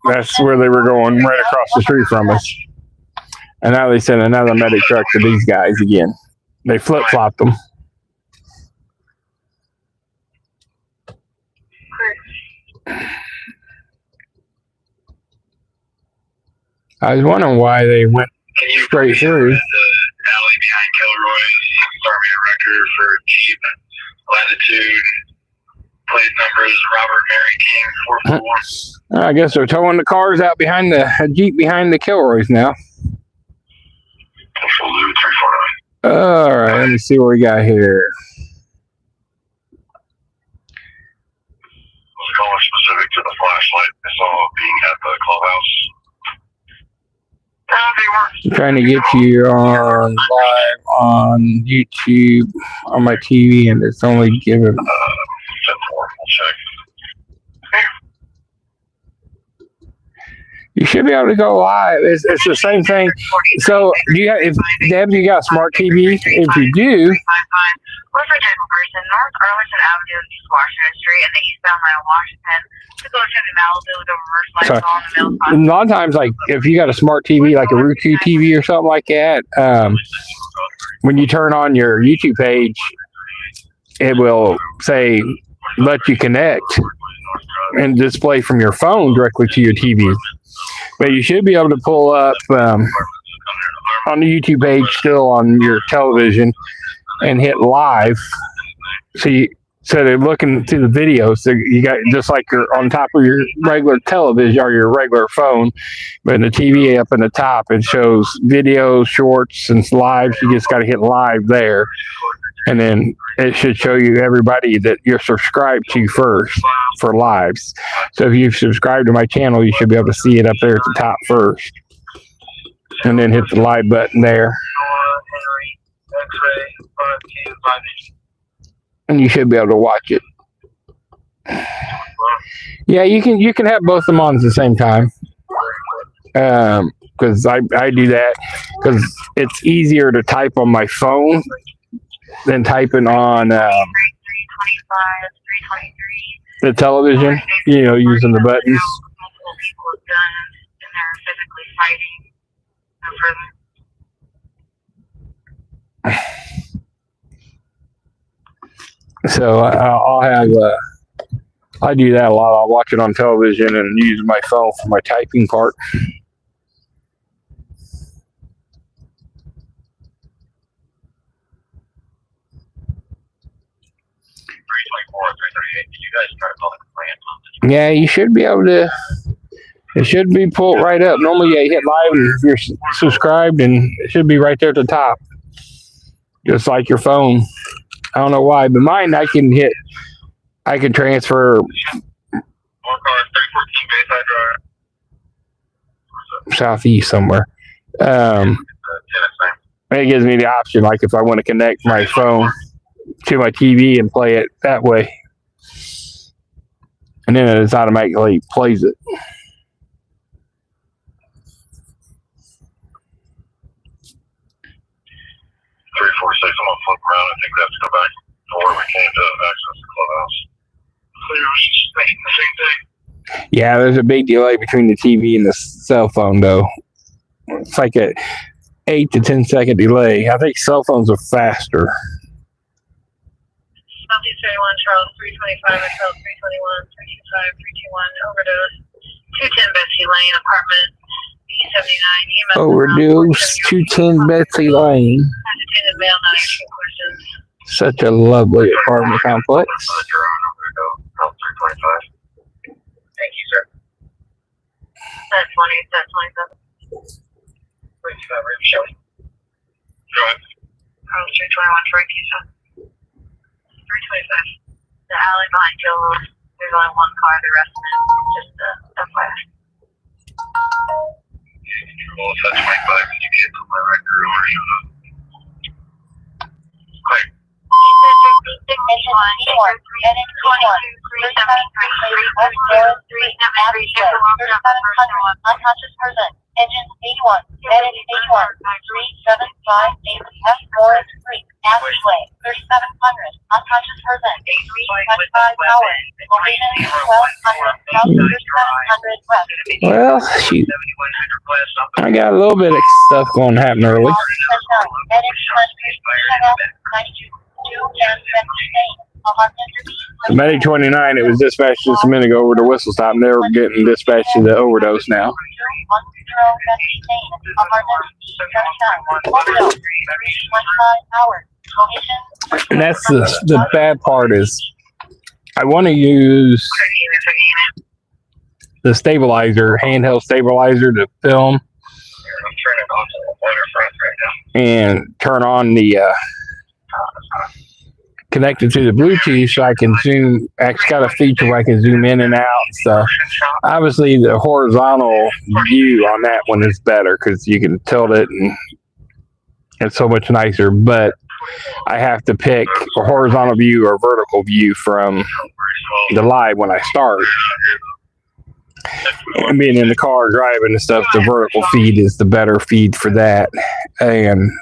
That's where they were going, right across the street from us. And now they sent another medic truck to these guys again. They flip-flopped them. I was wondering why they went straight through. The alley behind Kilroy's, Army record for Jeep, latitude, plate numbers, Robert Mary King, 441. I guess they're towing the cars out behind the Jeep behind the Kilroys now. Lou 349. All right, let me see what we got here. Was calling specific to the flashlight I saw being at the clubhouse. I'm trying to get you on live on YouTube on my TV, and it's only giving. 10-4, we'll check. You should be able to go live. It's the same thing. So, do you have, if Deb, you got a smart TV? If you do, What's our type of person? North Arlington Avenue, East Washington Street, and the eastbound line of Washington. To go to Malibu, the reverse line sorry. on the middle. A lot of times, like if you got a smart TV, like a Roku TV or something like that, when you turn on your YouTube page, it will say let you connect and display from your phone directly to your TV. But you should be able to pull up on the YouTube page still on your television and hit live. So they're looking through the video. So you got just like you're on top of your regular television or your regular phone, but in the TV up in the top, it shows videos, shorts, and lives. You just got to hit live there. And then it should show you everybody that you're subscribed to first for lives. So if you've subscribed to my channel, you should be able to see it up there at the top first. And then hit the live button there. And you should be able to watch it. Yeah, you can have both of them on at the same time. Because I do that because it's easier to type on my phone than typing on the television, using the buttons. So I'll have, I do that a lot. I'll watch it on television and use my phone for my typing part. 338. Did you guys start calling the brand on this? Yeah, you should be able to. It should be pulled right up. Normally, you hit live and if you're subscribed, and it should be right there at the top, just like your phone. I don't know why, but mine I can transfer. 314 Bayside Drive. Southeast somewhere. It gives me the option, like if I want to connect my phone to my TV and play it that way, and then it automatically plays it. 346. I'm gonna flip around. I think we have to go back to where we came to access the clubhouse. So it was just thinking the same thing. Yeah, there's a big delay between the TV and the cell phone, though. It's like a 8 to 10 second delay. I think cell phones are faster. Southeast 31, Charles 325, and Charles 321, 325, 321, overdose. 210 Betsy Lane, apartment B79. Overdose, 210 Betsy Lane. Agitated male, not answering questions. Such a lovely apartment complex. Set 20, set 27. Wait, Shelly. Go ahead. 321 Fri Sat. 325. The alley behind Joe, there's only one car, the rest of it just FYI. Control set 25. Did you get to my record or shut up? Clear. Engine B1, heading B1, 373, unconscious person. Engine B1, heading B1, 3758 F4 Street, Ashley, 3700, unconscious person, 325 hours, location 1200, 3700 west. Well, shoot. I got a little bit of stuff going to happen early. The Medic 29, it was dispatched just a minute ago over to Whistle Stop, and they're getting dispatched to the overdose now. And that's the bad part is I want to use the stabilizer, handheld stabilizer to film I'm turning off the waterfront right now. and turn on the connected to the Bluetooth so I can zoom. Actually got a feature where I can zoom in and out and stuff. Obviously the horizontal view on that one is better because you can tilt it and it's so much nicer, but I have to pick a horizontal view or vertical view from the live when I start. And being in the car driving and stuff, the vertical feed is the better feed for that. And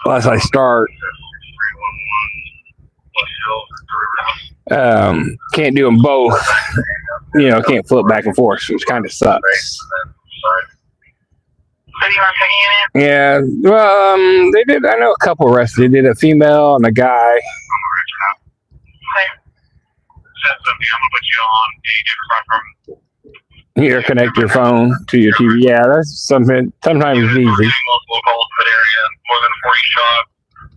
as I start, can't do them both. You know, can't flip back and forth, which kind of sucks. Yeah, well, they did. I know a couple arrested. They did a female and a guy. Here, connect your phone to your TV. Yeah, that's something. Sometimes it's easy. Multiple calls to that area, more than 40 shots,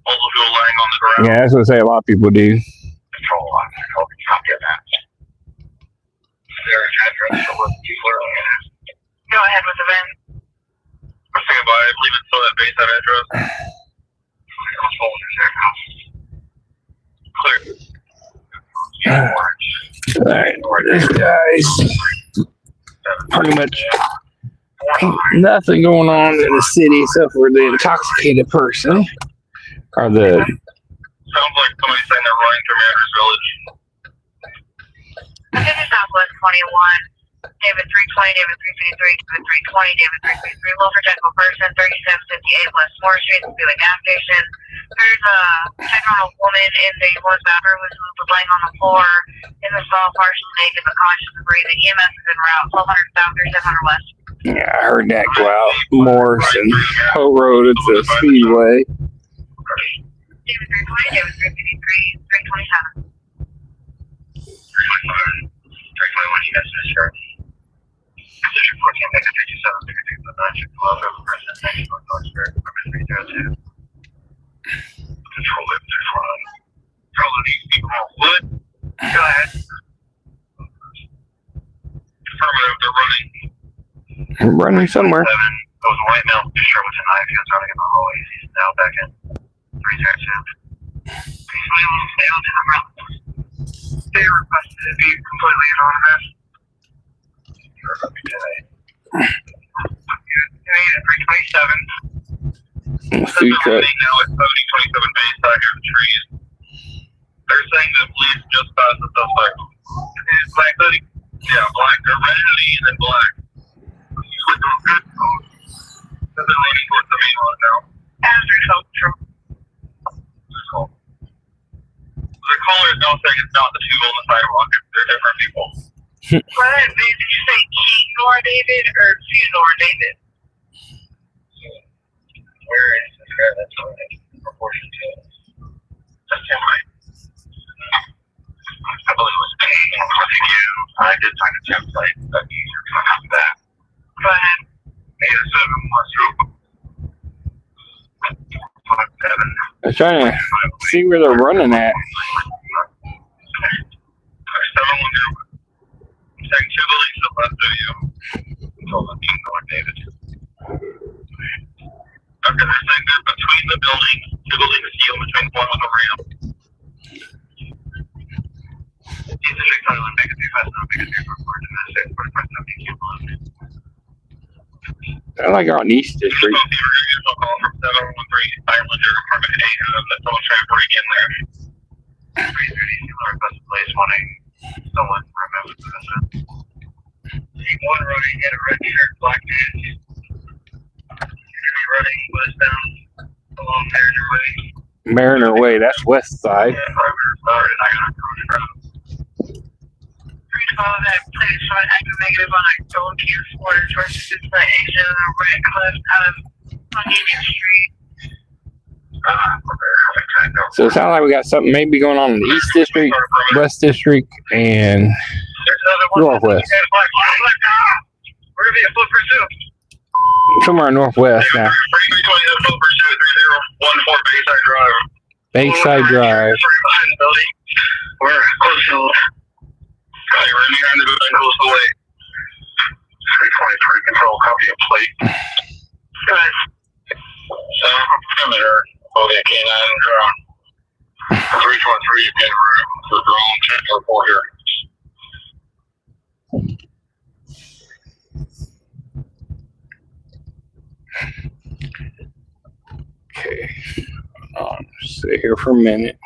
all of them lying on the ground. Yeah, that's what I say. A lot of people do. Control on. Copy of that. Their address for what people are looking at. Go ahead with the VIN. I'm saying by, I believe it's still that base address. I'll hold his air. Clear. Alright, this guy's pretty much nothing going on in the city except for the intoxicated person. Or the Sounds like somebody saying they're running through Mariners Village. This is Southwest 21. David 320, David 353, David 320, David 353. Wilford Technical Person, 3758 West Moore Street, the Buick gas station. There's a check on a woman in the West bathroom who was laying on the floor in the stall, partially naked but conscious and breathing. EMS is en route, 1200 South, 3700 West. yeah, I heard that go out Morse and Hope Road. It's a speedway. David 320, David 353, 327. 321, you guys just heard. Position 14, make a 327, make a 279, check the left over present, next to North Spirit, number 302. Control it, they're front. Control of these people on foot. Go ahead. Affirmative, they're running. I'm running somewhere. That was a white male, just sure with a knife, he was running in the hallways, he's now back in 302. Please stay on the umbrella. They requested to be completely anonymous. Food truck. Now at 7027 Bayside here in the trees. They're saying that police just passed the suspect. It's black hoodie. Yeah, black. They're red hoodie and then black. With those good coats. There's a lady towards the main one now. Andrew Feltrum. The caller is now saying it's not the two on the sidewalk. They're different people. What? Did you say Keynor David or Funor David? Where is this guy that's on it? Proportion to it. That's him, right? I believe it was paid for you. I did find a template that user can have that. Go ahead. 807 West Road. 57. I'm trying to see where they're running at. 710. Second to the lease of left video. Sound like you're on East District. One running in a red shirt, black pants. Running westbound along Mariner Way. Mariner Way, that's west side. 312 at please find active negative on Gold Tier 4 versus the exit of the red cliff out of on Union Street. So it sounds like we got something maybe going on in the East District, West District, and Northwest. We're gonna be a full pursuit. Somewhere in Northwest now. Bayside Drive. We're close to we're behind the building, close to the lake. 323 control, copy a plate. Good. Come here. Okay, K9 drone. 323 again, for drone, check report here. Okay. Stay here for a minute.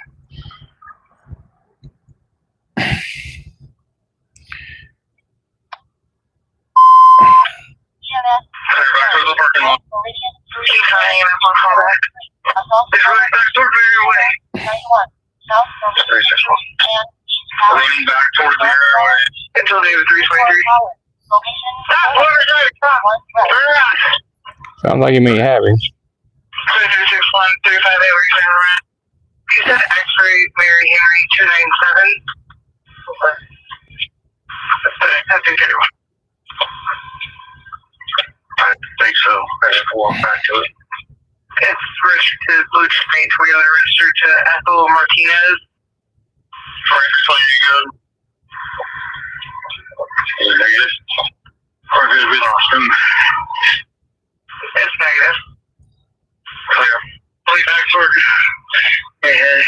Keep trying and I'm on callback. It's running back toward Mariner Way. 91. South from 361. Running back towards the airway. Until David 323. Location. Stop! Motorcycle! Stop! Turn around! Sounds like you may have him. 361, 358, where you saying around? You said X-ray Mary Henry 297. That's a good one. I think so. I have to walk back to it. It's registered to Blue Street. We are registered to Ethel Martinez. Sorry, you good? Negative. Or did we lost him? It's negative. Clear. Lead back toward Bayhead.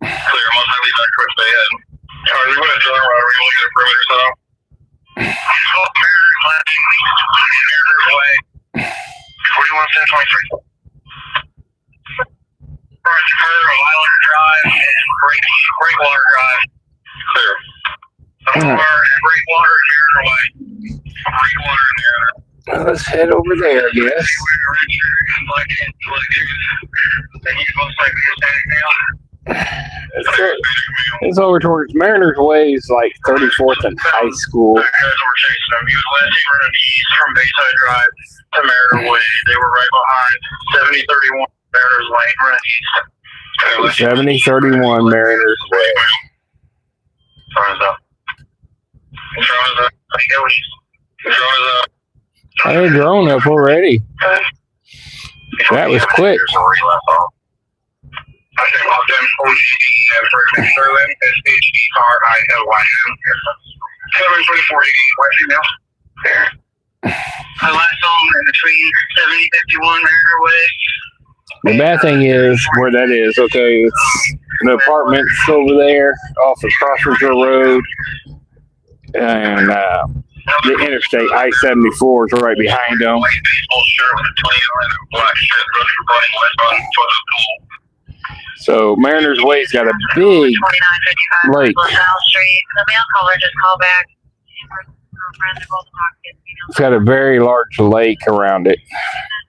Clear. Most likely back towards Bayhead. Are you going to drill around? Are you looking at perimeter so? Mariners Way. 41-10-23. Island Drive and Breakwater Drive. Clear. Breakwater and Mariner Way. Breakwater and Mariner. Let's head over there, I guess. It's over towards Mariners Way is like 34th and High School. He was last running east from Bayside Drive to Mariner Way. They were right behind 7031 Mariners Lane running east. 7031 Mariners Way. Drone is up. Drone is up. Drone is up. I had a drone up already. That was quick. I think off them OGD through him, SHERILYM. 724 West female. There. I last saw him in between 7051 Mariner Way. The bad thing is where that is. Okay, it's the apartments over there off of Crawfordsville Road, and the interstate I-74 is right behind them. So Mariners Way's got a big lake. 2955 LaSalle Street. The mail caller just called back. It's got a very large lake around it.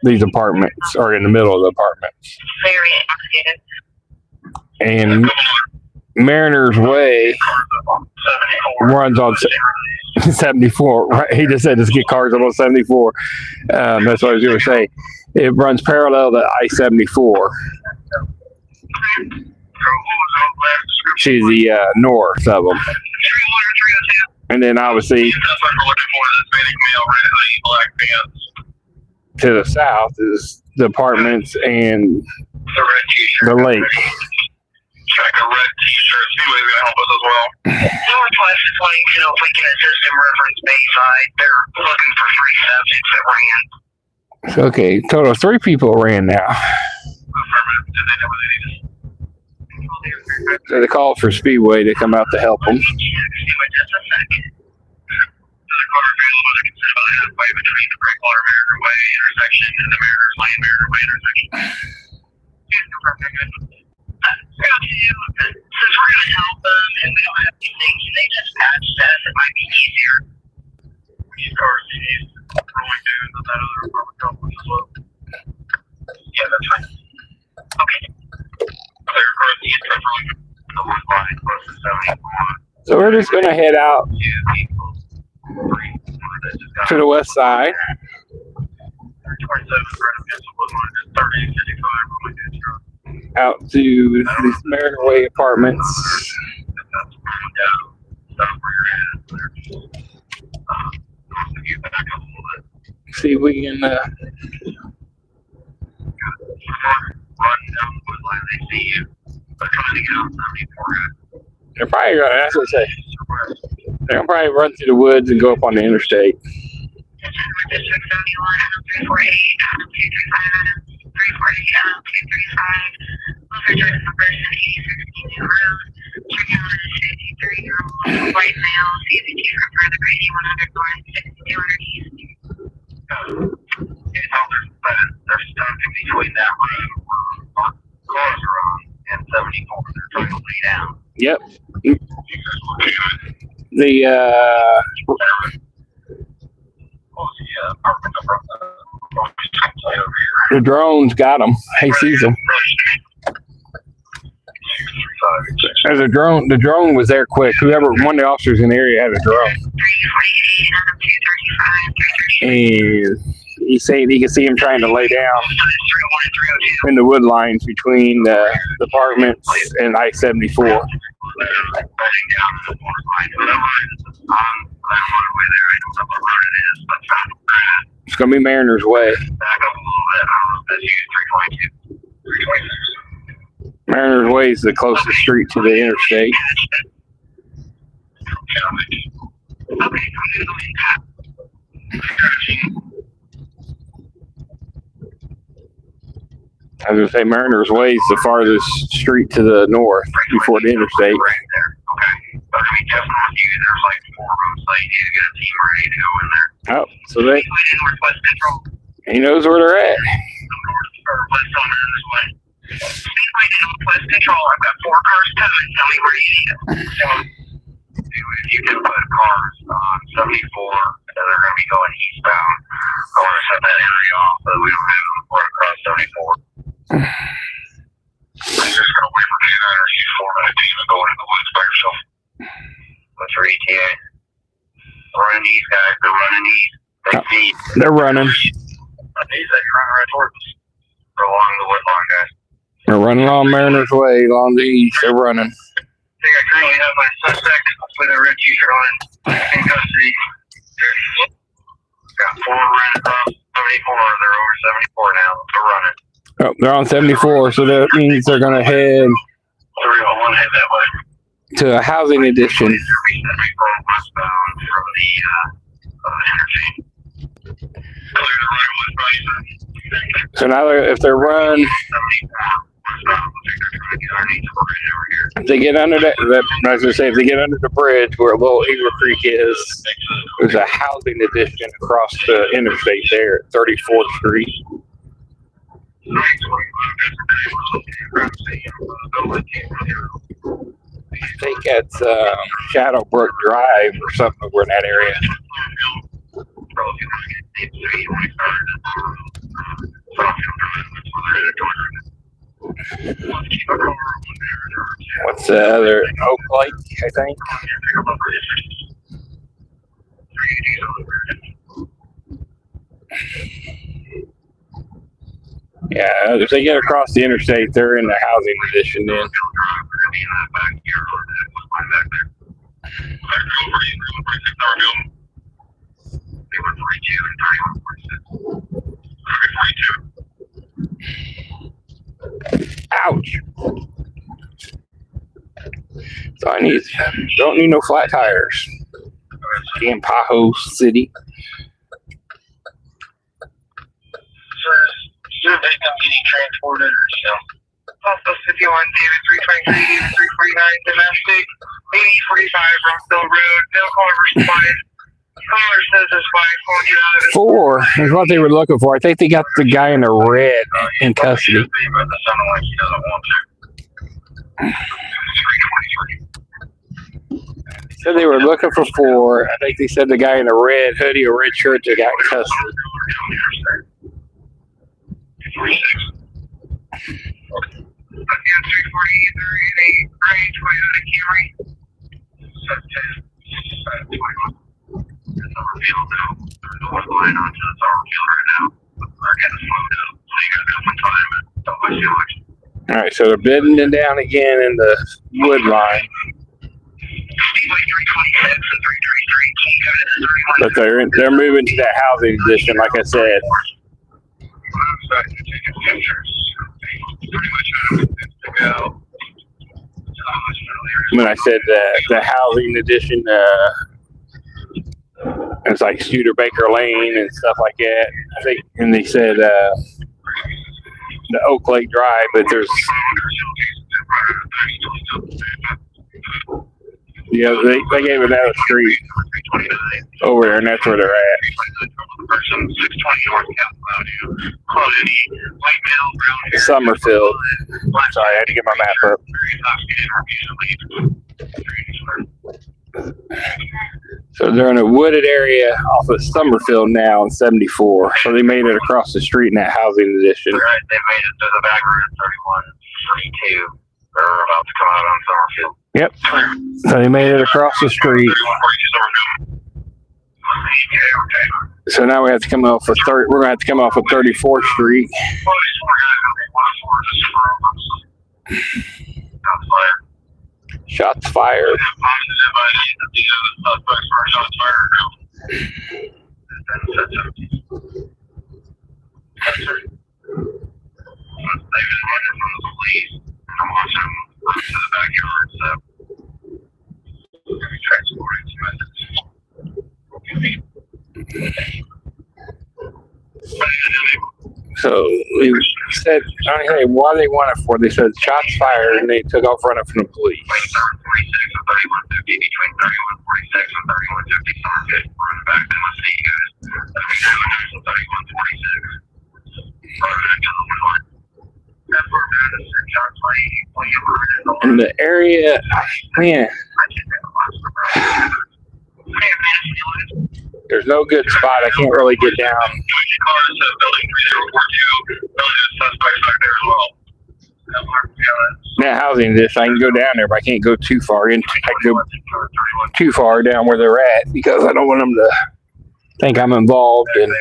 These apartments are in the middle of the apartments. Very intoxicated. And Mariners Way runs on 74. Right? He just said let's get cars on 74. That's what I was going to say. It runs parallel to I-74 to the north of them. And then obviously to the south is the apartments and the lake. Check a red t-shirt. Speedway's going to help us as well. Northwest is wanting to know if we can assist in reference Bayside. They're looking for 3 subjects that ran. Okay, total of 3 people ran now. So they called for Speedway to come out to help them. halfway between the Brick Water Mariner Way intersection and the Mariners Lane Mariner Way intersection. Since we're going to help them and we don't have anything, can they just patch us? It might be easier. These cars need rolling through that other apartment complex as well. Yeah, that's fine. Okay. Clear across the entry from the wood line close to 71. So we're just going to head out to the west side. 27 Out to these Mariner Way apartments. See if we can run down the wood line. They see you. They're trying to get out 74. they're probably gonna, that's what I say. They're gonna probably run through the woods and go up on the interstate. White male, CBT for further Brady 100 north, 6200 east. They're stuck in between that road where cars are on and 74. They're trying to lay down. Yep. You guys will do it. The drones got them. He sees them. There's a drone. The drone was there quick. Whoever, one of the officers in the area had a drone. And he said he could see him trying to lay down in the wood lines between the apartments and I-74. It's gonna be Mariners Way. Mariners Way is the closest street to the interstate. I was gonna say Mariners Way is the farthest street to the north before the interstate. Oh, so he knows where they're at. I've got 4 cars coming. Tell me where you need them. So, if you can put cars on 74, they're going to be going eastbound. I want to set that area off so we don't have them run across 74. I'm just going to wait for 2 or 4 minutes to even go into the woods by yourself. What's your ETA? Running these guys. They're running these. They feed. They're running. These that you're running right towards us. Or along the wood line, guys. They're running along Mariners Way, along the east. They're running. I think I currently have my suspect with a red t-shirt on in custody. Got 4 running across 74. They're over 74 now. They're running. Oh, they're on 74, so that means they're going to head 301 head that way. to a housing addition. Westbound from the interchange. Clear the right of way. So now if they're run, if they get under that, I was gonna say, if they get under the bridge where Little Eagle Creek is, there's a housing addition across the interstate there at 34th Street. I think that's Shadowbrook Drive or something over in that area. What's the other? Oak Lake, I think. Yeah, if they get across the interstate, they're in the housing addition then. Ouch. So don't need no flat tires. Damn Tahoe City. Should they come getting transported or so? Also 51, David 323, David 349, domestic, 8045 Rockville Road, vehicle oversupplied, Caller says his wife won't get out of his 4 is what they were looking for. I think they got the guy in the red in custody. But that sounded like he doesn't want to. 323. Said they were looking for 4. I think they said the guy in the red hoodie or red shirt that got in custody. 46. Again, 340 either in a gray Toyota Camry. 21. It's overfield now. There's no one line onto this overfield right now. They're getting slowed up. So you gotta come on time and don't waste too much. All right, so they're bidding it down again in the wood line. Speedway 326 and 333. But they're moving to that housing edition, like I said. When I said the housing edition, it's like Studebaker Lane and stuff like that. I think, and they said the Oak Lake Drive, but there's they gave another street over there, and that's where they're at. Summerfield. Sorry, I had to get my map up. So they're in a wooded area off of Summerfield now on 74. So they made it across the street in that housing edition. Right, they made it to the back road 31, 32. They're about to come out on Summerfield. Yep. So they made it across the street. So now we have to come off of we're gonna have to come off of 34th Street. Shots fired. I'm watching them to the backyard, so maybe transporting some methods. So we said, hey, what do they want it for? They said shots fired, and they took off running from the police. 3146 and 3150, between 3146 and 3150, Summerfield, running back to my seat, guys. That's between 3146. In the area, man, there's no good spot. I can't really get down. That housing edition, I can go down there, but I can't go too far in. I can go too far down where they're at because I don't want them to think I'm involved in.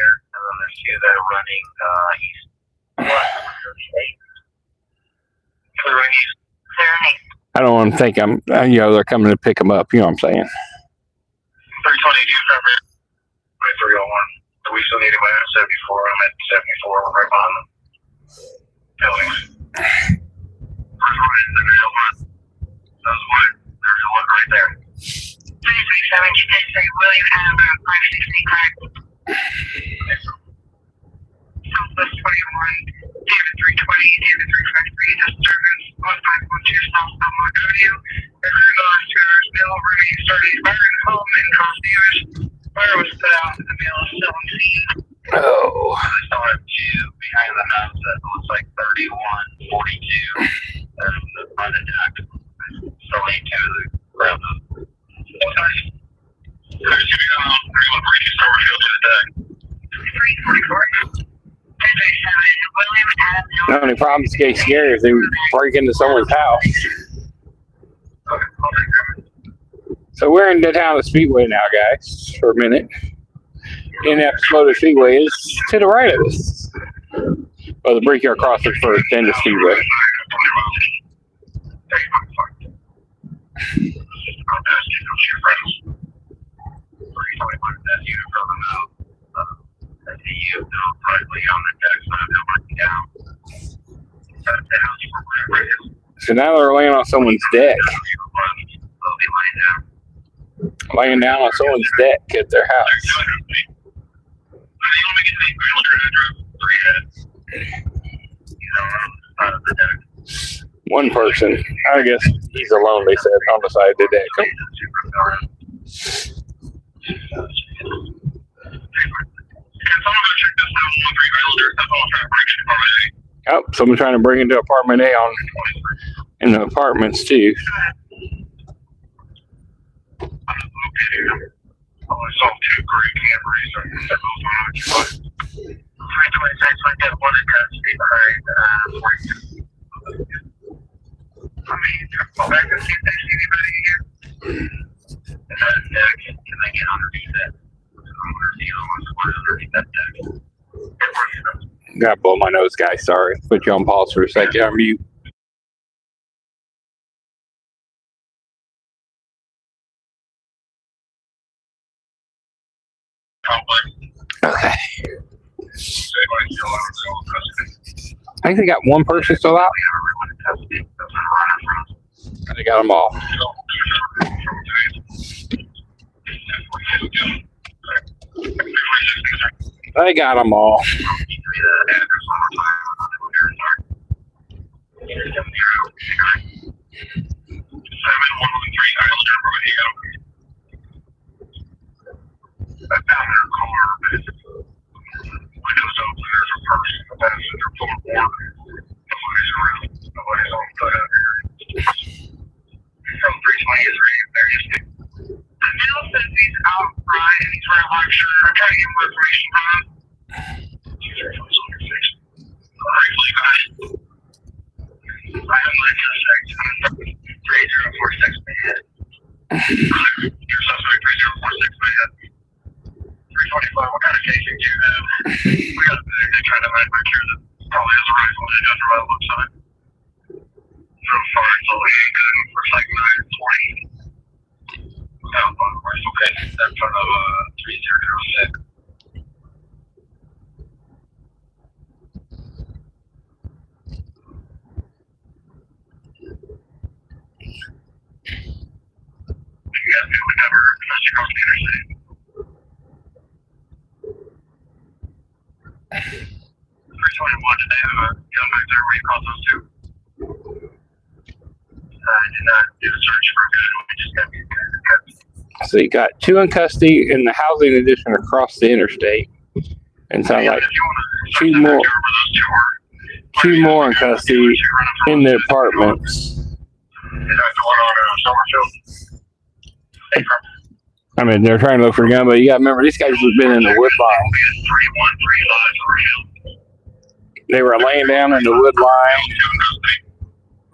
I don't want to think they're coming to pick them up. You know what I'm saying? 322 from here. 301. We still need him at 74. I'm at 74. We're right behind them. First one is the real one. That's what. There's a one right there. 337, you did say William Adam 560, correct? Southwest 21, David 320, David 353, disturbance 1512 South Belmont Avenue. Every last trailer's mail remains started firing home and caused damage. Fire was put out and the mail is still unseen. Oh. I still have 2 behind the house that looks like 31, 42. And the front of deck. Still need 2 to grab them. There's 2 on 31 bridges Summerfield to the deck. 344. The only problem is getting scary if they break into someone's house. So we're in the town of Speedway now, guys, for a minute. Indianapolis Motor Speedway is to the right of us. Well, the Brickyard Crossing first, then the Speedway. So now they're laying on someone's deck. Laying down on someone's deck at their house. One person, I guess he's alone, they said, on the side of the deck. someone go check this out? 13 Islanders. That's all I'm trying to break into Apartment A. Oh, someone's trying to break into apartment A on in the apartments too. I'm just locating them. I only saw 2 gray Camrys. I said those are not 326 like that one in custody behind 42. I mean, go back and see if they see anybody here. And that deck, can they get underneath that? I'm gonna see what's underneath that deck. Gotta blow my nose, guys. Sorry. Put you on pause for a second. I'm mute. Complex. Okay. Anybody still out of custody? I think they got one person still out. They got them all. They got them all. So you got 2 in custody in the housing addition across the interstate, and sound like 2 more in custody in the apartments. I mean, they're trying to look for a gun, but you got to remember these guys have been in the wood line. They were laying down in the wood line,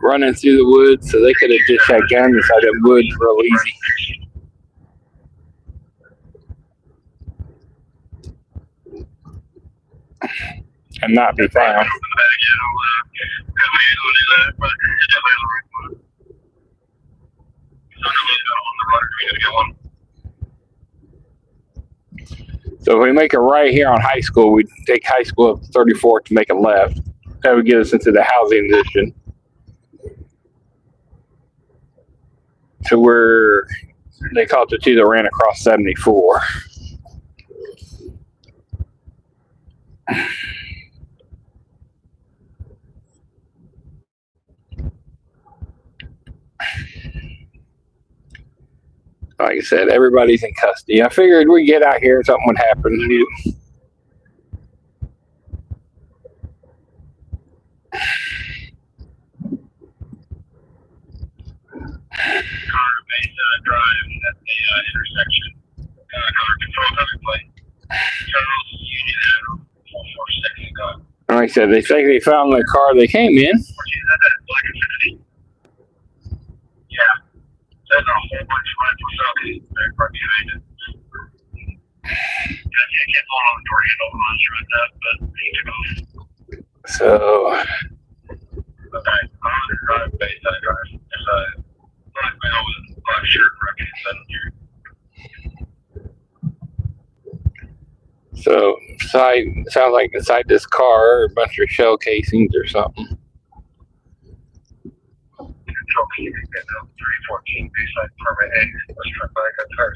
running through the woods, so they could have just had guns inside the woods real easy. And not be found. So if we make a right here on High School, we take High School up to 34th to make a left. That would get us into the housing addition. To where they call it the 2 that ran across 74. Like I said, everybody's in custody. I figured we'd get out here and something would happen to you. Drive at the intersection. Color control coming plate. Charles Union Avenue 446. Like I said, they think they found the car they came in. Yeah. There's a whole bunch of rentals out there right behind it. I can't hold on the door handle. I'm not sure about that, but I need to go. So. Okay. I'm on the drive, Bayside Drive. There's a black male with a black shirt wrecking here. So, sounds like inside this car are a bunch of shell casings or something. Control casing getting up 314 Bayside Apartment A. Was struck by a gunfire.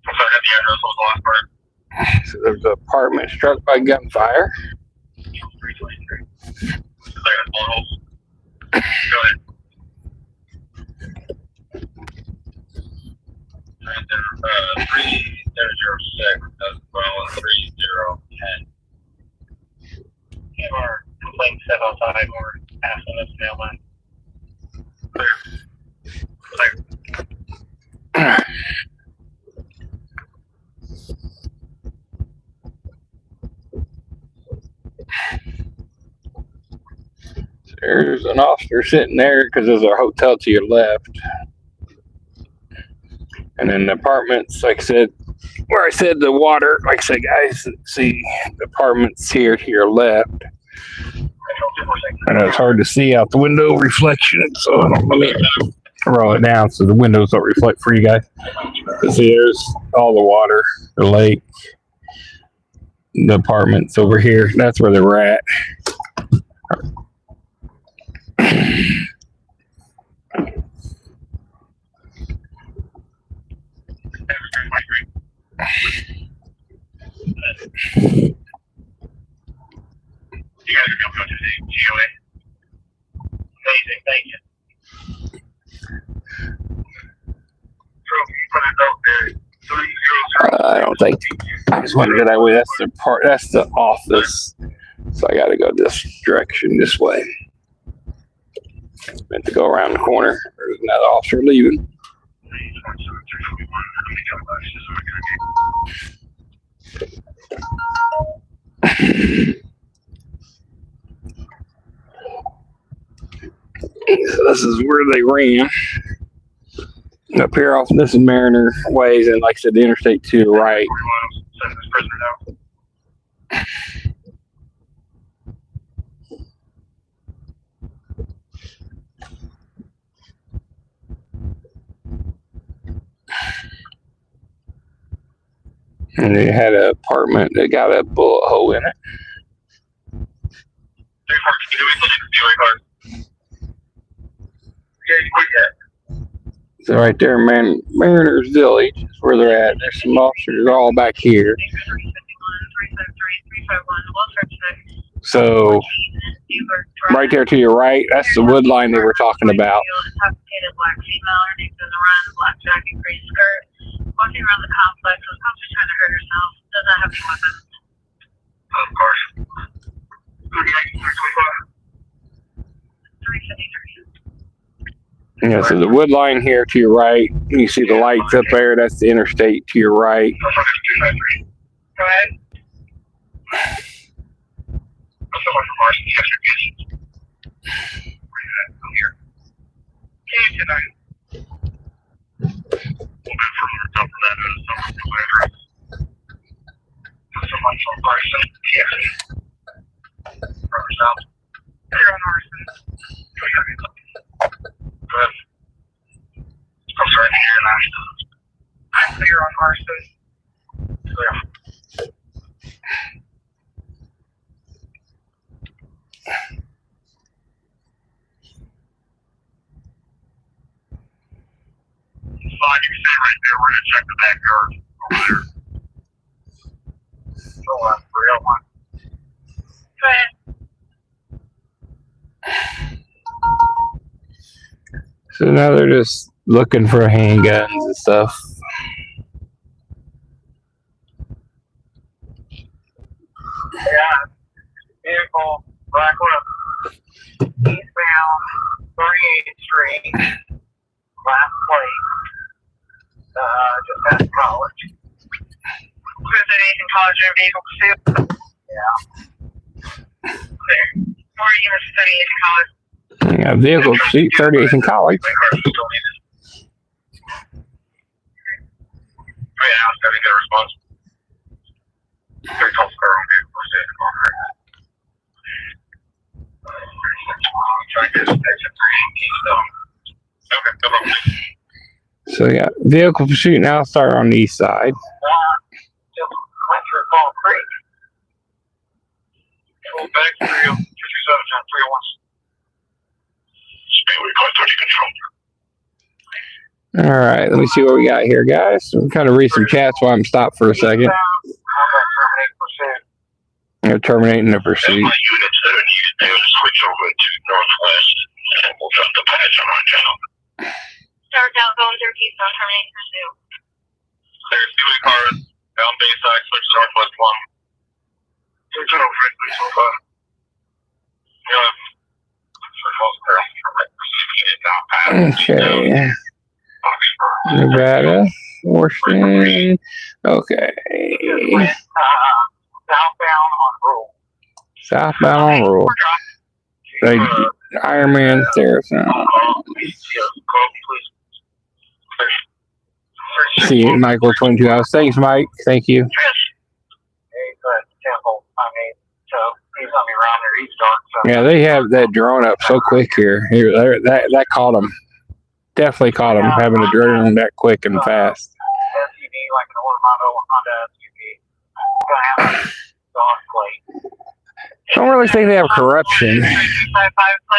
So I got the address on the last part. So there's an apartment struck by gunfire. 323. I got bullet holes. Go ahead. And then 3006 as well as 3010. side or pass on this tail line. Clear. There's an officer sitting there because there's a hotel to your left. And then the apartments, like I said, where I said the water, like I said, guys, see the apartments here to your left. And it's hard to see out the window reflection, so let me roll it down so the windows don't reflect for you guys. See, there's all the water, the lake, the apartments over here. That's where they're at. You guys are coming to the GOA. Amazing, thank you. I don't think. I just want to go that way. That's the part. That's the office. So I got to go this direction, this way. Meant to go around the corner. There's another officer leaving. So this is where they ran. Up here off this is Mariner Ways, and like I said, the interstate to the right. Send this prisoner down. And they had an apartment that got a bullet hole in it. So right there, Mariners Village is where they're at. There's some officers all back here. So right there to your right, that's the wood line they were talking about. Walking around the complex was probably trying to hurt herself. Does not have any weapons. Of course. 353. Yeah, so the wood line here to your right, you see the lights up there, that's the interstate to your right. Go ahead. I'm clear on Arson. Fine, you can stay right there. We're gonna check the backyard over there. So, 301. Go ahead. So now they're just looking for handguns and stuff. Yeah. Vehicle, black one. Eastbound, 38th Street. Last plate. Just past college. Cruising East College in vehicle pursuit. Yeah. Clear. More units studying in college. Yeah, vehicle seat 38th in college. Oh, yeah, I was gonna get a response. Very tall car on vehicle pursuit. Trying to exit 318 still. Okay, no problem. So yeah, vehicle pursuit now start on the east side. Just went through Fall Creek. Pull back 237 on 301. Speedway 530 control. All right, let me see what we got here, guys. We'll kind of read some chats while I'm stopped for a second. They're terminating the pursuit. My units that are needed there to switch over to Northwest, and we'll drop the patch on our channel. Start down going through Keystone, terminating pursuit. Clear Speedway cars, down Bayside, switch to Northwest 1. Switch over, please, so far. Yeah, Okay. Nevada, Washington. Okay. Southbound on roll. Ironman Marathon. See you, Michael 22 hours. Thanks, Mike. Thank you. Yeah, they have that drone up so quick here. That caught them. Definitely caught them having a drone that quick and fast. I don't really think they have corruption.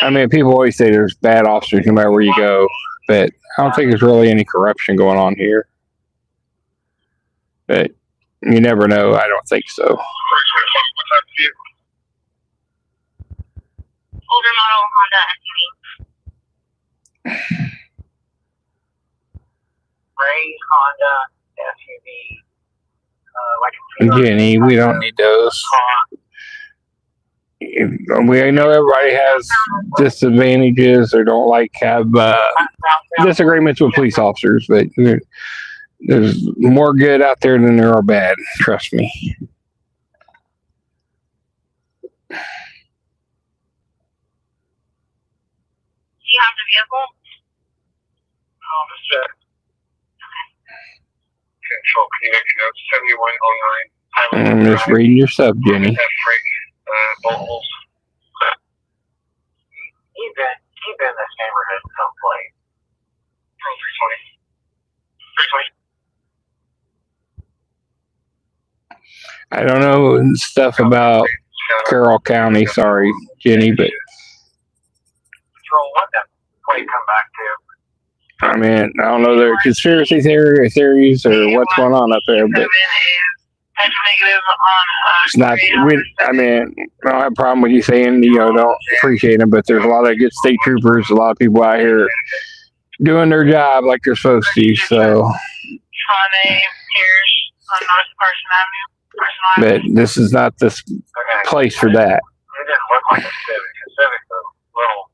I mean, people always say there's bad officers no matter where you go, but I don't think there's really any corruption going on here. But you never know. I don't think so. Older model Honda SUV. Gray Honda SUV. Jenny, we don't need those. We know everybody has disadvantages or don't have disagreements with police officers, but there's more good out there than there are bad. Trust me. Do you have the vehicle? Control, can you make a note? 7109. I'm just reading your sub, Jenny. Bowls. He's in this neighborhood someplace. Pro 320. 320. I don't know stuff about Carroll County. Sorry, Jenny, but Patrol, what that plate come back to? I mean, I don't know their conspiracy theories or what's going on up there, but it's not. I mean, I don't have a problem with you saying don't appreciate them, but there's a lot of good state troopers, a lot of people out here doing their job like they're supposed to. So, but this is not this place for that. It didn't look like a Civic. A Civic was a little.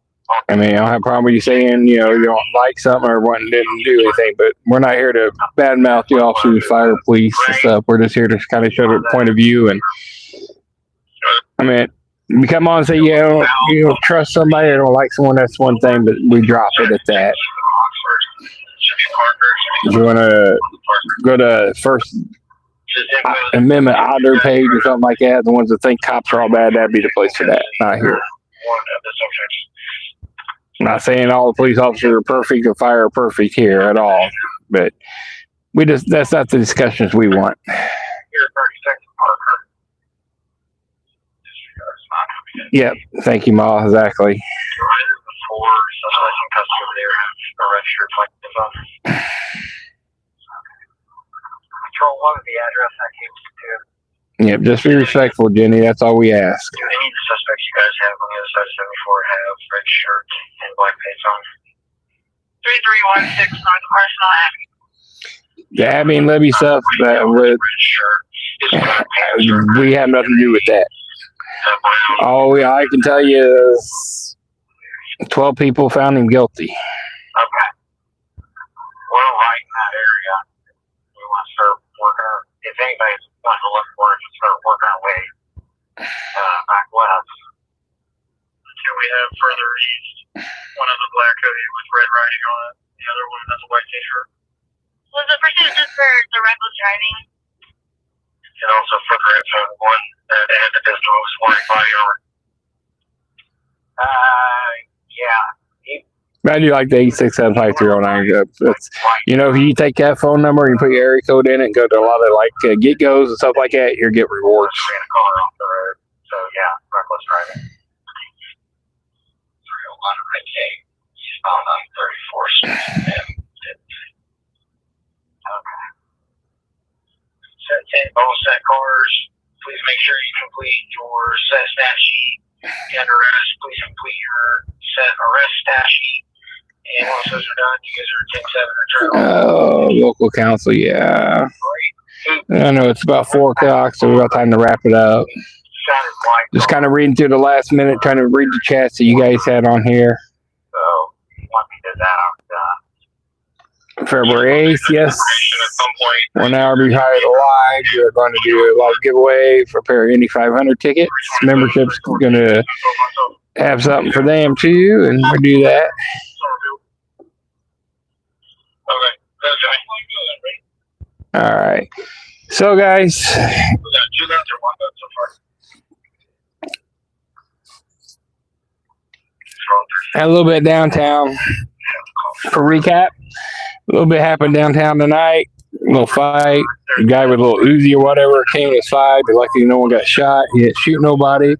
I mean, I don't have a problem with you saying, you don't like something or didn't do anything, but we're not here to badmouth the officers, fire, police, and stuff. We're just here to kind of show their point of view. And I mean, we come on and say, you don't trust somebody or don't like someone, that's one thing, but we drop it at that. If you want to go to First Amendment Otter page or something like that, the ones that think cops are all bad, that'd be the place for that. Not here. I'm not saying all the police officers are perfect or fire are perfect here at all, but that's not the discussions we want. Yep. Thank you, Ma. Exactly. Yep. Just be respectful, Jenny. That's all we ask. Any of the suspects you guys have on the other side of 74 have red shirts and black pants on? 3316 North Arsenal Avenue. The Abby and Libby stuff we have nothing to do with that. All I can tell you is 12 people found him guilty. Okay. We're right in that area. We want to start working. If anybody's wanting to look for it, to start working our way back west. Can we have further east? One of the black hoodie with red writing on it. The other one has a white t-shirt. Was the pursuit just for the reckless driving? And also further inside one that had the pistol was wearing body armor. Yeah. I do like the 8675309. That's, if you take that phone number and you put your area code in it and go to a lot of get-goes and stuff like that, you'll get rewards. Ran a car off the road. So, yeah, reckless driving. 301 IK. He's found on 34th Street. Okay. Set 10 bonus set cars. Please make sure you complete your set stat sheet. And arrest. Please complete your set arrest stat sheet. And once those are done, you guys are 10-7 return. Oh, local council, yeah. I know it's about 4 o'clock, so we've got time to wrap it up. Just kind of reading through the last minute, trying to read the chats that you guys had on here. So, February 8th, yes. 1 hour behind the live. We're going to do a live giveaway for a pair of Indy 500 tickets. Membership's going to have something for them too, and we'll do that. All right. So, guys, had a little bit downtown for recap. A little bit happened downtown tonight. A little fight. A guy with a little Uzi or whatever came inside, but luckily no one got shot. He didn't shoot nobody.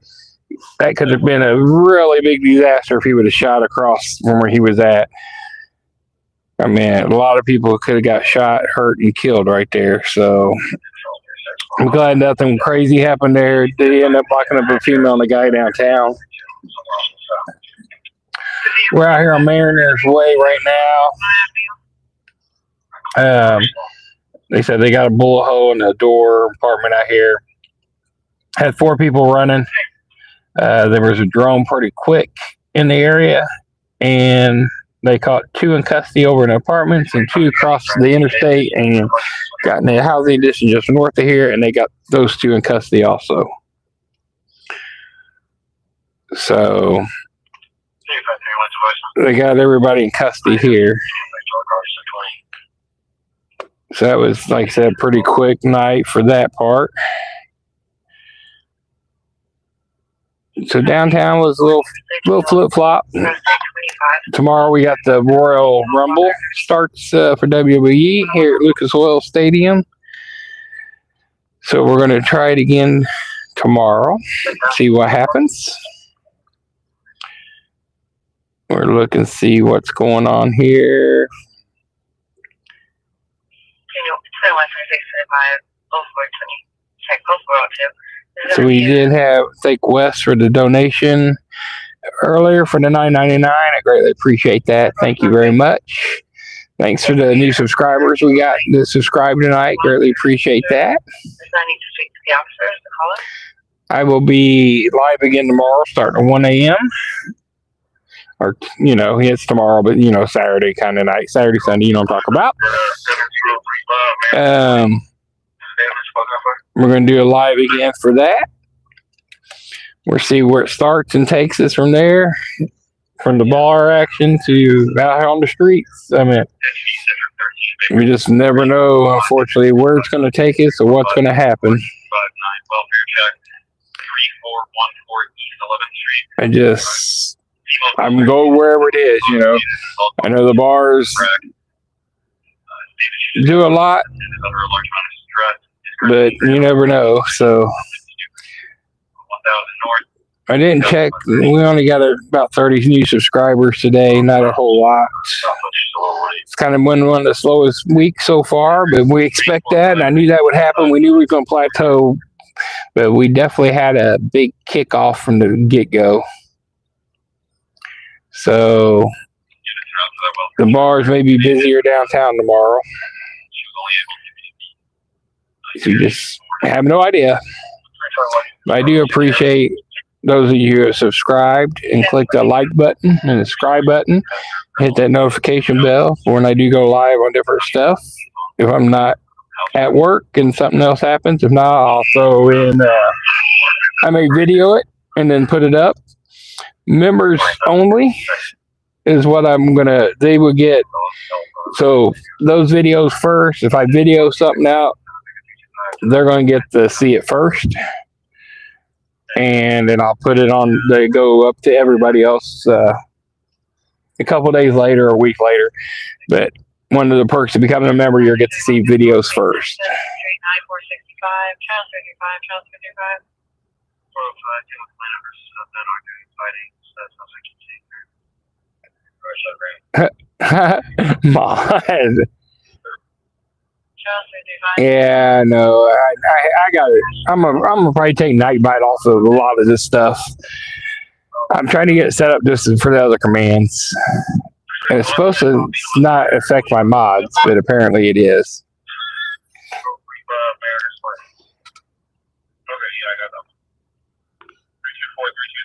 That could have been a really big disaster if he would have shot across from where he was at. I mean, a lot of people could have got shot, hurt, and killed right there. So I'm glad nothing crazy happened there. They ended up locking up a female and a guy downtown. We're out here on Mariners Way right now. They said they got a bullet hole in the door apartment out here. Had 4 people running. There was a drone pretty quick in the area, and they caught 2 in custody over in apartments and 2 across the interstate and got in the housing district just north of here, and they got those 2 in custody also. So they got everybody in custody here. So that was, like I said, a pretty quick night for that part. So downtown was a little flip-flop. Tomorrow we got the Royal Rumble starts for WWE here at Lucas Oil Stadium. So we're going to try it again tomorrow, see what happens. We're looking to see what's going on here. So we did have thank Wes for the donation earlier for the $9.99. I greatly appreciate that. Thank you very much. Thanks for the new subscribers we got to subscribe tonight. Greatly appreciate that. I will be live again tomorrow starting at 1 a.m. Or, it's tomorrow, but, Saturday kind of night. Saturday, Sunday, what I'm talking about. We're going to do a live again for that. We'll see where it starts and takes us from there. From the bar action to out here on the streets. I mean, we just never know, unfortunately, where it's going to take us or what's going to happen. I'm going wherever it is, I know the bars do a lot, but you never know. So I didn't check. We only got about 30 new subscribers today, not a whole lot. It's kind of been one of the slowest weeks so far, but we expect that, and I knew that would happen. We knew we were going to plateau, but we definitely had a big kickoff from the get-go. So the bars may be busier downtown tomorrow. So you just have no idea. But I do appreciate those of you who have subscribed and click the like button and the subscribe button. Hit that notification bell for when I do go live on different stuff. If I'm not at work and something else happens, if not, I'll throw in, I may video it and then put it up. Members only is what they will get. So those videos first, if I video something out, they're going to get to see it first. And then I'll put it on, they go up to everybody else a couple days later or a week later. But one of the perks of becoming a member, you'll get to see videos first. Mod. Yeah, no, I got it. I'm gonna probably take Nightbite off of a lot of this stuff. I'm trying to get it set up just for the other commands, and it's supposed to not affect my mods, but apparently it is.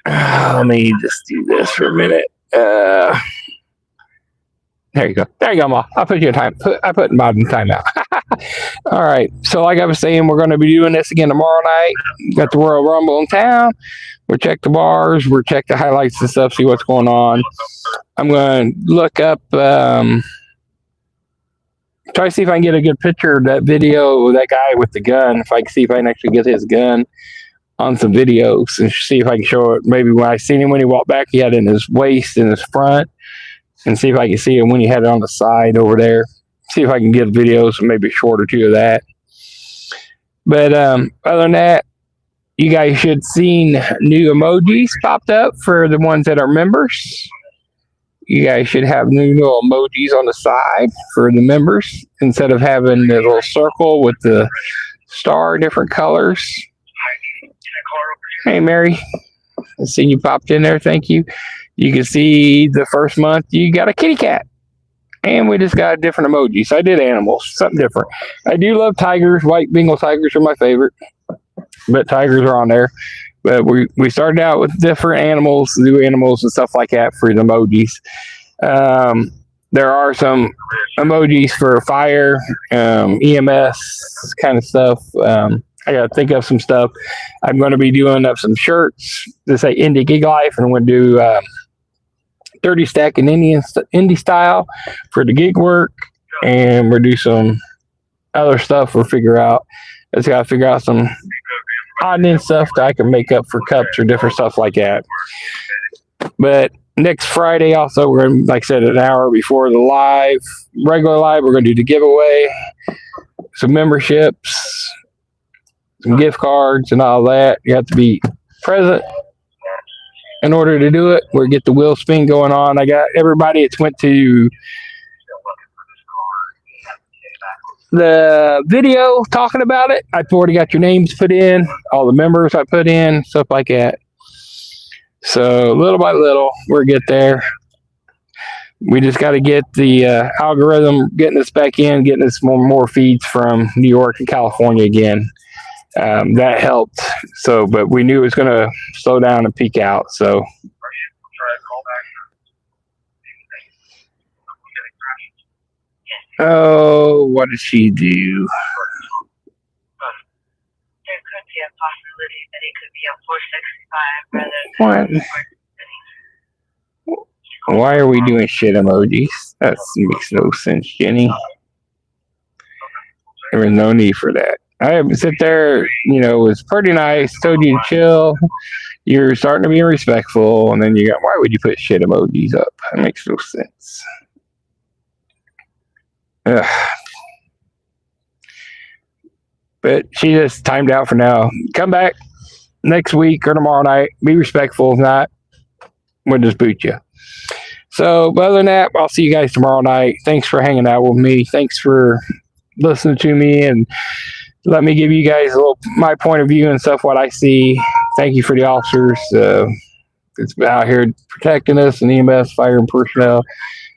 Let me just do this for a minute. There you go. There you go, Ma. I'll put you in time. I put Mod in timeout. All right. So like I was saying, we're going to be doing this again tomorrow night. Got the Royal Rumble in town. We'll check the bars. We'll check the highlights and stuff, see what's going on. I'm going to look up, try to see if I can get a good picture of that video of that guy with the gun. If I can see if I can actually get his gun on some videos and see if I can show it. Maybe when I seen him when he walked back, he had it in his waist, in his front. And see if I can see him when he had it on the side over there. See if I can get videos, maybe a short or two of that. But other than that, you guys should have seen new emojis popped up for the ones that are members. You guys should have new little emojis on the side for the members instead of having the little circle with the star, different colors. Hey, Mary. I seen you popped in there. Thank you. You can see the first month you got a kitty cat. And we just got a different emoji. So I did animals, something different. I do love tigers. White Bengal tigers are my favorite. But tigers are on there. But we started out with different animals, new animals and stuff like that for the emojis. There are some emojis for fire, EMS kind of stuff. I got to think of some stuff. I'm going to be doing up some shirts that say Indy Gig Life, and I'm going to do 30 stack in Indy style for the gig work, and we'll do some other stuff. We'll figure out. Let's got to figure out some odd and stuff that I can make up for cups or different stuff like that. But next Friday, also, we're going to, like I said, an hour before the regular live, we're going to do the giveaway, some memberships, some gift cards, and all that. You have to be present in order to do it. We'll get the wheel spin going on. I got everybody that's went to the video talking about it. I've already got your names put in, all the members I put in, stuff like that. So little by little, we'll get there. We just got to get the algorithm, getting us back in, getting us more feeds from New York and California again. That helped. So, but we knew it was going to slow down and peak out. So, oh, what did she do? There could be a possibility that it could be a 465 rather than. What? Why are we doing shit emojis? That makes no sense, Jenny. There was no need for that. I sit there, it was pretty nice, told you to chill. You're starting to be respectful, and then you got, why would you put shit emojis up? That makes no sense. Ugh. But she just timed out for now. Come back next week or tomorrow night. Be respectful. If not, we'll just boot you. So, other than that, I'll see you guys tomorrow night. Thanks for hanging out with me. Thanks for listening to me and let me give you guys my point of view and stuff, what I see. Thank you for the officers. It's out here protecting us and EMS, fire and personnel,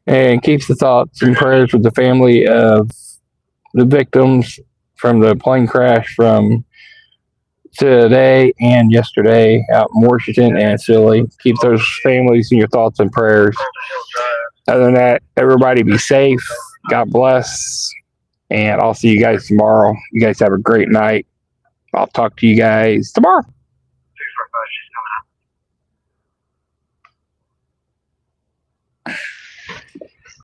and keeps the thoughts and prayers with the family of the victims from the plane crash from today and yesterday out in Washington and Philly. Keep those families in your thoughts and prayers. Other than that, everybody be safe. God bless. And I'll see you guys tomorrow. You guys have a great night. I'll talk to you guys tomorrow.